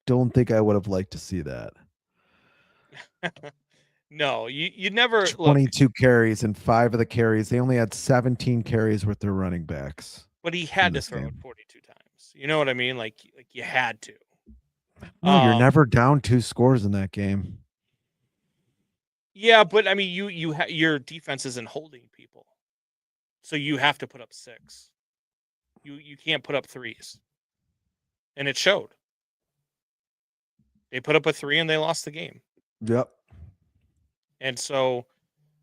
Don't think I would have liked to see that. No, you never look. 22 carries, and 5 of the carries, they only had 17 carries with their running backs. But he had to this throw it game. 42 times. You know what I mean? Like you had to. No, you're never down 2 scores in that game. Yeah, but I mean, your defense isn't holding people, so you have to put up 6. You can't put up 3s, and it showed. They put up a 3 and they lost the game. Yep. And so,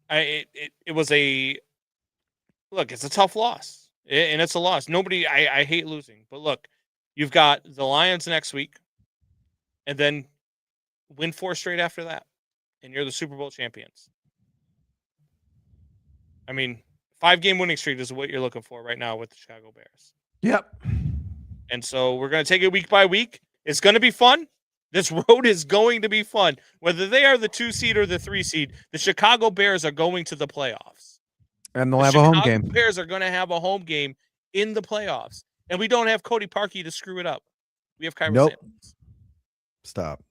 it was a look. It's a tough loss, and it's a loss. I hate losing, but look, you've got the Lions next week, and then win 4 straight after that, and you're the Super Bowl champions. I mean, 5-game winning streak is what you're looking for right now with the Chicago Bears. Yep. And so we're going to take it week by week. It's going to be fun. This road is going to be fun. Whether they are the 2 seed or the 3 seed, the Chicago Bears are going to the playoffs. And they'll have a home game. The Bears are going to have a home game in the playoffs. And we don't have Cody Parkey to screw it up. We have Kyra Samuels. Stop.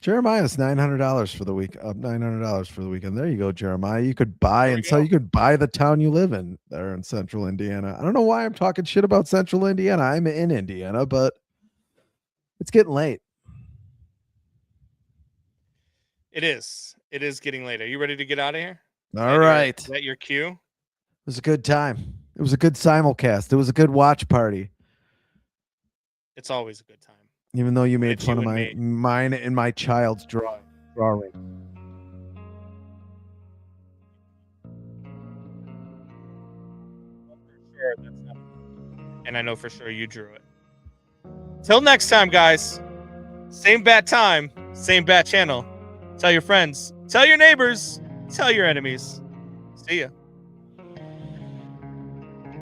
Jeremiah's $900 for the week. Up $900 for the weekend. There you go, Jeremiah. You could buy and sell. You could buy the town you live in there in Central Indiana. I don't know why I'm talking shit about Central Indiana. I'm in Indiana, but it's getting late. It is. It is getting late. Are you ready to get out of here? All right. Is that your cue? It was a good time. It was a good simulcast. It was a good watch party. It's always a good time. Even though you made It's fun you of and mine and my child's drawing. Sure, that's not. And I know for sure you drew it. Till next time, guys. Same bat time, same bat channel. Tell your friends, tell your neighbors, tell your enemies. See ya.